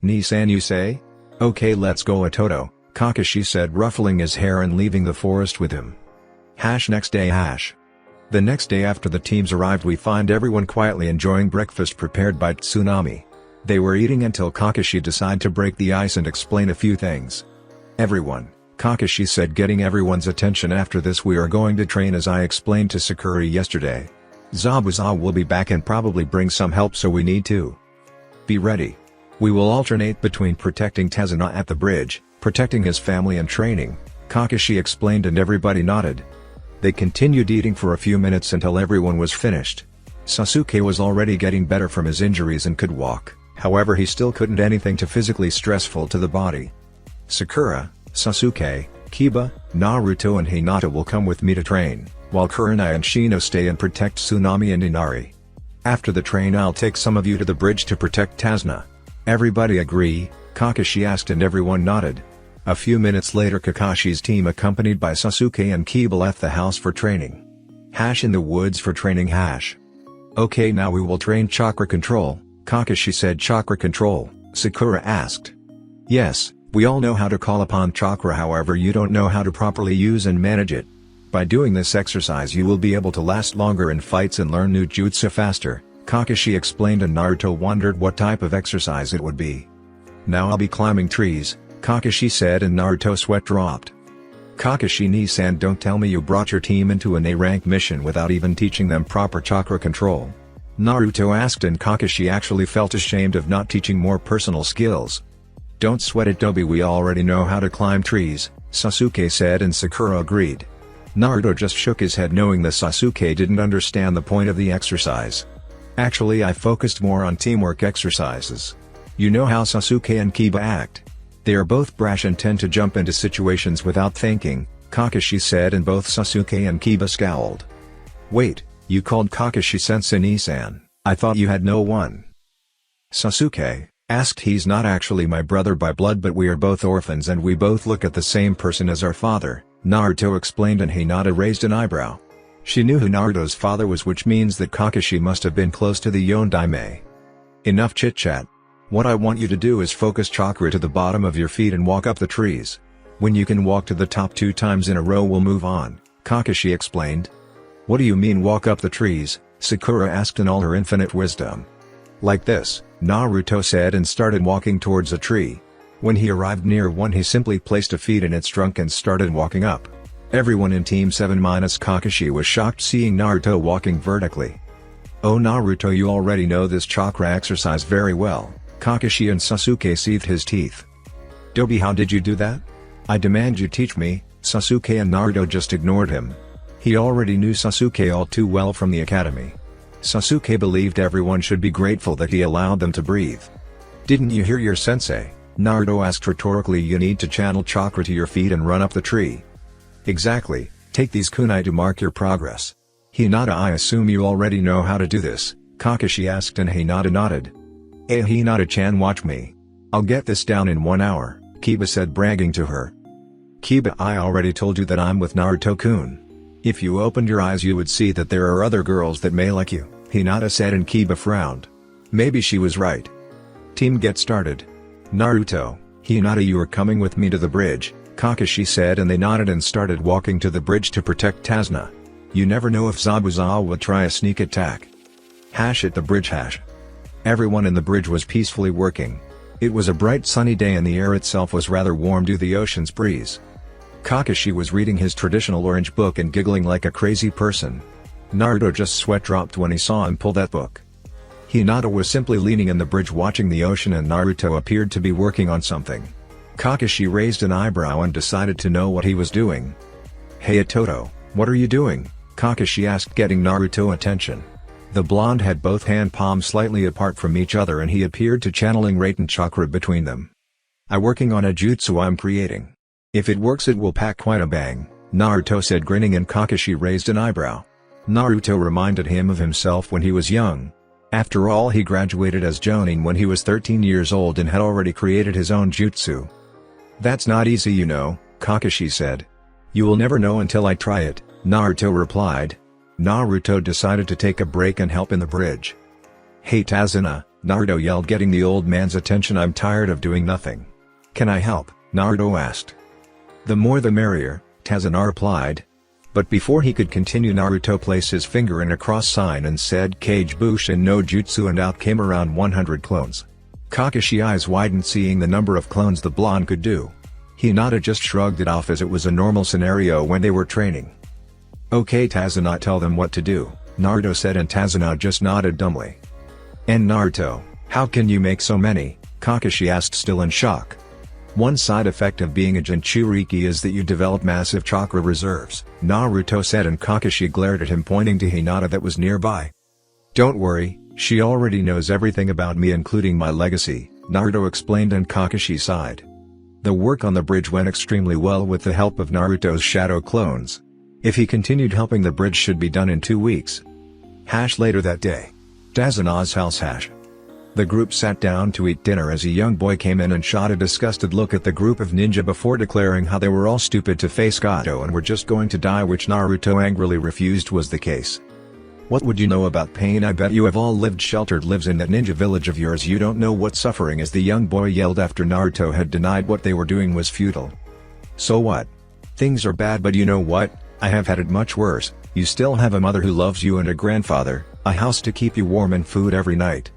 Speaker 1: Nissan, you say? Okay, let's go, Atoto, Kakashi said, ruffling his hair and leaving the forest with him. Next day. The next day after the teams arrived, we find everyone quietly enjoying breakfast prepared by Tsunami. They were eating until Kakashi decided to break the ice and explain a few things. Everyone, Kakashi said, getting everyone's attention. After this we are going to train as I explained to Sakura yesterday. Zabuza will be back and probably bring some help, so we need to be ready. We will alternate between protecting Tezuna at the bridge, protecting his family, and training, Kakashi explained, and everybody nodded. They continued eating for a few minutes until everyone was finished. Sasuke was already getting better from his injuries and could walk, however he still couldn't anything too physically stressful to the body. Sakura, Sasuke, Kiba, Naruto and Hinata will come with me to train, while Kurenai and Shino stay and protect Tsunami and Inari. After the train I'll take some of you to the bridge to protect Tezuna. Everybody agree? Kakashi asked, and everyone nodded. A few minutes later Kakashi's team accompanied by Sasuke and Kiba left the house for training. In the woods for training. Okay, now we will train chakra control, Kakashi said. Chakra control? Sakura asked. Yes, we all know how to call upon chakra, however you don't know how to properly use and manage it. By doing this exercise you will be able to last longer in fights and learn new jutsu faster, Kakashi explained, and Naruto wondered what type of exercise it would be. Now I'll be climbing trees, Kakashi said, and Naruto's sweat dropped. Kakashi, Nissan, don't tell me you brought your team into an A-rank mission without even teaching them proper chakra control, Naruto asked, and Kakashi actually felt ashamed of not teaching more personal skills. Don't sweat it, Dobi, we already know how to climb trees, Sasuke said, and Sakura agreed. Naruto just shook his head, knowing that Sasuke didn't understand the point of the exercise. Actually, I focused more on teamwork exercises. You know how Sasuke and Kiba act. They are both brash and tend to jump into situations without thinking, Kakashi said, and both Sasuke and Kiba scowled. Wait, you called Kakashi Sensei Nissan? I thought you had no one. Sasuke asked. He's not actually my brother by blood, but we are both orphans and we both look at the same person as our father, Naruto explained, and Hinata raised an eyebrow. She knew who Naruto's father was, which means that Kakashi must have been close to the Yondaime. Enough chit-chat. What I want you to do is focus chakra to the bottom of your feet and walk up the trees. When you can walk to the top 2 times in a row we'll move on, Kakashi explained. What do you mean walk up the trees? Sakura asked in all her infinite wisdom. Like this, Naruto said, and started walking towards a tree. When he arrived near one he simply placed a feet in its trunk and started walking up. Everyone in Team 7 minus Kakashi was shocked seeing Naruto walking vertically. Oh Naruto, you already know this chakra exercise very well, Kakashi and Sasuke seethed his teeth. Dobi, how did you do that? I demand you teach me, Sasuke, and Naruto just ignored him. He already knew Sasuke all too well from the academy. Sasuke believed everyone should be grateful that he allowed them to breathe. Didn't you hear your sensei? Naruto asked rhetorically. You need to channel chakra to your feet and run up the tree. Exactly, take these kunai to mark your progress. "Hinata, I assume you already know how to do this," Kakashi asked, and Hinata nodded. Hinata-chan, watch me. I'll get this down in 1 hour, Kiba said, bragging to her. "Kiba, I already told you that I'm with Naruto-kun. If you opened your eyes you would see that there are other girls that may like you," Hinata said, and Kiba frowned. Maybe she was right. "Team, get started. Naruto, Hinata, you are coming with me to the bridge," Kakashi said, and they nodded and started walking to the bridge to protect Tazuna. You never know if Zabuza would try a sneak attack. At the bridge. Everyone in the bridge was peacefully working. It was a bright sunny day and the air itself was rather warm due to the ocean's breeze. Kakashi was reading his traditional orange book and giggling like a crazy person. Naruto just sweat dropped when he saw him pull that book. Hinata was simply leaning in the bridge watching the ocean, and Naruto appeared to be working on something. Kakashi raised an eyebrow and decided to know what he was doing. "Hey Itoto, what are you doing?" Kakashi asked, getting Naruto's attention. The blonde had both hand palms slightly apart from each other and he appeared to channeling Raiten chakra between them. "I'm working on a jutsu I'm creating. If it works it will pack quite a bang," Naruto said, grinning, and Kakashi raised an eyebrow. Naruto reminded him of himself when he was young. After all, he graduated as Jonin when he was 13 years old and had already created his own jutsu. "That's not easy, you know," Kakashi said. "You will never know until I try it," Naruto replied. Naruto decided to take a break and help in the bridge. "Hey Tazuna," Naruto yelled, getting the old man's attention. "I'm tired of doing nothing. Can I help?" Naruto asked. "The more the merrier," Tazuna replied. But before he could continue, Naruto placed his finger in a cross sign and said Kage Bushin no Jutsu, and out came around 100 clones. Kakashi's eyes widened seeing the number of clones the blonde could do. Hinata just shrugged it off as it was a normal scenario when they were training. "Okay Tazuna, tell them what to do," Naruto said, and Tazuna just nodded dumbly. "And Naruto, how can you make so many?" Kakashi asked, still in shock. "One side effect of being a Jinchuriki is that you develop massive chakra reserves," Naruto said, and Kakashi glared at him, pointing to Hinata that was nearby. "Don't worry, she already knows everything about me including my legacy," Naruto explained, and Kakashi sighed. The work on the bridge went extremely well with the help of Naruto's shadow clones. If he continued helping, the bridge should be done in 2 weeks. Later that day. Tazuna's house. The group sat down to eat dinner as a young boy came in and shot a disgusted look at the group of ninja before declaring how they were all stupid to face Gato and were just going to die, which Naruto angrily refused was the case. "What would you know about pain? I bet you have all lived sheltered lives in that ninja village of yours. You don't know what suffering is," the young boy yelled after Naruto had denied what they were doing was futile. "So what? Things are bad, but you know what? I have had it much worse. You still have a mother who loves you and a grandfather, a house to keep you warm and food every night.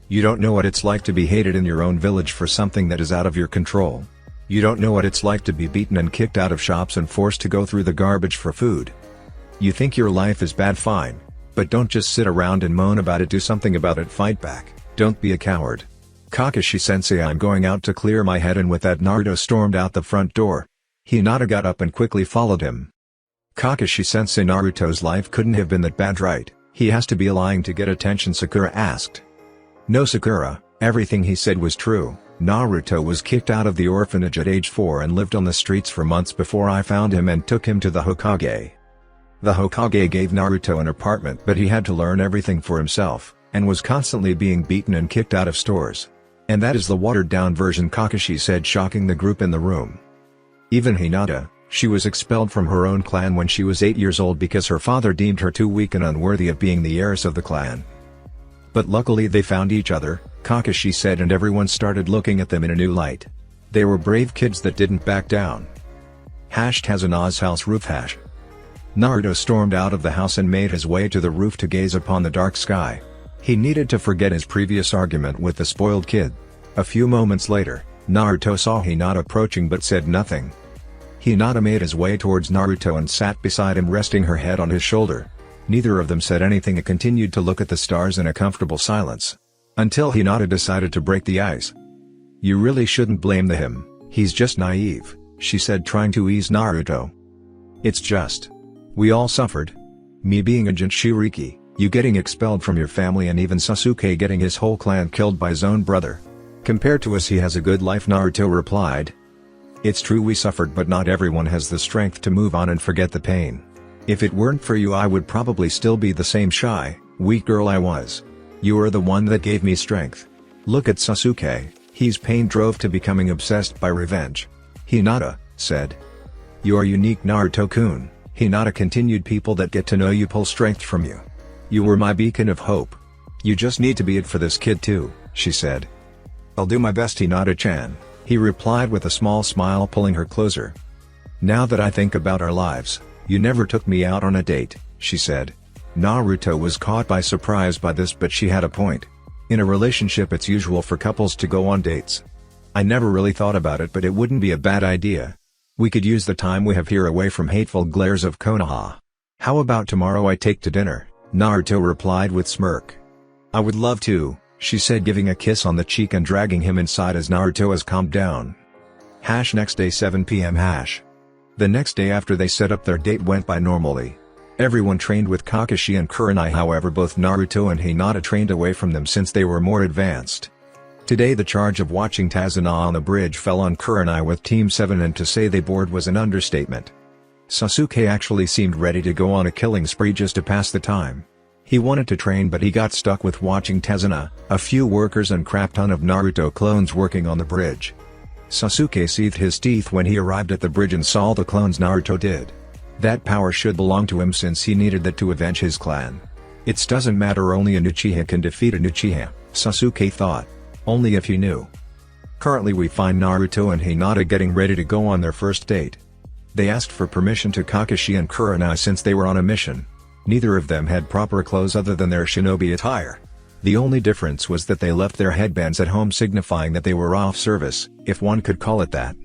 Speaker 1: You don't know what it's like to be hated in your own village for something that is out of your control. You don't know what it's like to be beaten and kicked out of shops and forced to go through the garbage for food. You think your life is bad, fine. But don't just sit around and moan about it, do something about it, fight back, don't be a coward. Kakashi-sensei, I'm going out to clear my head," and with that Naruto stormed out the front door. Hinata got up and quickly followed him. "Kakashi-sensei, Naruto's life couldn't have been that bad, right? He has to be lying to get attention," Sakura asked. "No Sakura, everything he said was true. Naruto was kicked out of the orphanage at age 4 and lived on the streets for months before I found him and took him to the Hokage. The Hokage gave Naruto an apartment, but he had to learn everything for himself, and was constantly being beaten and kicked out of stores. And that is the watered-down version," Kakashi said, shocking the group in the room. Even Hinata, she was expelled from her own clan when she was 8 years old because her father deemed her too weak and unworthy of being the heiress of the clan. "But luckily they found each other," Kakashi said, and everyone started looking at them in a new light. They were brave kids that didn't back down. Tazuna's house roof. Naruto stormed out of the house and made his way to the roof to gaze upon the dark sky. He needed to forget his previous argument with the spoiled kid. A few moments later, Naruto saw Hinata approaching but said nothing. Hinata made his way towards Naruto and sat beside him, resting her head on his shoulder. Neither of them said anything and continued to look at the stars in a comfortable silence. Until Hinata decided to break the ice. "You really shouldn't blame him, he's just naive," she said, trying to ease Naruto. "It's just. We all suffered. Me being a Jinchuriki, you getting expelled from your family, and even Sasuke getting his whole clan killed by his own brother. Compared to us, he has a good life," Naruto replied. "It's true we suffered, but not everyone has the strength to move on and forget the pain. If it weren't for you I would probably still be the same shy, weak girl I was. You are the one that gave me strength. Look at Sasuke, his pain drove to becoming obsessed by revenge. Hinata said. You are unique Naruto-kun, Hinata continued. People that get to know you pull strength from you. You were my beacon of hope. You just need to be it for this kid too, she said. I'll do my best Hinata-chan, he replied with a small smile, pulling her closer. Now that I think about our lives, you never took me out on a date, she said. Naruto was caught by surprise by this, but she had a point. In a relationship it's usual for couples to go on dates. I never really thought about it, but it wouldn't be a bad idea. We could use the time we have here away from hateful glares of Konoha. How about tomorrow I take to dinner? Naruto replied with smirk. I would love to, she said, giving a kiss on the cheek and dragging him inside as Naruto has calmed down. Next day 7 p.m. The next day after they set up their date went by normally. Everyone trained with Kakashi and Kurenai, however both Naruto and Hinata trained away from them since they were more advanced. Today the charge of watching Tazuna on the bridge fell on Kurenai with Team 7, and to say they bored was an understatement. Sasuke actually seemed ready to go on a killing spree just to pass the time. He wanted to train, but he got stuck with watching Tazuna, a few workers and crap ton of Naruto clones working on the bridge. Sasuke seethed his teeth when he arrived at the bridge and saw the clones Naruto did. That power should belong to him since he needed that to avenge his clan. It doesn't matter, only an Uchiha can defeat an Uchiha, Sasuke thought. Only if he knew. Currently we find Naruto and Hinata getting ready to go on their first date. They asked for permission to Kakashi and Kurenai since they were on a mission. Neither of them had proper clothes other than their shinobi attire. The only difference was that they left their headbands at home, signifying that they were off service, if one could call it that.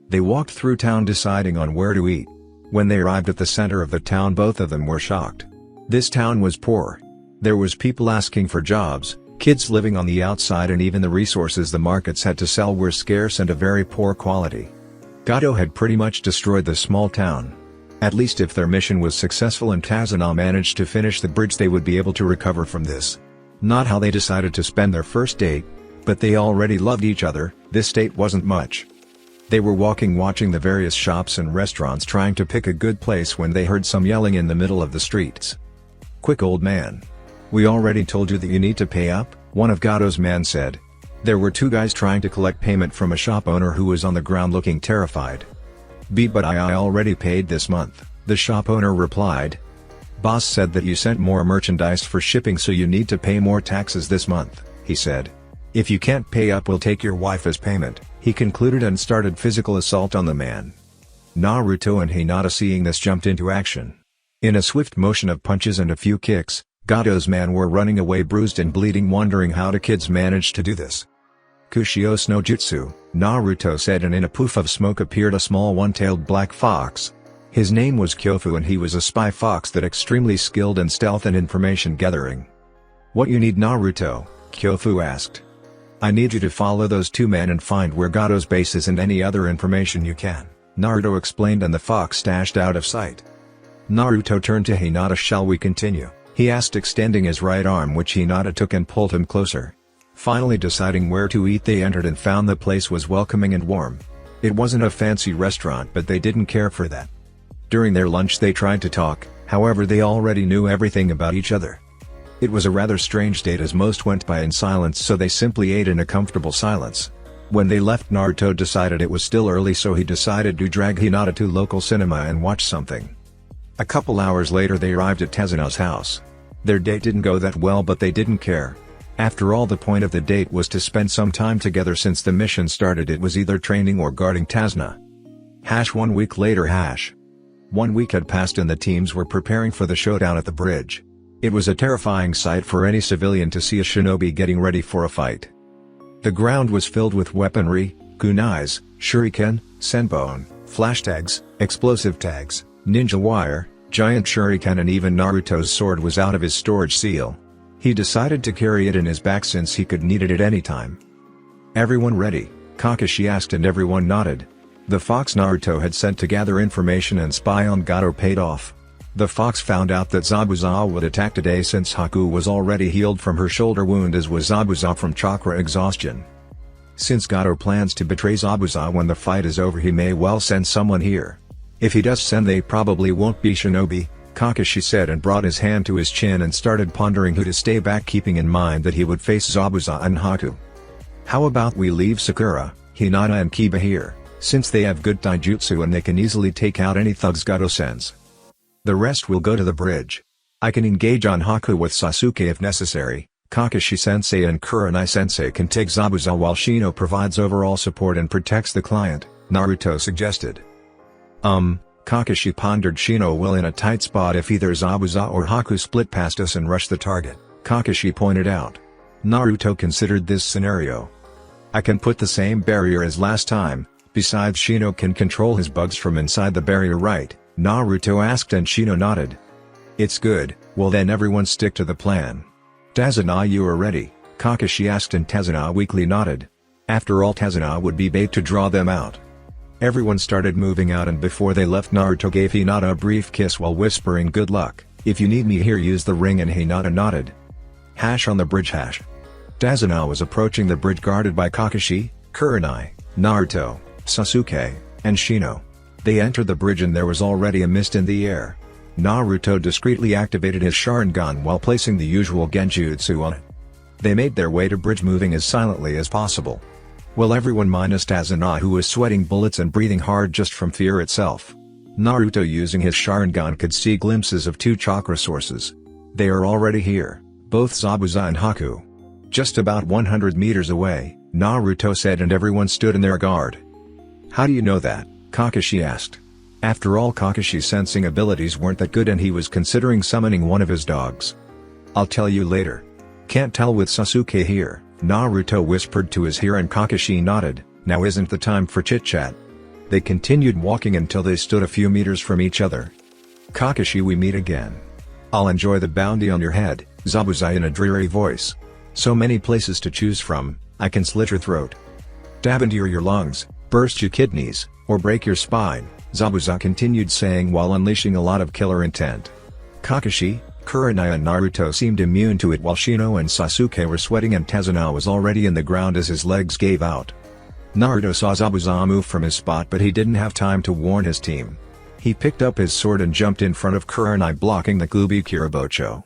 Speaker 1: They walked through town deciding on where to eat. When they arrived at the center of the town both of them were shocked. This town was poor. There was people asking for jobs, kids living on the outside, and even the resources the markets had to sell were scarce and of very poor quality. Gato had pretty much destroyed the small town. At least if their mission was successful and Tazuna managed to finish the bridge they would be able to recover from this. Not how they decided to spend their first date, but they already loved each other. This date wasn't much. They were watching the various shops and restaurants trying to pick a good place when they heard some yelling in the middle of the streets. Quick old man. We already told you that you need to pay up, one of Gato's men said. There were two guys trying to collect payment from a shop owner who was on the ground looking terrified. But I already paid this month, the shop owner replied. Boss said that you sent more merchandise for shipping, so you need to pay more taxes this month, he said. If you can't pay up, we'll take your wife as payment, he concluded, and started physical assault on the man. Naruto and Hinata, seeing this, jumped into action. In a swift motion of punches and a few kicks, Gato's men were running away bruised and bleeding, wondering how the kids managed to do this. Kushio's no jutsu, Naruto said, and in a poof of smoke appeared a small one-tailed black fox. His name was Kyofu, and he was a spy fox that extremely skilled in stealth and information gathering. What you need, Naruto? Kyofu asked. I need you to follow those two men and find where Gato's base is and any other information you can, Naruto explained, and the fox dashed out of sight. Naruto turned to Hinata. Shall we continue? He asked, extending his right arm, which Hinata took and pulled him closer. Finally deciding where to eat, they entered and found the place was welcoming and warm. It wasn't a fancy restaurant, but they didn't care for that. During their lunch they tried to talk, however they already knew everything about each other. It was a rather strange date as most went by in silence, so they simply ate in a comfortable silence. When they left, Naruto decided it was still early, so he decided to drag Hinata to local cinema and watch something. A couple hours later they arrived at Tezuna's house. Their date didn't go that well, but they didn't care. After all, the point of the date was to spend some time together. Since the mission started, it was either training or guarding Tazuna. 1 week later. 1 week had passed and the teams were preparing for the showdown at the bridge. It was a terrifying sight for any civilian to see a shinobi getting ready for a fight. The ground was filled with weaponry, kunais, shuriken, senbon, flash tags, explosive tags, ninja wire, giant shuriken, and even Naruto's sword was out of his storage seal. He decided to carry it in his back since he could need it at any time. Everyone ready? Kakashi asked, and everyone nodded. The fox Naruto had sent to gather information and spy on Gato paid off. The fox found out that Zabuza would attack today since Haku was already healed from her shoulder wound, as was Zabuza from chakra exhaustion. Since Gato plans to betray Zabuza when the fight is over, he may well send someone here. If he does send, they probably won't be shinobi, Kakashi said and brought his hand to his chin and started pondering who to stay back, keeping in mind that he would face Zabuza and Haku. How about we leave Sakura, Hinata and Kiba here, since they have good taijutsu and they can easily take out any thugs, Goto sense. The rest will go to the bridge. I can engage on Haku with Sasuke if necessary. Kakashi-sensei and Kurenai-sensei can take Zabuza while Shino provides overall support and protects the client, Naruto suggested. Kakashi pondered. Shino will in a tight spot if either Zabuza or Haku split past us and rush the target, Kakashi pointed out. Naruto considered this scenario. I can put the same barrier as last time, besides Shino can control his bugs from inside the barrier, right? Naruto asked and Shino nodded. It's good, well then everyone stick to the plan. Tazuna, you are ready? Kakashi asked and Tazuna weakly nodded. After all, Tazuna would be bait to draw them out. Everyone started moving out and before they left Naruto gave Hinata a brief kiss while whispering good luck, if you need me here use the ring, and Hinata nodded. On the bridge. Tazuna was approaching the bridge guarded by Kakashi, Kurenai, Naruto, Sasuke, and Shino. They entered the bridge and there was already a mist in the air. Naruto discreetly activated his Sharingan while placing the usual genjutsu on it. They made their way to bridge, moving as silently as possible. Well, everyone minus Tazuna, who was sweating bullets and breathing hard just from fear itself. Naruto, using his Sharingan, could see glimpses of two chakra sources. They are already here, both Zabuza and Haku. Just about 100 meters away, Naruto said, and everyone stood in their guard. How do you know that? Kakashi asked. After all, Kakashi's sensing abilities weren't that good and he was considering summoning one of his dogs. I'll tell you later. Can't tell with Sasuke here, Naruto whispered to his ear and Kakashi nodded. Now isn't the time for chit-chat. They continued walking until they stood a few meters from each other. Kakashi, we meet again. I'll enjoy the bounty on your head, Zabuza in a dreary voice. So many places to choose from, I can slit your throat, stab into your lungs, burst your kidneys, or break your spine, Zabuza continued saying while unleashing a lot of killer intent. Kakashi, Kurenai and Naruto seemed immune to it while Shino and Sasuke were sweating and Tazuna was already in the ground as his legs gave out. Naruto saw Zabuza move from his spot, but he didn't have time to warn his team. He picked up his sword and jumped in front of Kurenai, blocking the Gubi Kiribocho.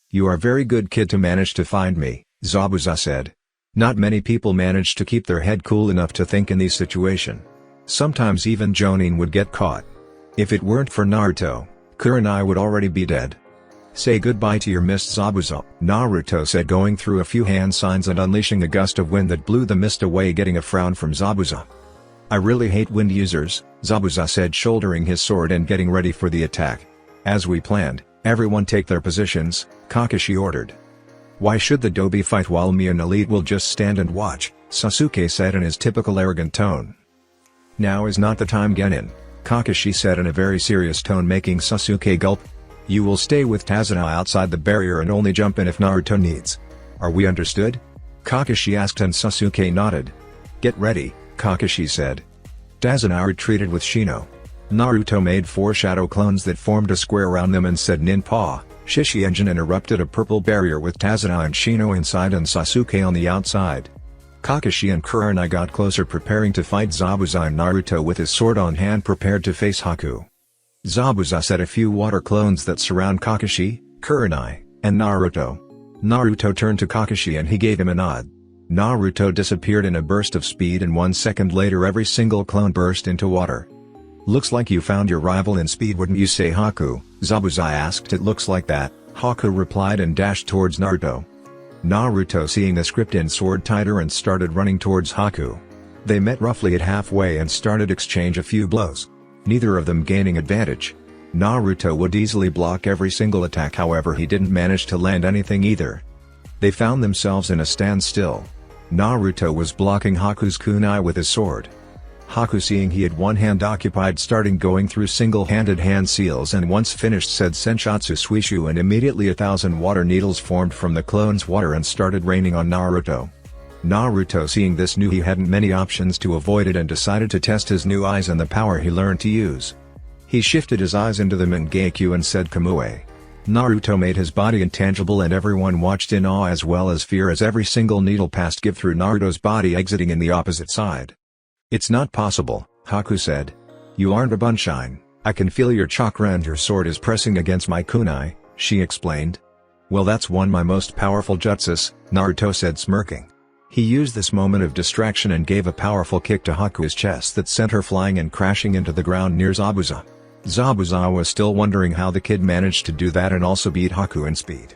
Speaker 1: You are very good kid to manage to find me, Zabuza said. Not many people manage to keep their head cool enough to think in these situations. Sometimes even Jonin would get caught. If it weren't for Naruto, Kurenai would already be dead. Say goodbye to your mist, Zabuza, Naruto said, going through a few hand signs and unleashing a gust of wind that blew the mist away, getting a frown from Zabuza. I really hate wind users, Zabuza said, shouldering his sword and getting ready for the attack. As we planned, everyone take their positions, Kakashi ordered. Why should the Dobi fight while me and Elite will just stand and watch, Sasuke said in his typical arrogant tone. Now is not the time, Genin, Kakashi said in a very serious tone, making Sasuke gulp. You will stay with Tazuna outside the barrier and only jump in if Naruto needs. Are we understood? Kakashi asked and Sasuke nodded. Get ready, Kakashi said. Tazuna retreated with Shino. Naruto made 4 shadow clones that formed a square around them and said Ninpa, Shishi engine, and erupted a purple barrier with Tazuna and Shino inside and Sasuke on the outside. Kakashi and Kurenai got closer, preparing to fight Zabuza, and Naruto with his sword on hand prepared to face Haku. Zabuza set a few water clones that surround Kakashi, Kurenai, and Naruto. Naruto turned to Kakashi and he gave him a nod. Naruto disappeared in a burst of speed and 1 second later every single clone burst into water. Looks like you found your rival in speed, wouldn't you say, Haku? Zabuza asked. It looks like that, Haku replied and dashed towards Naruto. Naruto, seeing the script in, sword tighter and started running towards Haku. They met roughly at halfway and started exchange a few blows. Neither of them gaining advantage. Naruto would easily block every single attack, however he didn't manage to land anything either. They found themselves in a standstill. Naruto was blocking Haku's kunai with his sword. Haku, seeing he had one hand occupied, started going through single-handed hand seals and once finished said Senshutsu Suishu, and immediately 1,000 water needles formed from the clone's water and started raining on Naruto. Naruto, seeing this, knew he hadn't many options to avoid it and decided to test his new eyes and the power he learned to use. He shifted his eyes into the Mangekyo and said Kamue. Naruto made his body intangible and everyone watched in awe as well as fear as every single needle passed give through Naruto's body, exiting in the opposite side. It's not possible, Haku said. You aren't a Bunshine, I can feel your chakra and your sword is pressing against my kunai, she explained. Well, that's one of my most powerful jutsus, Naruto said, smirking. He used this moment of distraction and gave a powerful kick to Haku's chest that sent her flying and crashing into the ground near Zabuza. Zabuza was still wondering how the kid managed to do that and also beat Haku in speed.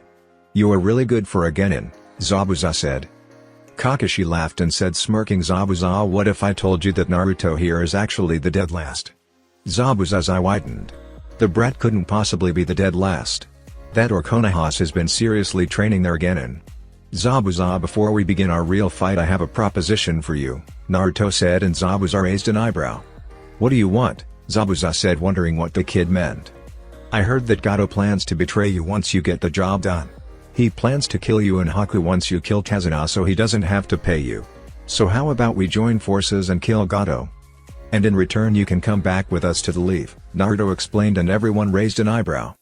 Speaker 1: You are really good for a genin, Zabuza said. Kakashi laughed and said, smirking, Zabuza, what if I told you that Naruto here is actually the dead last? Zabuza's eye widened. The brat couldn't possibly be the dead last. That or Konohas has been seriously training their genin. Zabuza, before we begin our real fight, I have a proposition for you, Naruto said, and Zabuza raised an eyebrow. What do you want? Zabuza said, wondering what the kid meant. I heard that Gato plans to betray you once you get the job done. He plans to kill you and Haku once you kill Kazuna so he doesn't have to pay you. So how about we join forces and kill Gato? And in return you can come back with us to the leaf, Naruto explained, and everyone raised an eyebrow.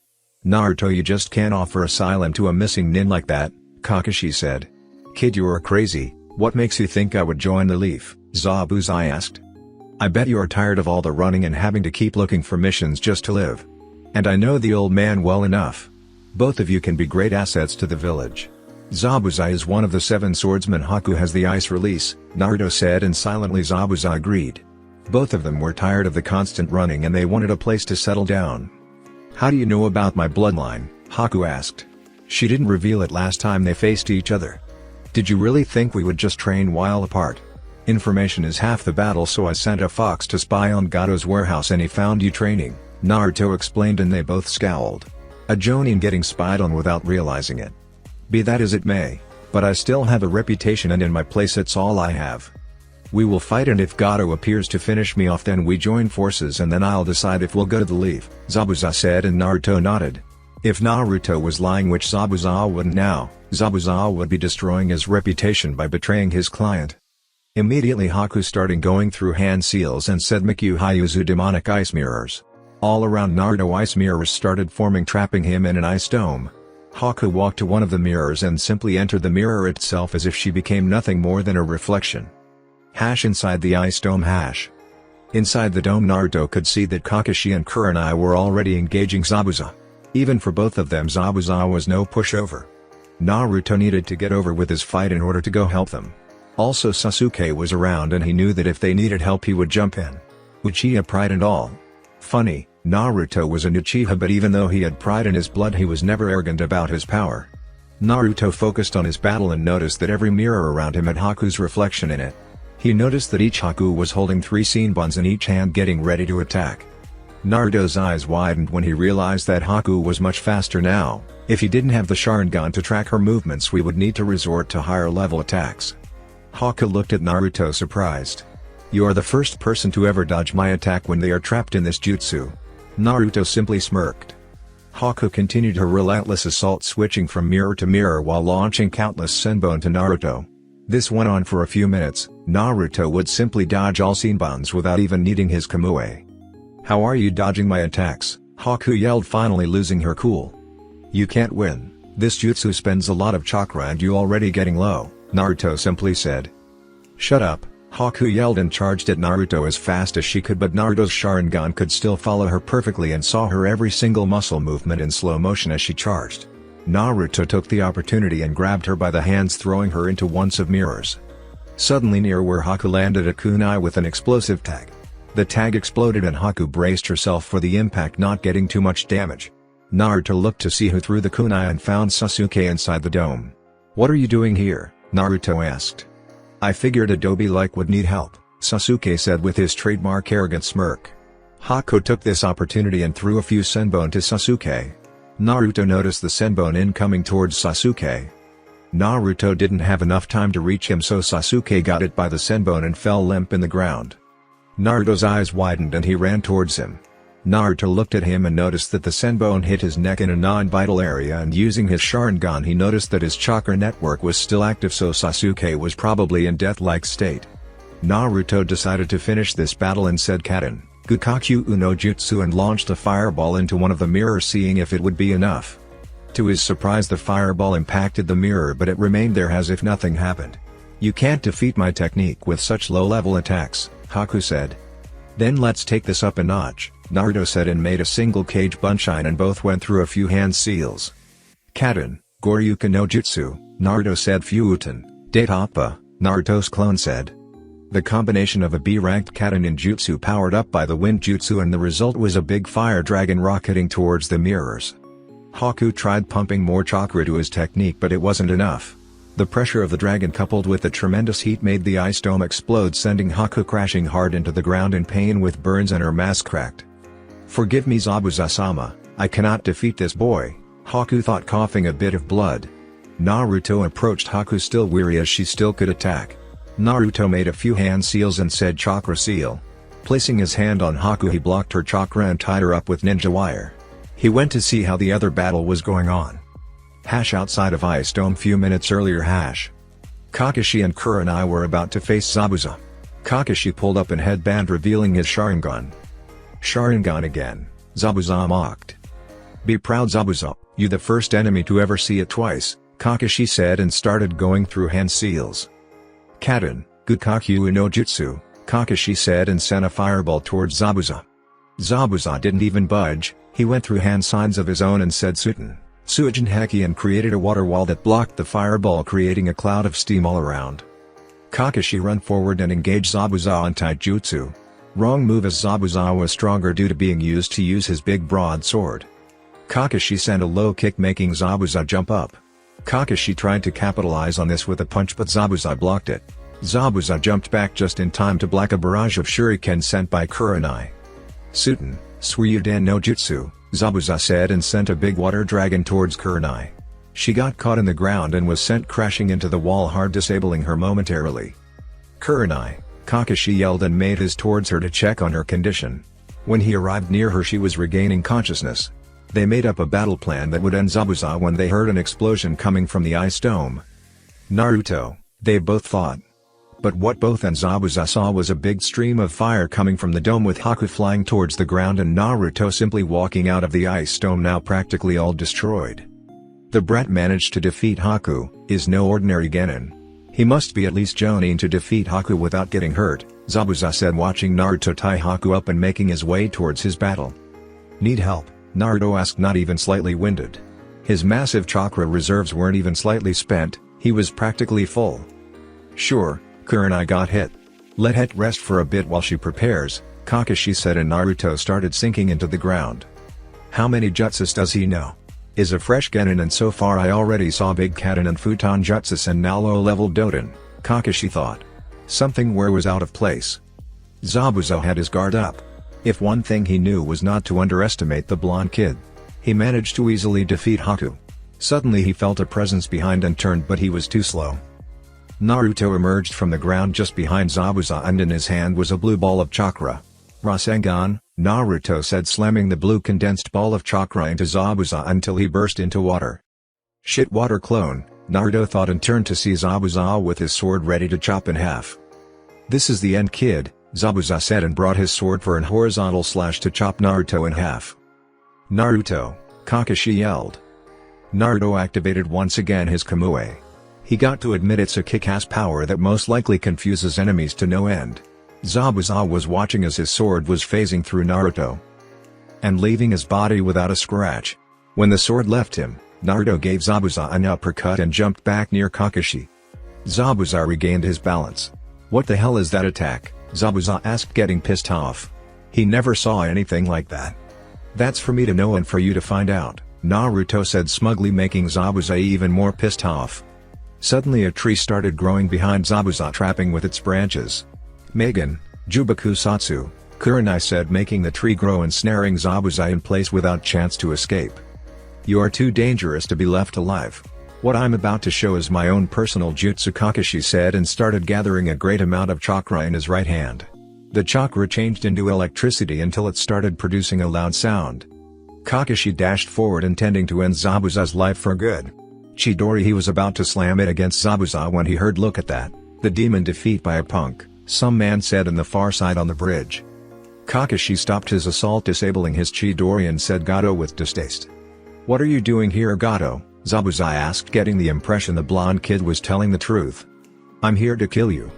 Speaker 1: Naruto, you just can't offer asylum to a missing nin like that, Kakashi said. Kid, you are crazy. What makes you think I would join the leaf? Zabuza asked. I bet you are tired of all the running and having to keep looking for missions just to live. And I know the old man well enough. Both of you can be great assets to the village. Zabuza is one of the 7 swordsmen. Haku has the ice release, Naruto said, and silently Zabuza agreed. Both of them were tired of the constant running and they wanted a place to settle down. How do you know about my bloodline? Haku asked. She didn't reveal it last time they faced each other. Did you really think we would just train while apart? Information is half the battle, so I sent a fox to spy on Gato's warehouse and he found you training, Naruto explained, and they both scowled. A Jonin getting spied on without realizing it. Be that as it may, but I still have a reputation and in my place it's all I have. We will fight, and if Gato appears to finish me off then we join forces and then I'll decide if we'll go to the leaf, Zabuza said, and Naruto nodded. If Naruto was lying, which Zabuza wouldn't now, Zabuza would be destroying his reputation by betraying his client. Immediately Haku started going through hand seals and said, Mikyu Hayuzu demonic ice mirrors. All around Naruto ice mirrors started forming, trapping him in an ice dome. Haku walked to one of the mirrors and simply entered the mirror itself as if she became nothing more than a reflection. Inside the ice dome. Inside the dome, Naruto could see that Kakashi and Kurenai were already engaging Zabuza. Even for both of them, Zabuza was no pushover. Naruto needed to get over with his fight in order to go help them. Also Sasuke was around and he knew that if they needed help he would jump in. Uchiha pride and all. Funny, Naruto was an Uchiha, but even though he had pride in his blood he was never arrogant about his power. Naruto focused on his battle and noticed that every mirror around him had Haku's reflection in it. He noticed that each Haku was holding 3 Senbons in each hand, getting ready to attack. Naruto's eyes widened when he realized that Haku was much faster now. If he didn't have the Sharingan to track her movements, we would need to resort to higher level attacks. Haku looked at Naruto surprised. You are the first person to ever dodge my attack when they are trapped in this jutsu. Naruto simply smirked. Haku continued her relentless assault, switching from mirror to mirror while launching countless Senbon to Naruto. This went on for a few minutes. Naruto would simply dodge all Senbons without even needing his Kamui. How are you dodging my attacks? Haku yelled, finally losing her cool. You can't win. This jutsu spends a lot of chakra and you already getting low, Naruto simply said. Shut up, Haku yelled and charged at Naruto as fast as she could, but Naruto's Sharingan could still follow her perfectly and saw her every single muscle movement in slow motion as she charged. Naruto took the opportunity and grabbed her by the hands, throwing her into one of mirrors. Suddenly, near where Haku landed a kunai with an explosive tag. The tag exploded and Haku braced herself for the impact, not getting too much damage. Naruto looked to see who threw the kunai and found Sasuke inside the dome. What are you doing here? Naruto asked. I figured Adobe-like would need help, Sasuke said with his trademark arrogant smirk. Haku took this opportunity and threw a few Senbon to Sasuke. Naruto noticed the Senbon incoming towards Sasuke. Naruto didn't have enough time to reach him, so Sasuke got it by the Senbon and fell limp in the ground. Naruto's eyes widened and he ran towards him. Naruto looked at him and noticed that the Senbon hit his neck in a non-vital area, and using his Sharingan he noticed that his chakra network was still active, so Sasuke was probably in death-like state. Naruto decided to finish this battle and said Kaden, Gukakyu Uno Jutsu, and launched a fireball into one of the mirrors, seeing if it would be enough. To his surprise, the fireball impacted the mirror, but it remained there as if nothing happened. You can't defeat my technique with such low-level attacks, Haku said. Then let's take this up a notch, Naruto said and made a single kage bunshin and both went through a few hand seals. Kaden, Goryuken no Jutsu, Naruto said Fuuten, Date Appa, Naruto's clone said. The combination of a B-ranked Kaden in Jutsu powered up by the Wind Jutsu and the result was a big fire dragon rocketing towards the mirrors. Haku tried pumping more chakra to his technique but it wasn't enough. The pressure of the dragon coupled with the tremendous heat made the ice dome explode, sending Haku crashing hard into the ground in pain with burns and her mask cracked. "Forgive me Zabuza-sama, I cannot defeat this boy," Haku thought, coughing a bit of blood. Naruto approached Haku, still weary as she still could attack. Naruto made a few hand seals and said chakra seal. Placing his hand on Haku, he blocked her chakra and tied her up with ninja wire. He went to see how the other battle was going on. Outside of Ice Dome few minutes earlier. Kakashi and Kurenai were about to face Zabuza. Kakashi pulled up in headband revealing his Sharingan. "Sharingan again," Zabuza mocked. "Be proud Zabuza, you the first enemy to ever see it twice," Kakashi said and started going through hand seals. "Kaden, Gukakyu no Jutsu," Kakashi said and sent a fireball towards Zabuza. Zabuza didn't even budge, he went through hand signs of his own and said Suiten, Suijin Heki, and created a water wall that blocked the fireball, creating a cloud of steam all around. Kakashi ran forward and engaged Zabuza on taijutsu. Wrong move as Zabuza was stronger due to being used to use his big broadsword. Kakashi sent a low kick making Zabuza jump up. Kakashi tried to capitalize on this with a punch but Zabuza blocked it. Zabuza jumped back just in time to block a barrage of shuriken sent by Kurenai. "Suiten, Suryuden no Jutsu," Zabuza said and sent a big water dragon towards Kurenai. She got caught in the ground and was sent crashing into the wall, hard disabling her momentarily. "Kurenai," Kakashi yelled and made his towards her to check on her condition. When he arrived near her, she was regaining consciousness. They made up a battle plan that would end Zabuza when they heard an explosion coming from the ice dome. "Naruto," they both thought. But what both and Zabuza saw was a big stream of fire coming from the dome, with Haku flying towards the ground and Naruto simply walking out of the ice dome, now practically all destroyed. The brat managed to defeat Haku, is no ordinary genin. He must be at least Jonin to defeat Haku without getting hurt, Zabuza said, watching Naruto tie Haku up and making his way towards his battle. "Need help?" Naruto asked, not even slightly winded. His massive chakra reserves weren't even slightly spent, he was practically full. "Sure." Kurenai got hit. "Let Het rest for a bit while she prepares," Kakashi said, and Naruto started sinking into the ground. "How many jutsus does he know? Is a fresh genin, and so far I already saw big Kaden and futon jutsus and now low-level Doden," Kakashi thought. Something where was out of place. Zabuza had his guard up. If one thing he knew was not to underestimate the blonde kid. He managed to easily defeat Haku. Suddenly he felt a presence behind and turned, but he was too slow. Naruto emerged from the ground just behind Zabuza and in his hand was a blue ball of chakra. "Rasengan," Naruto said, slamming the blue condensed ball of chakra into Zabuza until he burst into water. "Shit, water clone," Naruto thought and turned to see Zabuza with his sword ready to chop in half. "This is the end, kid," Zabuza said and brought his sword for an horizontal slash to chop Naruto in half. "Naruto," Kakashi yelled. Naruto activated once again his Kamui. He got to admit it's a kick-ass power that most likely confuses enemies to no end. Zabuza was watching as his sword was phasing through Naruto and leaving his body without a scratch. When the sword left him, Naruto gave Zabuza an uppercut and jumped back near Kakashi. Zabuza regained his balance. "What the hell is that attack?" Zabuza asked, getting pissed off. He never saw anything like that. "That's for me to know and for you to find out," Naruto said smugly, making Zabuza even more pissed off. Suddenly a tree started growing behind Zabuza, trapping with its branches. "Megan, Jubaku Satsu," Kurenai said, making the tree grow and snaring Zabuza in place without chance to escape. "You are too dangerous to be left alive. What I'm about to show is my own personal jutsu," Kakashi said and started gathering a great amount of chakra in his right hand. The chakra changed into electricity until it started producing a loud sound. Kakashi dashed forward, intending to end Zabuza's life for good. Chidori, he was about to slam it against Zabuza when he heard, "Look at that, the demon defeat by a punk," some man said on the far side on the bridge. Kakashi stopped his assault, disabling his Chidori, and said Gato with distaste. "What are you doing here, Gato?" Zabuza asked, getting the impression the blonde kid was telling the truth. "I'm here to kill you.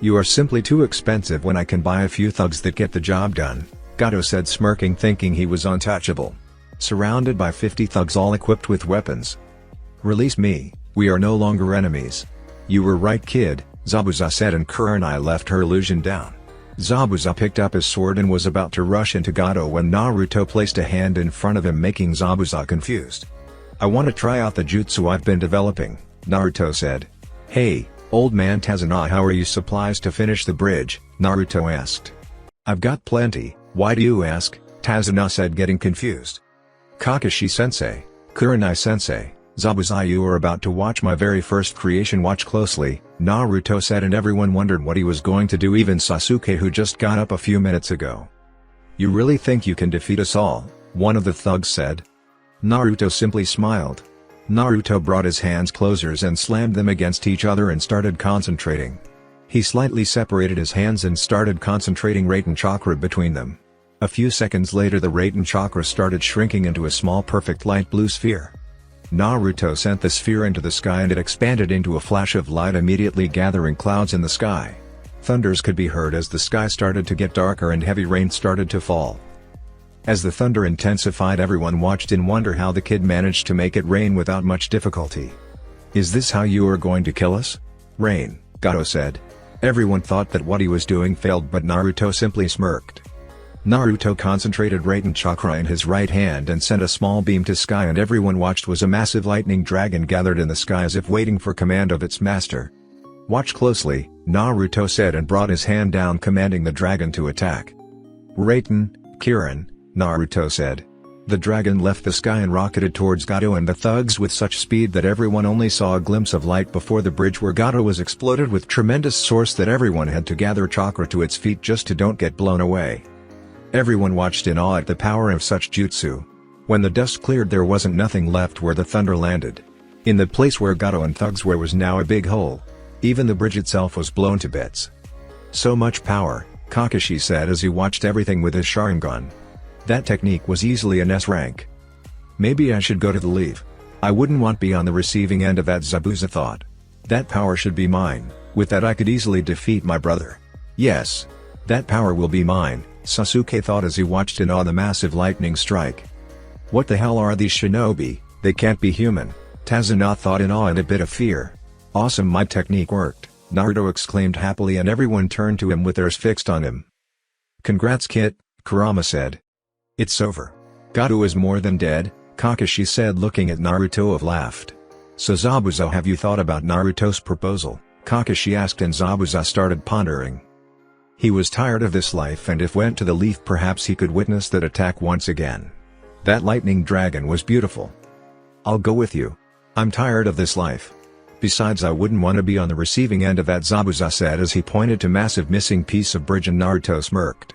Speaker 1: You are simply too expensive when I can buy a few thugs that get the job done." Gato said, smirking, thinking he was untouchable. Surrounded by 50 thugs all equipped with weapons. "Release me, we are no longer enemies." "You were right, kid," Zabuza said, and Kurenai left her illusion down. Zabuza picked up his sword and was about to rush into Gato when Naruto placed a hand in front of him, making Zabuza confused. "I want to try out the jutsu I've been developing," Naruto said. "Hey, old man Tazuna, how are you supplies to finish the bridge?" Naruto asked. "I've got plenty, why do you ask?" Tazuna said, getting confused. "Kakashi-sensei, Kurenai-sensei, Zabuza, you are about to watch my very first creation, watch closely," Naruto said, and everyone wondered what he was going to do, even Sasuke, who just got up a few minutes ago. "You really think you can defeat us all?" one of the thugs said. Naruto simply smiled. Naruto brought his hands closer and slammed them against each other and started concentrating. He slightly separated his hands and started concentrating Raten chakra between them. A few seconds later, the Raten chakra started shrinking into a small perfect light blue sphere. Naruto sent the sphere into the sky and it expanded into a flash of light, immediately gathering clouds in the sky. Thunders could be heard as the sky started to get darker and heavy rain started to fall. As the thunder intensified, everyone watched in wonder how the kid managed to make it rain without much difficulty. "Is this how you are going to kill us?" "Rain," Gato said. Everyone thought that what he was doing failed, but Naruto simply smirked. Naruto concentrated Raten chakra in his right hand and sent a small beam to sky, and everyone watched was a massive lightning dragon gathered in the sky as if waiting for command of its master. "Watch closely," Naruto said, and brought his hand down, commanding the dragon to attack. "Raten, Kirin," Naruto said. The dragon left the sky and rocketed towards Gato and the thugs with such speed that everyone only saw a glimpse of light before the bridge where Gato was exploded with tremendous source that everyone had to gather chakra to its feet just to don't get blown away. Everyone watched in awe at the power of such jutsu. When the dust cleared, there wasn't nothing left where the thunder landed. In the place where Gato and thugs were was now a big hole. Even the bridge itself was blown to bits. "So much power," Kakashi said as he watched everything with his Sharingan. That technique was easily an S rank. "Maybe I should go to the leave. I wouldn't want to be on the receiving end of that," Zabuza thought. "That power should be mine. With that I could easily defeat my brother." "Yes. That power will be mine," Sasuke thought as he watched in awe the massive lightning strike. "What the hell are these shinobi? They can't be human," Tazuna thought in awe and a bit of fear. "Awesome, my technique worked," Naruto exclaimed happily, and everyone turned to him with theirs fixed on him. "Congrats, kid," Kurama said. "It's over. Gato is more than dead," Kakashi said, looking at Naruto and laughed. "So Zabuza, have you thought about Naruto's proposal?" Kakashi asked, and Zabuza started pondering. He was tired of this life, and if went to the leaf perhaps he could witness that attack once again. That lightning dragon was beautiful. "I'll go with you. I'm tired of this life. Besides, I wouldn't want to be on the receiving end of that," Zabuza said as he pointed to massive missing piece of bridge, and Naruto smirked.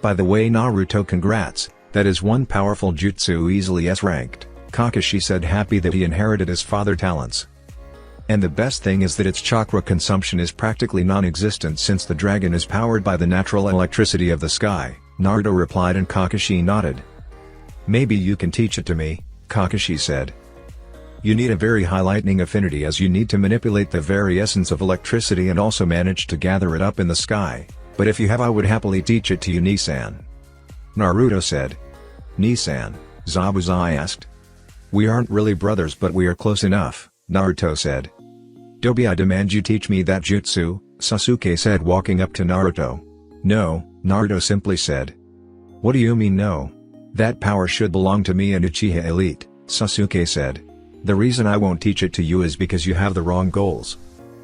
Speaker 1: "By the way, Naruto, congrats, that is one powerful jutsu, easily S-ranked," Kakashi said, happy that he inherited his father's talents. "And the best thing is that its chakra consumption is practically non-existent since the dragon is powered by the natural electricity of the sky," Naruto replied, and Kakashi nodded. "Maybe you can teach it to me," Kakashi said. "You need a very high lightning affinity, as you need to manipulate the very essence of electricity and also manage to gather it up in the sky, but if you have, I would happily teach it to you, Nisan," Naruto said. "Nisan?" Zabuza asked. "We aren't really brothers, but we are close enough," Naruto said. "Dobi, I demand you teach me that jutsu," Sasuke said, walking up to Naruto. "No," Naruto simply said. "What do you mean no? That power should belong to me and Uchiha Elite," Sasuke said. "The reason I won't teach it to you is because you have the wrong goals.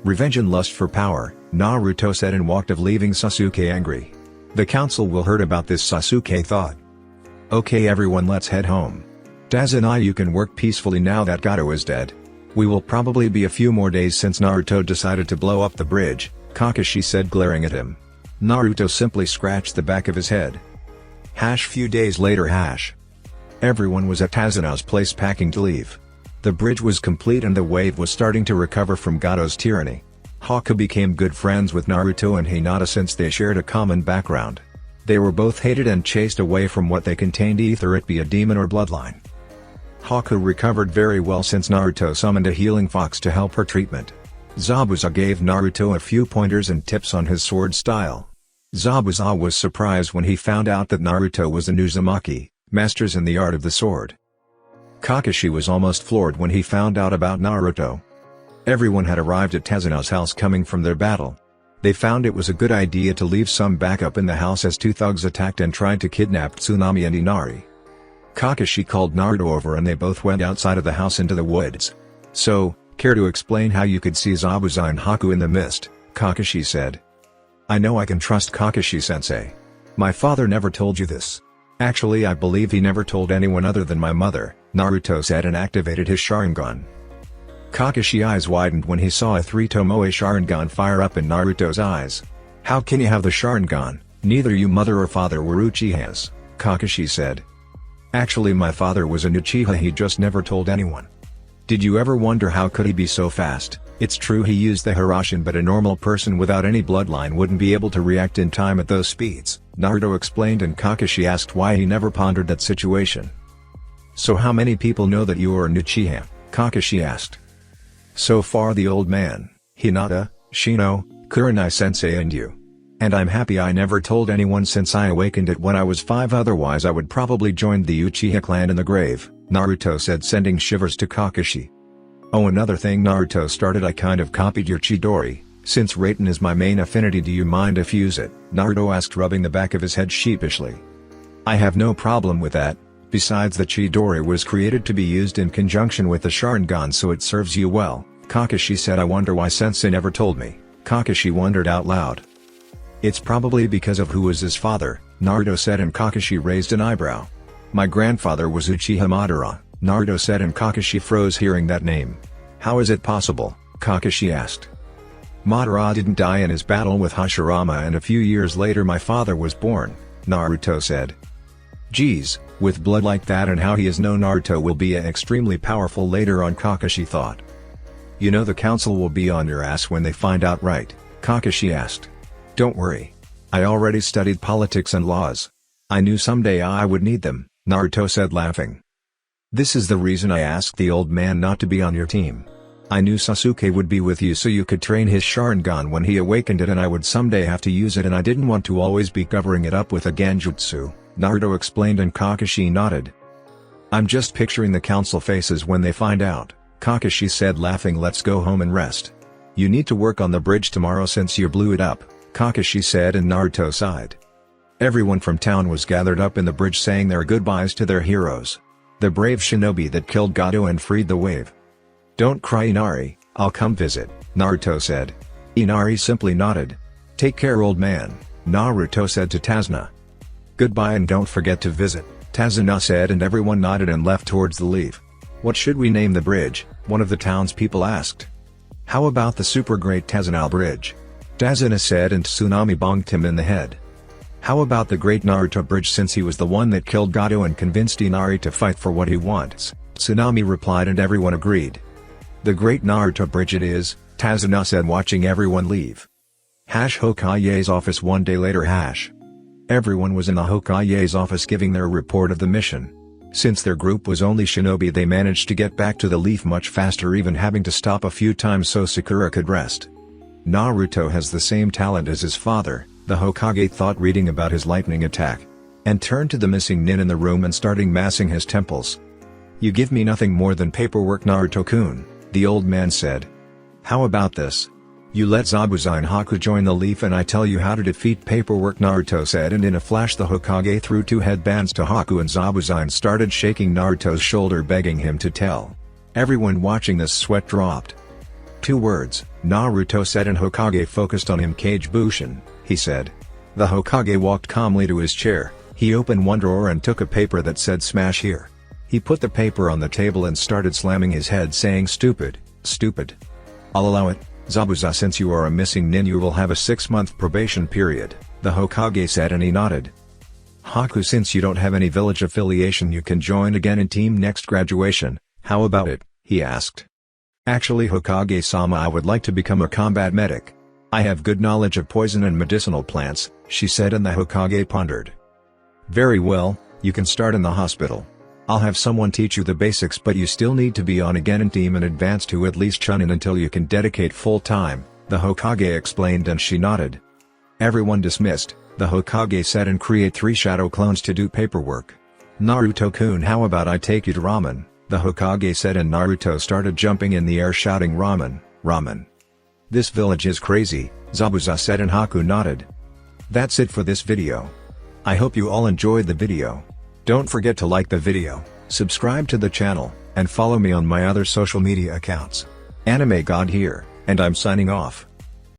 Speaker 1: Revenge and lust for power," Naruto said, and walked off, leaving Sasuke angry. "The council will heard about this," Sasuke thought. "Okay everyone, let's head home. Tazuna, you can work peacefully now that Gato is dead. We will probably be a few more days since Naruto decided to blow up the bridge," Kakashi said, glaring at him. Naruto simply scratched the back of his head. Few days later. Everyone was at Tazuna's place packing to leave. The bridge was complete and the wave was starting to recover from Gato's tyranny. Haku became good friends with Naruto and Hinata since they shared a common background. They were both hated and chased away from what they contained, either it be a demon or bloodline. Haku recovered very well since Naruto summoned a healing fox to help her treatment. Zabuza gave Naruto a few pointers and tips on his sword style. Zabuza was surprised when he found out that Naruto was an Uzumaki, masters in the art of the sword. Kakashi was almost floored when he found out about Naruto. Everyone had arrived at Tezuna's house coming from their battle. They found it was a good idea to leave some backup in the house as two thugs attacked and tried to kidnap Tsunami and Inari. Kakashi called Naruto over and they both went outside of the house into the woods. "So, care to explain how you could see Zabuza and Haku in the mist?" Kakashi said. "I know I can trust Kakashi-sensei. My father never told you this." "Actually, I believe he never told anyone other than my mother," Naruto said and activated his Sharingan. Kakashi's eyes widened when he saw a 3-Tomoe Sharingan fire up in Naruto's eyes. "How can you have the Sharingan? Neither you mother or father were Uchihas," Kakashi said. "Actually, my father was an Uchiha, he just never told anyone." "Did you ever wonder how could he be so fast? It's true he used the Harashin, but a normal person without any bloodline wouldn't be able to react in time at those speeds," Naruto explained, and Kakashi asked why he never pondered that situation. "So how many people know that you are an Uchiha?" Kakashi asked. "So far the old man, Hinata, Shino, Kurenai-sensei and you. And I'm happy I never told anyone since I awakened it when I was 5, otherwise I would probably join the Uchiha clan in the grave," Naruto said, sending shivers to Kakashi. "Oh, another thing Naruto started, I kind of copied your Chidori. Since Raiten is my main affinity, do you mind if use it?" Naruto asked, rubbing the back of his head sheepishly. "I have no problem with that. Besides, the Chidori was created to be used in conjunction with the Sharingan, so it serves you well," Kakashi said. "I wonder why Sensei never told me." Kakashi wondered out loud. "It's probably because of who was his father," Naruto said, and Kakashi raised an eyebrow. "My grandfather was Uchiha Madara," Naruto said, and Kakashi froze hearing that name. "How is it possible?" Kakashi asked. "Madara didn't die in his battle with Hashirama, and a few years later my father was born," Naruto said. "Geez, with blood like that and how he is known, Naruto will be extremely powerful later on," Kakashi thought. "You know the council will be on your ass when they find out, right?" Kakashi asked. "Don't worry. I already studied politics and laws. I knew someday I would need them," Naruto said, laughing. "This is the reason I asked the old man not to be on your team. I knew Sasuke would be with you so you could train his Sharingan when he awakened it, and I would someday have to use it, and I didn't want to always be covering it up with a Genjutsu," Naruto explained, and Kakashi nodded. "I'm just picturing the council faces when they find out," Kakashi said, laughing. "Let's go home and rest. You need to work on the bridge tomorrow since you blew it up," Kakashi said, and Naruto sighed. Everyone from town was gathered up in the bridge saying their goodbyes to their heroes. The brave shinobi that killed Gato and freed the wave. "Don't cry, Inari, I'll come visit," Naruto said. Inari simply nodded. "Take care, old man," Naruto said to Tazuna. "Goodbye and don't forget to visit," Tazuna said, and everyone nodded and left towards the leave. "What should we name the bridge?" one of the townspeople asked. "How about the Super Great Tazuna Bridge?" Tazuna said, and Tsunami bonked him in the head. "How about the Great Naruto Bridge, since he was the one that killed Gato and convinced Inari to fight for what he wants?" Tsunami replied, and everyone agreed. "The Great Naruto Bridge it is," Tazuna said, watching everyone leave. Hokage's office. One day later, everyone was in the Hokage's office giving their report of the mission. Since their group was only shinobi, they managed to get back to the leaf much faster, even having to stop a few times so Sakura could rest. Naruto has the same talent as his father, the Hokage thought, reading about his lightning attack. And turned to the missing nin in the room and starting massing his temples. "You give me nothing more than paperwork, Naruto-kun," the old man said. "How about this? You let Zabuza and Haku join the leaf and I tell you how to defeat paperwork," Naruto said, and in a flash the Hokage threw 2 headbands to Haku and Zabuza and started shaking Naruto's shoulder, begging him to tell. Everyone watching this sweat dropped. "2 words," Naruto said, and Hokage focused on him. "Kage Bushin," he said. The Hokage walked calmly to his chair. He opened one drawer and took a paper that said "smash here." He put the paper on the table and started slamming his head, saying, "Stupid, stupid. I'll allow it. Zabuza, since you are a missing nin you will have a 6-month probation period," the Hokage said, and he nodded. "Haku, since you don't have any village affiliation you can join again in team next graduation, how about it?" he asked. "Actually, Hokage-sama, I would like to become a combat medic. I have good knowledge of poison and medicinal plants," she said, and the Hokage pondered. "Very well, you can start in the hospital. I'll have someone teach you the basics, but you still need to be on a Genin team and advance to at least Chunin until you can dedicate full time," the Hokage explained, and she nodded. Everyone dismissed, the Hokage said, and create 3 shadow clones to do paperwork. Naruto-kun, how about I take you to ramen, the Hokage said, and Naruto started jumping in the air shouting ramen, ramen. This village is crazy, Zabuza said, and Haku nodded. That's it for this video. I hope you all enjoyed the video. Don't forget to like the video, subscribe to the channel, and follow me on my other social media accounts. Anime God here, and I'm signing off.